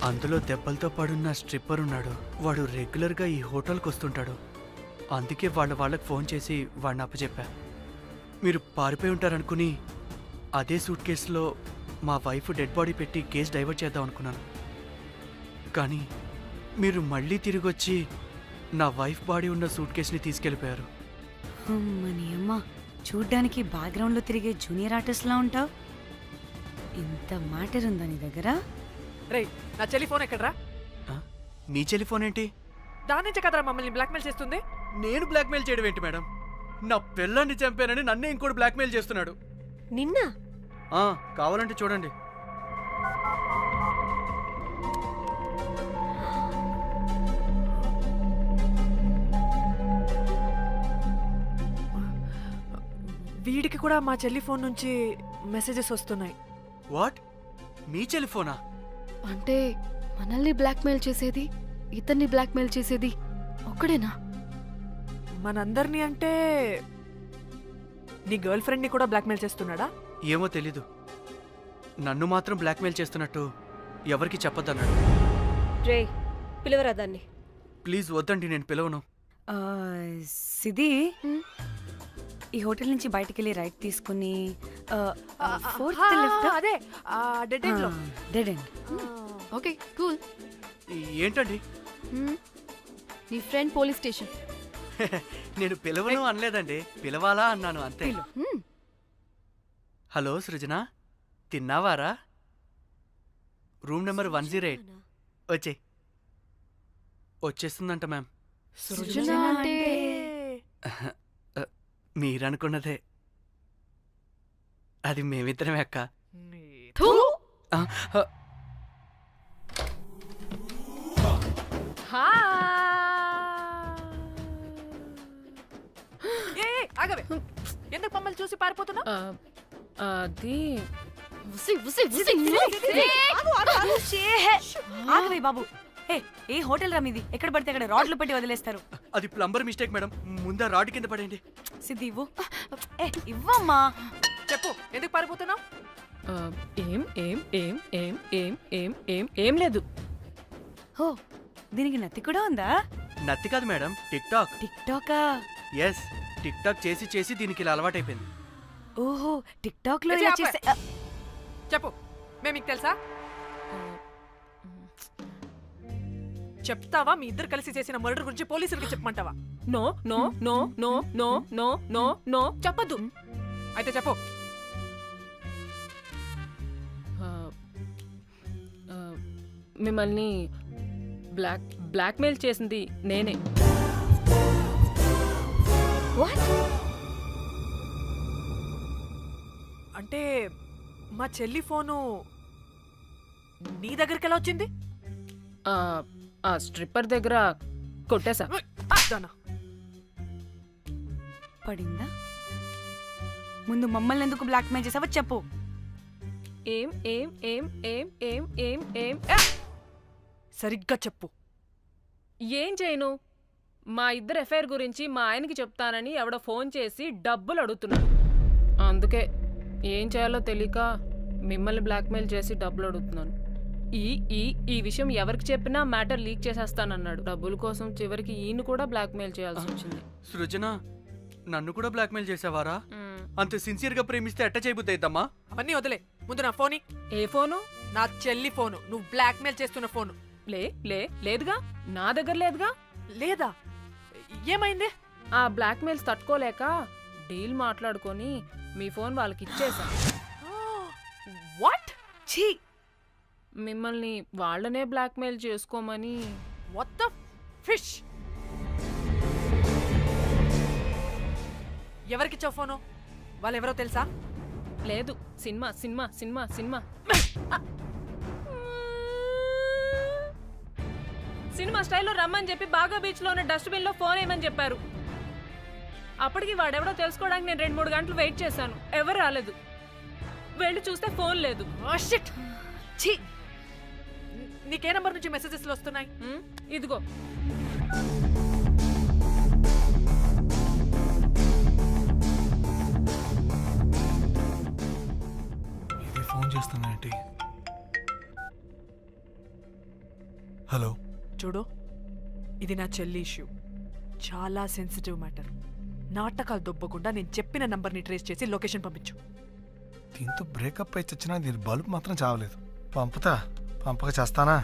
అందులో దెబ్బలతో పడున్న స్ట్రిప్పర్ ఉన్నాడు. వాడు రెగ్యులర్గా ఈ హోటల్కి వస్తుంటాడు. అందుకే వాళ్ళకి ఫోన్ చేసి వాడిని అప్పచెప్పా. మీరు పారిపోయి ఉంటారనుకుని అదే సూట్ కేసులో మా వైఫ్ డెడ్ బాడీ పెట్టి కేసు డైవర్ట్ చేద్దాం అనుకున్నాను. కానీ మీరు మళ్ళీ తిరిగి వచ్చి నా వైఫ్ బాడీ ఉన్న సూట్ కేసుని తీసుకెళ్ళిపోయారు. అమ్మని అమ్మ, చూడ్డానికి బ్యాక్గ్రౌండ్లో తిరిగే జూనియర్ ఆర్టిస్ట్లా ఉంటావు. ఇంత మ్యాటర్ ఉందా నీ దగ్గర? రేయ్, నా టెలిఫోన్ ఎక్కడరా? మీ టెలిఫోన్ ఏంటి? దాని నుంచే కదరా మమ్మల్ని బ్లాక్మెయిల్ చేస్తుంది. నేను బ్లాక్మెయిల్ చేయడం ఏంటి మేడం? నా పిల్లాన్ని చంపానని నన్నే ఇంకోటి బ్లాక్మెయిల్ చేస్తున్నాడు. నిన్న కావాలంటే చూడండి. వీడికి కూడా మా చెల్లి ఫోన్ నుంచి మెసేజెస్ వస్తున్నాయి. వాట్? మీ టెలిఫోనా? అంటే మనల్ని బ్లాక్మెయిల్ చేసేది, ఇతన్ని బ్లాక్మెయిల్ చేసేది ఒక్కడేనా? మనందరినీ అంటే నీ గర్ల్ ఫ్రెండ్ని కూడా బ్లాక్మెయిల్ చేస్తున్నాడా? ఏమో తెలీదు. నన్ను మాత్రం బ్లాక్మెయిల్ చేస్తున్నట్టు ఎవరికి చెప్పొద్దన్నాడు. రే, పిలవరా దాన్ని. ప్లీజ్ వద్దండి, నేను పిలవను. సిది, ఈ హోటల్ నుంచి బయటికి వెళ్ళి రైట్ తీసుకుని అదే డెడ్ ఎండ్ లో. Dead end. Okay, cool. ఏంటండి? నీ ఫ్రెండ్ పోలీస్ స్టేషన్. నేను పిలవను అనలేదండి, పిలవాలా అన్నాను అంతే. హలో సృజన, తిన్నావారా? Room number 108. వచ్చేస్తుందంట మ్యామ్. సృజన అంటే మీరనుకున్నదే, అది మేమిద్దరమే అక్క. థూ! ఆ, ఆ, ఏ ఏ, ఆగవే, ఎందుకు మమ్మల్ని చూసి పారిపోతున్నా? అది ఆగవే బాబు. ఏ హోటల్ రా మీది? ఎక్కడ పడితే అక్కడ రాడ్లు పెట్టి వదిలేస్తారు. అది ప్లంబర్ మిస్టేక్ మేడం. ముందా రాడ్ కింద పడేయండి. సిద్ధి ఇవ్వు. ఇవ్వమ్మా. చెప్పు, ఎందుకు పారిపోతున్నావు? ఏం ఏం ఏం ఏం ఏం ఏం ఏం ఏం లేదు. ఓ, దీనికి నత్తి కూడా ఉందా? నత్తి కాదు మేడం, టిక్ టాక్. టిక్ టాకా? ఎస్, టిక్ టాక్ చేసి చేసి దీనికి ఇలా అలవాటైపోయింది. ఓహో, టిక్ టాక్ లో ఏ, ఇలా ఆపే. చేస్తే చెప్పు, మేము మీకు తెలుసా? చెప్తావా? మీ ఇద్దరు కలిసి చేసిన మర్డర్ గురించి పోలీసులకి చెప్పమంటావా? No no no no no no no no చెప్పద్దు. అయితే చెప్పు. మిమ్మల్ని బ్లాక్మెయిల్ చేసింది నేనే. అంటే మా చెల్లి ఫోను నీ దగ్గరికి ఎలా వచ్చింది? ఆ స్ట్రిప్పర్ దగ్గర కొట్టేశా. పడిందా? ముందు మమ్మల్ని ఎందుకు బ్లాక్మెయిల్ చేసావో చెప్పు. ఏం ఏం ఏం ఏం ఏం ఏం ఏం సరిగ్గా చెప్పు. ఏం చేయను? మా ఇద్దరు ఎఫ్ఐఆర్ గురించి మా ఆయనకి చెప్తానని ఎవడో ఫోన్ చేసి డబ్బులు అడుగుతున్నాడు. అందుకే ఏం చేయాలో తెలియక మిమ్మల్ని బ్లాక్మెయిల్ చేసి డబ్బులు అడుగుతున్నాను. ఈ ఈ ఈ విషయం ఎవరికి చెప్పినా మ్యాటర్ లీక్ చేసేస్తానన్నాడు. డబ్బుల కోసం చివరికి ఈయన కూడా బ్లాక్మెయిల్ చేయాల్సి వచ్చింది. సృజన, నన్ను కూడా బ్లాక్మెయిల్ చేసావారా? అంత సిన్సియర్ గా ప్రేమిస్తే ఎట్ట చేయబుద్ది అయిద్దమ్మా? అవన్నీ వదిలే, ముందు నా ఫోన్. ఏ ఫోను? నా చెల్లి ఫోను. నువ్వు బ్లాక్మెయిల్ చేస్తున్న ఫోను. లేదుగా, నా దగ్గర లేదుగా. లేదా? ఏమైంది? ఆ బ్లాక్మెయిల్స్ తట్టుకోలేక డీల్ మాట్లాడుకొని మీ ఫోన్ వాళ్ళకి ఇచ్చేసా. వాట్? ఛీ! మిమ్మల్ని వాళ్ళనే బ్లాక్మెయిల్ చేసుకోమని. What the fish! ఎవరికిచ్చావు ఫోను? వాళ్ళెవరో తెలుసా? లేదు, cinema cinema cinema cinema cinema స్టైల్లో రమ్మని చెప్పి బాగా బీచ్లో ఉన్న డస్ట్బిన్లో ఫోన్ వేయమని చెప్పారు. అప్పటికి వాడెవడో తెలుసుకోవడానికి నేను 2-3 గంటలు వెయిట్ చేశాను. ఎవరు రాలేదు. వెళ్ళి చూస్తే ఫోన్ లేదు. ఛీ! నీకే నంబర్ నుంచి మెసేజెస్లు వస్తున్నాయి? ఇదిగో. ఫోన్ చేస్తానంటే. హలో. చూడు, ఇది నా చెల్లి ఇష్యూ. చాలా సెన్సిటివ్ మ్యాటర్. నాటకాలు దొబ్బకుండా నేను చెప్పిన నంబర్ని ట్రేస్ చేసి లొకేషన్ పంపించు. దీంతో బ్రేకప్ అయి చచ్చినా దీని బల్బ్ మాత్రం చావలేదు. పంపక చేస్తానా?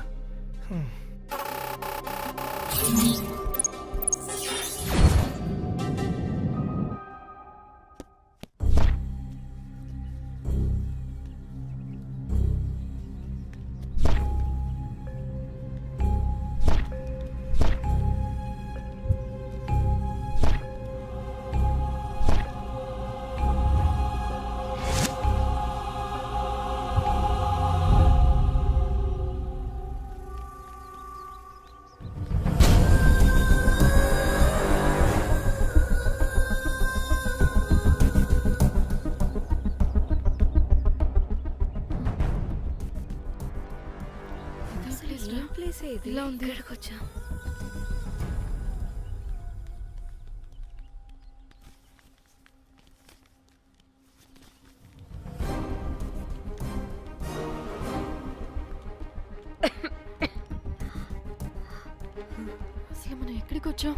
ఇలా ఉంది. ఇక్కడికి వచ్చా. అసలు మనం ఎక్కడికి వచ్చాం?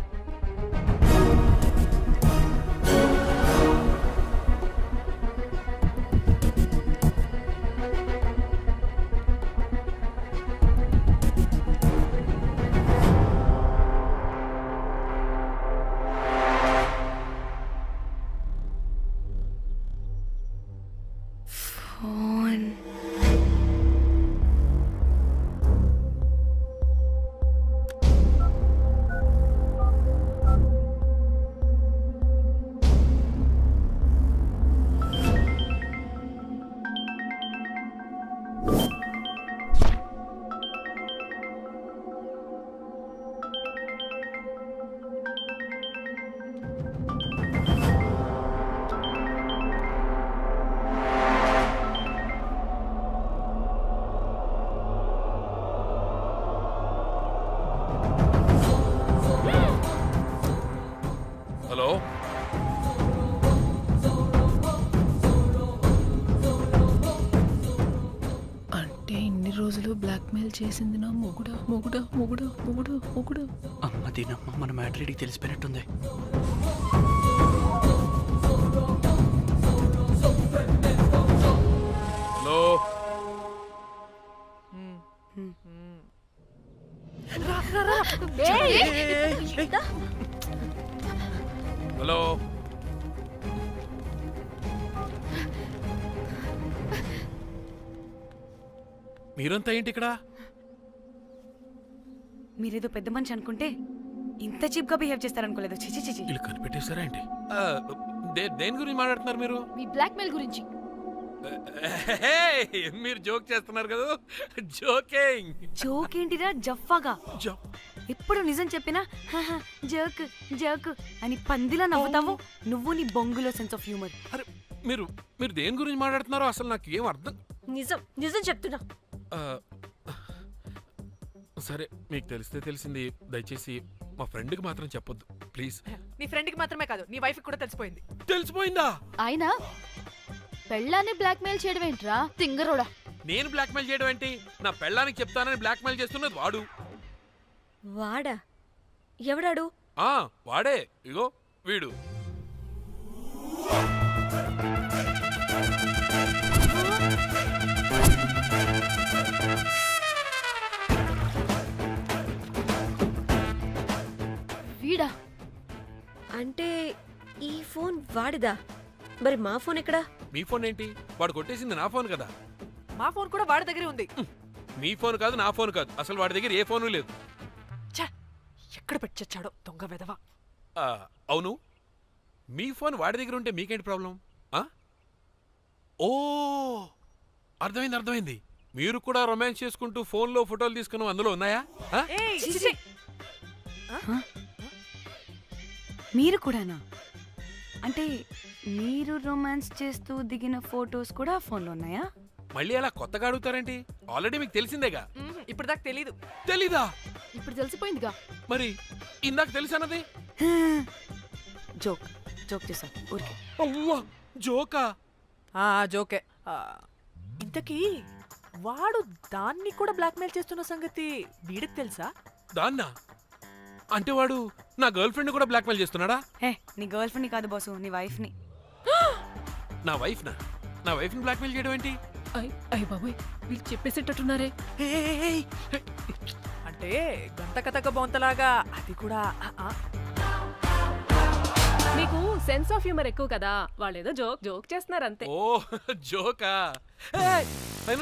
చేసింది నా మొగుడా మొగుడా మొగుడా మొగుడా మొగుడా. అమ్మ దీనమ్మ మన మ్యాట్రీడికి తెలిసిపోయినట్టుంది. హలో హలో మీరంతా ఏంటి ఇక్కడ? మీరేదో పెద్ద మనిషి అనుకుంటే ఇంత చీప్ గా బిహేవ్ చేస్తారనుకోలేదు. చిచి చిచి. వీళ్ళు కనిపెట్టేశారా ఏంటి? దేని గురించి మాట్లాడుతున్నారు మీరు? మీ బ్లాక్ మెయిల్ గురించి. మీరు జోక్ చేస్తున్నారు కదా? జోకింగ్. జోక్ ఏంటిరా జఫ్ఫాగా? ఎప్పుడు నిజం చెప్పినా జోక్ జోక్ అని పందిలా నవ్వుతావు. నువ్వు నీ బొంగులో సెన్స్ ఆఫ్ హ్యూమర్. అరే మీరు మీరు దేని గురించి మాట్లాడుతున్నారో అసలు నాకు ఏం అర్థం. నిజం నిజం చెప్తున్నా. సరే మీకు తెలిస్తే తెలిసింది. దయచేసి మా ఫ్రెండ్కి మాత్రం చెప్పొద్దు ప్లీజ్. నీ ఫ్రెండ్కి మాత్రమే కాదు, నీ వైఫ్కి కూడా తెలిసిపోయింది. తెలిసిపోయిందా? ఆయన పెళ్ళాన్ని బ్లాక్ మెయిల్ చేయడం ఏంట్రా తింగరోడా? నేను బ్లాక్మెయిల్ చేయడం ఏంటి? నా పెళ్ళానికి చెప్తానని బ్లాక్మెయిల్ చేస్తున్నది వాడు. వాడా? ఎవడాడు? వాడే. ఇగో వీడు. వీడా? అంటే ఈ ఫోన్ వాడిదా? మరి మా ఫోన్ ఎక్కడా? మీ ఫోన్ ఏంటి? వాడు కొట్టేసింది నా ఫోన్ కదా. మా ఫోన్ కూడా వాడి దగ్గరే ఉంది. మీ ఫోన్ కాదు, నా ఫోన్ కాదు. అసలు వాడి దగ్గర ఏ ఫోను లేదు. ఎక్కడ పెట్టొచ్చాడో దొంగ వెధవ. అవును, మీ ఫోన్ వాడి దగ్గర ఉంటే మీకేంటి ప్రాబ్లం? ఓ అర్థమైంది అర్థమైంది. మీరు కూడా రొమాన్స్ చేసుకుంటూ ఫోన్లో ఫోటోలు తీసుకుని అందులో ఉన్నాయా? మీరు కూడానా? అంటే మీరు రొమాన్స్ చేస్తూ దిగిన ఫోటోస్ కూడా ఫోన్లో ఉన్నాయా? మళ్ళీ అలా కొత్తగా అడుగుతారేంటి? ఆల్రెడీ మీకు తెలిసిందేగా. ఇప్పుడు దాకా తెలీదు. తెలీదా? ఇప్పుడు తెలిసిపోయిందిగా. మరి ఇందాక తెలిసన్నది జోక్ జోక్ చేశా ఊరికే. అవ్వా జోకా? జోకే. ఇంతకీ వాడు దాన్ని కూడా బ్లాక్మెయిల్ చేస్తున్న సంగతి వీడికి తెలుసా? దాన్నా? అంటే వాడు నా గర్ల్ ఫ్రెండ్ కూడా బ్లాక్మెయిల్ చేస్తున్నాడా? నీ గర్ల్ ఫ్రెండ్ కాదు బాసు, నీ వైఫ్ ని. నా వైఫ్ ని బ్లాక్మెయిల్ చేయడం ఏంటి? అయ్య బాబోయ్, వీళ్ళు చెప్పేసేటట్టున్నారే. అంటే గంత కథక బొంతలాగా అది కూడా. మీకు సెన్స్ ఆఫ్ హ్యూమర్ ఎక్కువ కదా, వాళ్ళేదో జోక్ జోక్ చేస్తున్నారు అంతే. ఓ జోకా?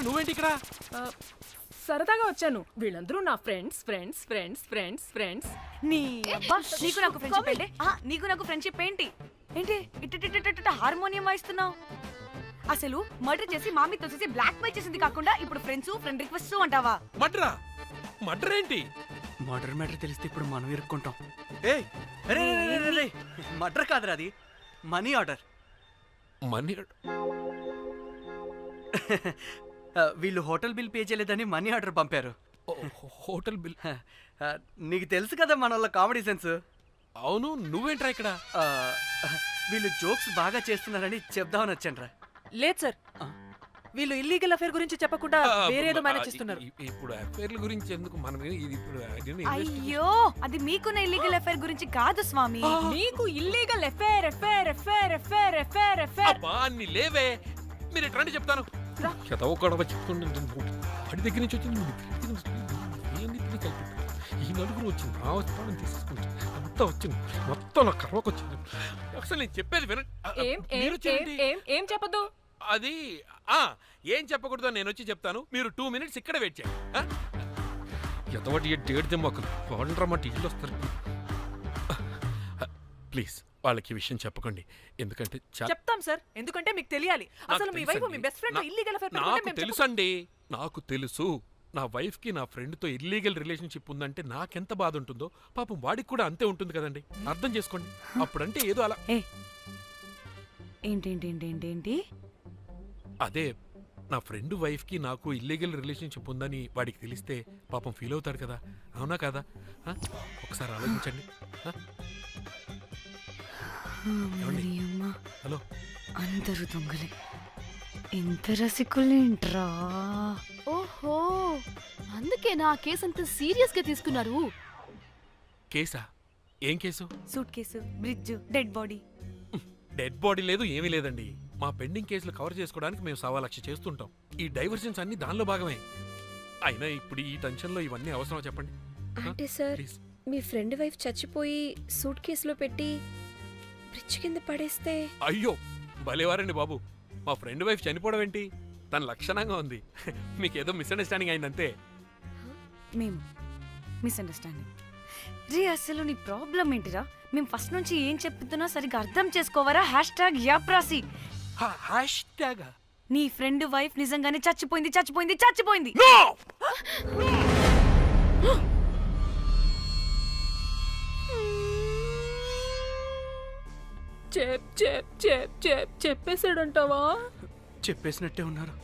నువ్వేంటి ఇక్కడ? సరదాగా వచ్చాను. వీళ్ళందరూ నా friends friends friends friends friends. నీకు నాకు ఫ్రెండ్షిప్ ఏంటి? నీకు నాకు ఫ్రెండ్షిప్ ఏంటి? ఏంటి ఇట్ట హార్మోనియం వాయిస్తున్నావు? అసలు మర్డర్ చేసి మామితో చేసి బ్లాక్ మెయిల్ చేసింది కాకుండా ఇప్పుడు ఫ్రెండ్స్ ఫ్రెండ్ రిక్వెస్ట్ అంటావా? మర్డర్ ఏంటి? మర్డర్ మ్యాటర్ తెలిస్తే ఇప్పుడు మనం ఇరుక్కుంటాం. మర్డర్ కాదురా, అది మనీ ఆర్డర్. మనీ? వీళ్ళు హోటల్ బిల్ పే చేయలేదని మనీ ఆర్డర్ పంపారు. Hotel bill? నీకు తెలుసు కదా మన వాళ్ళ కామెడీ సెన్స్. అవును, నువ్వేంట్రా ఇక్కడ? వీళ్ళు జోక్స్ బాగా చేస్తున్నారని చెప్దామని వచ్చాను రా. లేదు సార్, వీళ్ళు ఇల్లీగల్ అఫేర్ గురించి చెప్పకుండా వేరేదో మేనేజ్ చేస్తున్నారు. ఇప్పుడు అఫేర్ల గురించి ఎందుకు మనం ఇప్పుడు? అయ్యో, అది మీకున్న ఇల్లీగల్ అఫేర్ గురించి కాదు స్వామి. మీకు illegal affair affair affair affair affair affair. అబ్బా అన్ని లేవే, మీరు ఎట్లాంటి చెప్తాను. వాడి దగ్గర నుంచి వచ్చింది, ఈ నలుగురు వచ్చింది, ఆ వస్తామని తీసుకుంటుంది, అంతా వచ్చింది, మొత్తం నా కర్వకు వచ్చింది. అసలు నేను చెప్పేది వినండి. ఏం చెప్పదు? అది ఏం చెప్పకూడదు, నేను వచ్చి చెప్తాను. మీరు 2 minutes ఇక్కడ వెయిట్ చేయండి. ఎంతవాటి డేట్ దిమ్మకలు వాళ్ళరా మా టీవీలో వస్తారు. ప్లీజ్ వాళ్ళకి విషయం చెప్పకండి, ఎందుకంటే చెప్తాం సార్, ఎందుకంటే మీకు తెలియాలి. అసలు మీ వైఫ్ మీ బెస్ట్ ఫ్రెండ్ ఇల్లీగల్ అఫేర్ పెట్టుకుంటే నాకు తెలుసండి, నాకు తెలుసు. నా వైఫ్ కి నా ఫ్రెండ్ తో ఇల్లీగల్ రిలేషన్షిప్ ఉందంటే నాకెంత బాధ ఉంటుందో పాపం వాడికి కూడా అంతే ఉంటుంది కదండి. అర్థం చేసుకోండి. అప్పుడంటే ఏదో అలా. ఏంటి? అదే నా ఫ్రెండ్ వైఫ్ కి నాకు ఇల్లీగల్ రిలేషన్షిప్ ఉందని వాడికి తెలిస్తే పాపం ఫీల్ అవుతాడు కదా, అవునా కదా? ఒకసారి ఆలోచించండి. హలో, అందరూ దొంగలే, ఇంత రసికులేంట్రా? ఓహో, అందుకేనా ఆ కేసు అంత సీరియస్ గా తీసుకున్నారు? కేసా? ఏం case? Suit case, bridge, dead body. Dead body లేదు, ఏమీ లేదండి. మా పెండింగ్ కేసులు కవర్ చేసుకోవడానికి మేము 1,00,000 చేస్తుంటాం. ఈ డైవర్షన్స్ అన్ని దానిలో భాగమే. అయినా ఇప్పుడు ఈ టెన్షన్లో ఇవన్నీ అవసరమా చెప్పండి? అంటే సార్, మీ ఫ్రెండ్ వైఫ్ చచ్చిపోయి సూట్ కేసులో పెట్టి బ్రిడ్జ్ కింద పడేస్తే? అయ్యో భలేవారండి బాబు. మా ఫ్రెండ్ వైఫ్ చనిపోవడం ఏంటి? తన లక్షణంగా ఉంది. మీకేదో మిస్అండర్స్టాండింగ్ అయిందంతే. మేము మిస్అండర్స్టాండింగ్. రే అసలు నీ ప్రాబ్లం ఏంటిరా? మేము ఫస్ట్ నుంచి ఏం చెప్తున్నా సరిగ్గా అర్థం చేసుకోవరా? #యాప్రాసి. నీ ఫ్రెండ్ వైఫ్ నిజంగానే చచ్చిపోయింది చచ్చిపోయింది చచ్చిపోయింది. చెప్పేసాడంటావా? చెప్పేసినట్టే ఉన్నారు.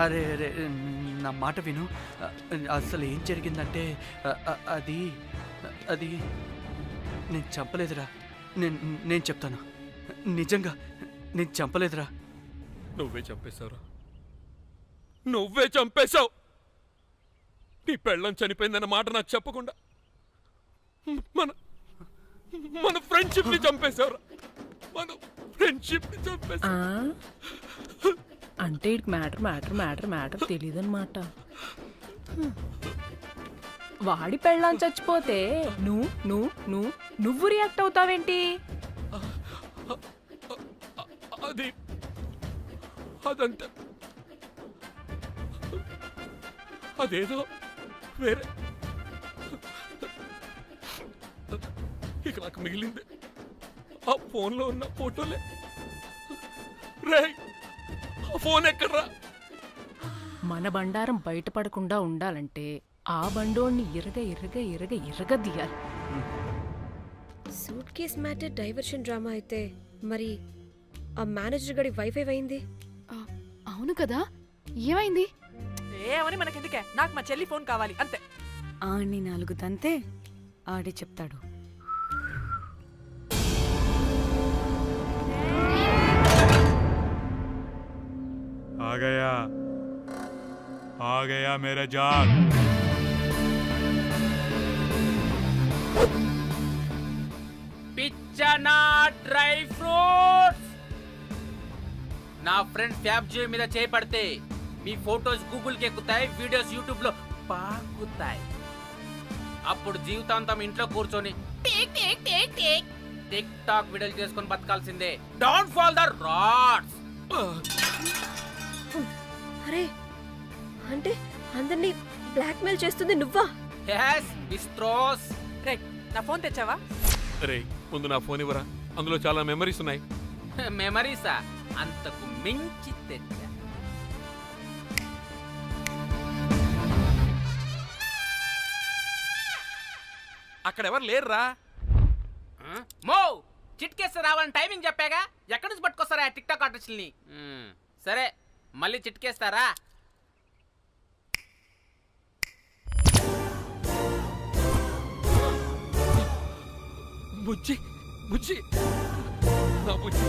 అరే అరే నా మాట విను. అసలు ఏం జరిగిందంటే అది అది నేను చంపలేదురా. నేను చెప్తాను, నిజంగా నేను చంపలేదురా. నువ్వే చంపేశావురా. నువ్వే చంపేశావు. నీ పెళ్ళం చనిపోయిందన్న మాట నాకు చెప్పకుండా మన మన ఫ్రెండ్షిప్ ని చంపేశావురా. మన ఫ్రెండ్షిప్ ని చంపేశావు. అంటే ఇటు మ్యాటర్ తెలియదన్నమాట. వాడి పెళ్ళాం చచ్చిపోతే నువ్వు రియాక్ట్ అవుతావేంటి? అదంతా అదేదో వేరే. ఇక నాకు మిగిలింది ఆ ఫోన్లో ఉన్న ఫోటోలే. రే ఆ ఫోన్ ఎక్కడ్రా? మన బండారం బయటపడకుండా ఉండాలంటే ఆ బండోడిని ఇరగ దియాలి. Suitcase matter diversion drama అయితే మరి ఆ మేనేజర్ గడి వైఫై అయింది. అవును కదా, ఏమైంది? ఏమని మనకెందుకే, నాకు మా చెల్లి ఫోన్ కావాలి అంతే. ఆడిని 4 తంతే ఆడే చెప్తాడు. आ गया मेरा जान. పిచ్చనా డ్రై ఫ్రూట్స్. నా ఫ్రెండ్ ఫ్యాబ్ జే మీద చేపడితే మీ ఫోటోస్ గూగుల్కి ఎక్కుతాయి, వీడియోస్ యూట్యూబ్ లో పాకుతాయి. అప్పుడు జీవితాంతం ఇంట్లో కూర్చొని టిక్ టాక్ వీడియోలు చేసుకొని బతకాల్సిందే. Don't fall the rods. అరే అంటే అందరినీ బ్లాక్మెయిల్ చేస్తుంది నువ్వా? yes బిస్ట్రోస్. రే నా ఫోన్ తెచ్చావా? రే ముందు నా ఫోన్ ఇవ్వరా, అందులో చాలా మెమరీస్ ఉన్నాయి. మెమరీసా? అంతకు మించి తెచ్చా. అక్కడ ఎవరు లేరురా. మో చిట్కేస్తే రావాలని టైమింగ్ చెప్పాగా, ఎక్కడి నుంచి పట్టుకొస్తారా టిక్ టాక్ ఆర్టిస్టుల్ని? సరే మళ్ళీ చిట్కేస్తారా? బుజ్జి బుజ్జి నా బుజ్జి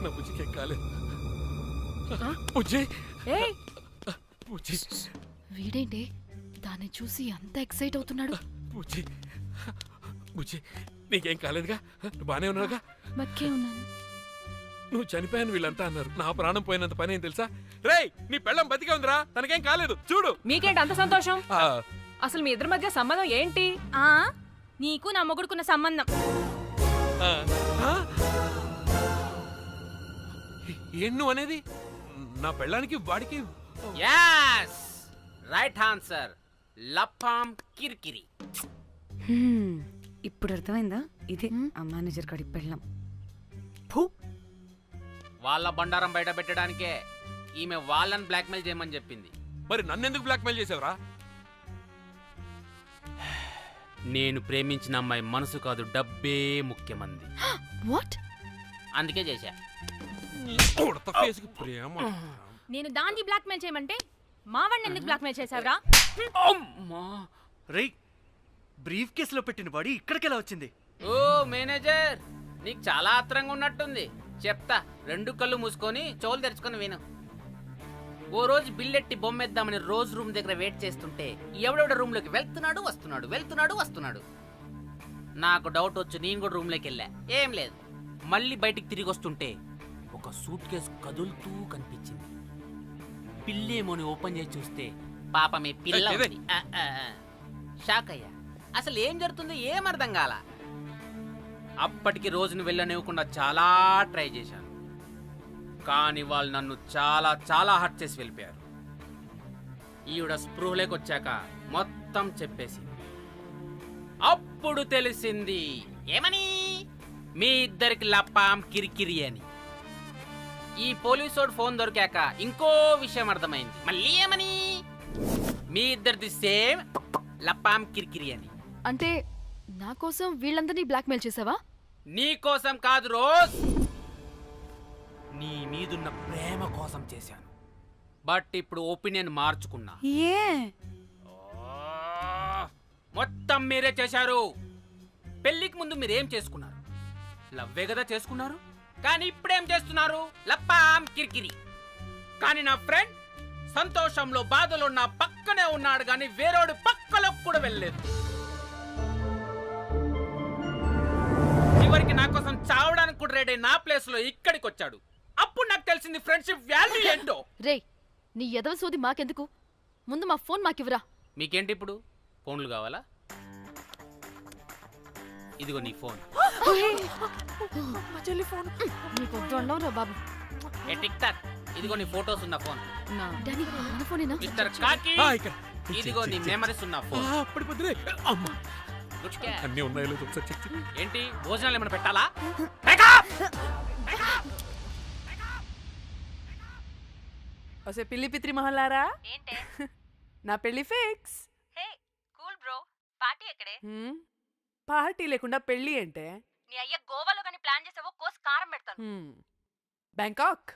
నా బుజ్జికి ఎక్కాలి. బుజ్జి బుజ్జి. వీడేంటి దాన్ని చూసి అంత ఎక్సైట్ అవుతున్నాడు? బుజ్జి బుజ్జి నీకేం కాలేదుగా? నువ్వు బానే ఉన్నావుగా? బతికే ఉన్నాను. నువ్వు చనిపోయాను వీళ్ళంతా అన్నారు. నా ప్రాణం పోయినంత పని ఏం తెలుసా? రేయ్ నీ పెళ్ళం బతికే ఉందిరా, తనకేం కాలేదు చూడు. మీకేంటి అంత సంతోషం? అసలు మీ ఇద్దరి మధ్య సంబంధం ఏంటి? నీకు నా మొగుడుకున్న సంబంధం. ఏం నువ్వు అనేది? నా పెళ్ళానికి వాడికి? yes right answer. లపాం కిరికిరి. ఇప్పుడు అర్థమైందా? ఇదే ఆ మేనేజర్ గడి పెళ్ళం. వాళ్ళ బండారం బయట పెట్టడానికే ఈమె వాళ్ళని బ్లాక్మెయిల్ చేయమని చెప్పింది. మరి నన్నెందుకు బ్లాక్మెయిల్ చేసావురా? నేను ప్రేమించిన అమ్మాయి మనసు కాదు, డబ్బే ముఖ్యమంది. వాట్? అందుకే చేశా. నేను దాన్ని బ్లాక్మెయిల్ చేయమంటే మావాడిని ఎందుకు బ్లాక్మెయిల్ చేసావురా? రేయ్, బ్రీఫ్ కేసులో పెట్టిన బాడీ ఇక్కడికి ఎలా వచ్చింది? ఓ మేనేజర్, నీకు చాలా ఆత్రంగా ఉన్నట్టుంది. చెప్తా, 2 కళ్ళు మూసుకొని చెవులు తెరుచుకొని విను. ఓ రోజు బిల్లెట్టి బొమ్మేద్దామని రోజు రూమ్ దగ్గర వెయిట్ చేస్తుంటే ఎవడెవడ రూమ్లోకి వెళ్తున్నాడు. నాకు డౌట్ వచ్చి నేను కూడా రూమ్లోకి వెళ్ళా. ఏం లేదు. మళ్ళీ బయటికి తిరిగి వస్తుంటే ఒక సూట్ కేసు కదులుతూ కనిపించింది. పిల్లేమోని ఓపెన్ చేసి చూస్తే పాపమే పిల్ల ఉంది. షాక్ అయ్యా. అసలు ఏం జరుగుతుందో ఏం అర్థం కాల. అప్పటికి రోజును వెళ్ళనివ్వకుండా చాలా ట్రై చేశాను, కానీ వాళ్ళు నన్ను చాలా చాలా హర్ట్ చేసి వెళ్ళిపోయారు. ఈవిడ స్పృహలోకి వచ్చాక మొత్తం చెప్పేసి అప్పుడు తెలిసింది. ఏమని? మీ ఇద్దరికి లపాం కిరికిరి అని. ఈ పోలీసోడు ఫోన్ దొరికాక ఇంకో విషయం అర్థమైంది. మళ్ళీ ఏమని? మీ ఇద్దరిది సేమ్ లపాం కిరికిరి అని. అంటే నా కోసం వీళ్ళందరినీ బ్లాక్మెయిల్ చేసావా? నీ కోసం కాదు రోజ్, నీ మీదున్న ప్రేమ కోసం చేశాను. బట్ ఇప్పుడు ఒపీనియన్ మార్చుకున్నా. ఏ మొత్తం మీరే చేశారు. పెళ్లికి ముందు మీరేం చేసుకున్నారు? లవ్వే కదా చేసుకున్నారు. కానీ ఇప్పుడేం చేస్తున్నారు? లప్పాం కిరికిరి. కానీ నా ఫ్రెండ్ సంతోషంలో బాధలో నా పక్కనే ఉన్నాడు, కానీ వేరేవాడు పక్కలో కూడా వెళ్ళలేదు. చివరికి నా కోసం చావడానికి కూడా రెడీ నా ప్లేస్ లో ఇక్కడికి వచ్చాడు. అప్పుడు నాకు తెలిసింది ఫ్రెండ్షిప్ వాల్యూ ఏంటో. రేయ్, నీ ఎదవ సోది మాకెందుకు? ముందు మా ఫోన్ మాకివ్వరా. మీకేంటి ఇప్పుడు? ఫోన్లు కావాలా? ఇదిగో నీ ఫోన్. నీకు దండంరా బాబు. ఏ టిక్ టాక్, ఇదిగో నీ ఫోటోస్ ఉన్న ఫోన్. డాడీ, మన ఫోనేనా? మిస్టర్ కాకి, ఇదిగో నీ మెమరీస్ ఉన్న ఫోన్. అన్నీ ఉన్నాయో లేదో ఒకసారి చెక్ చెయ్యి. ఏంటి భోజనాలు ఏమైనా పెట్టాలా? ఒసే పిల్లి పిత్రి మహల్లారా, ఏంటే? నా పెళ్లి ఫిక్స్. హే కూల్ బ్రో, పార్టీ ఎక్కడే? పార్టీ లేకుండా పెళ్లి అంటే నీ అయ్య గోవాలో కానీ ప్లాన్ చేసావో కోసి కారం పెడతాను. బ్యాంకాక్.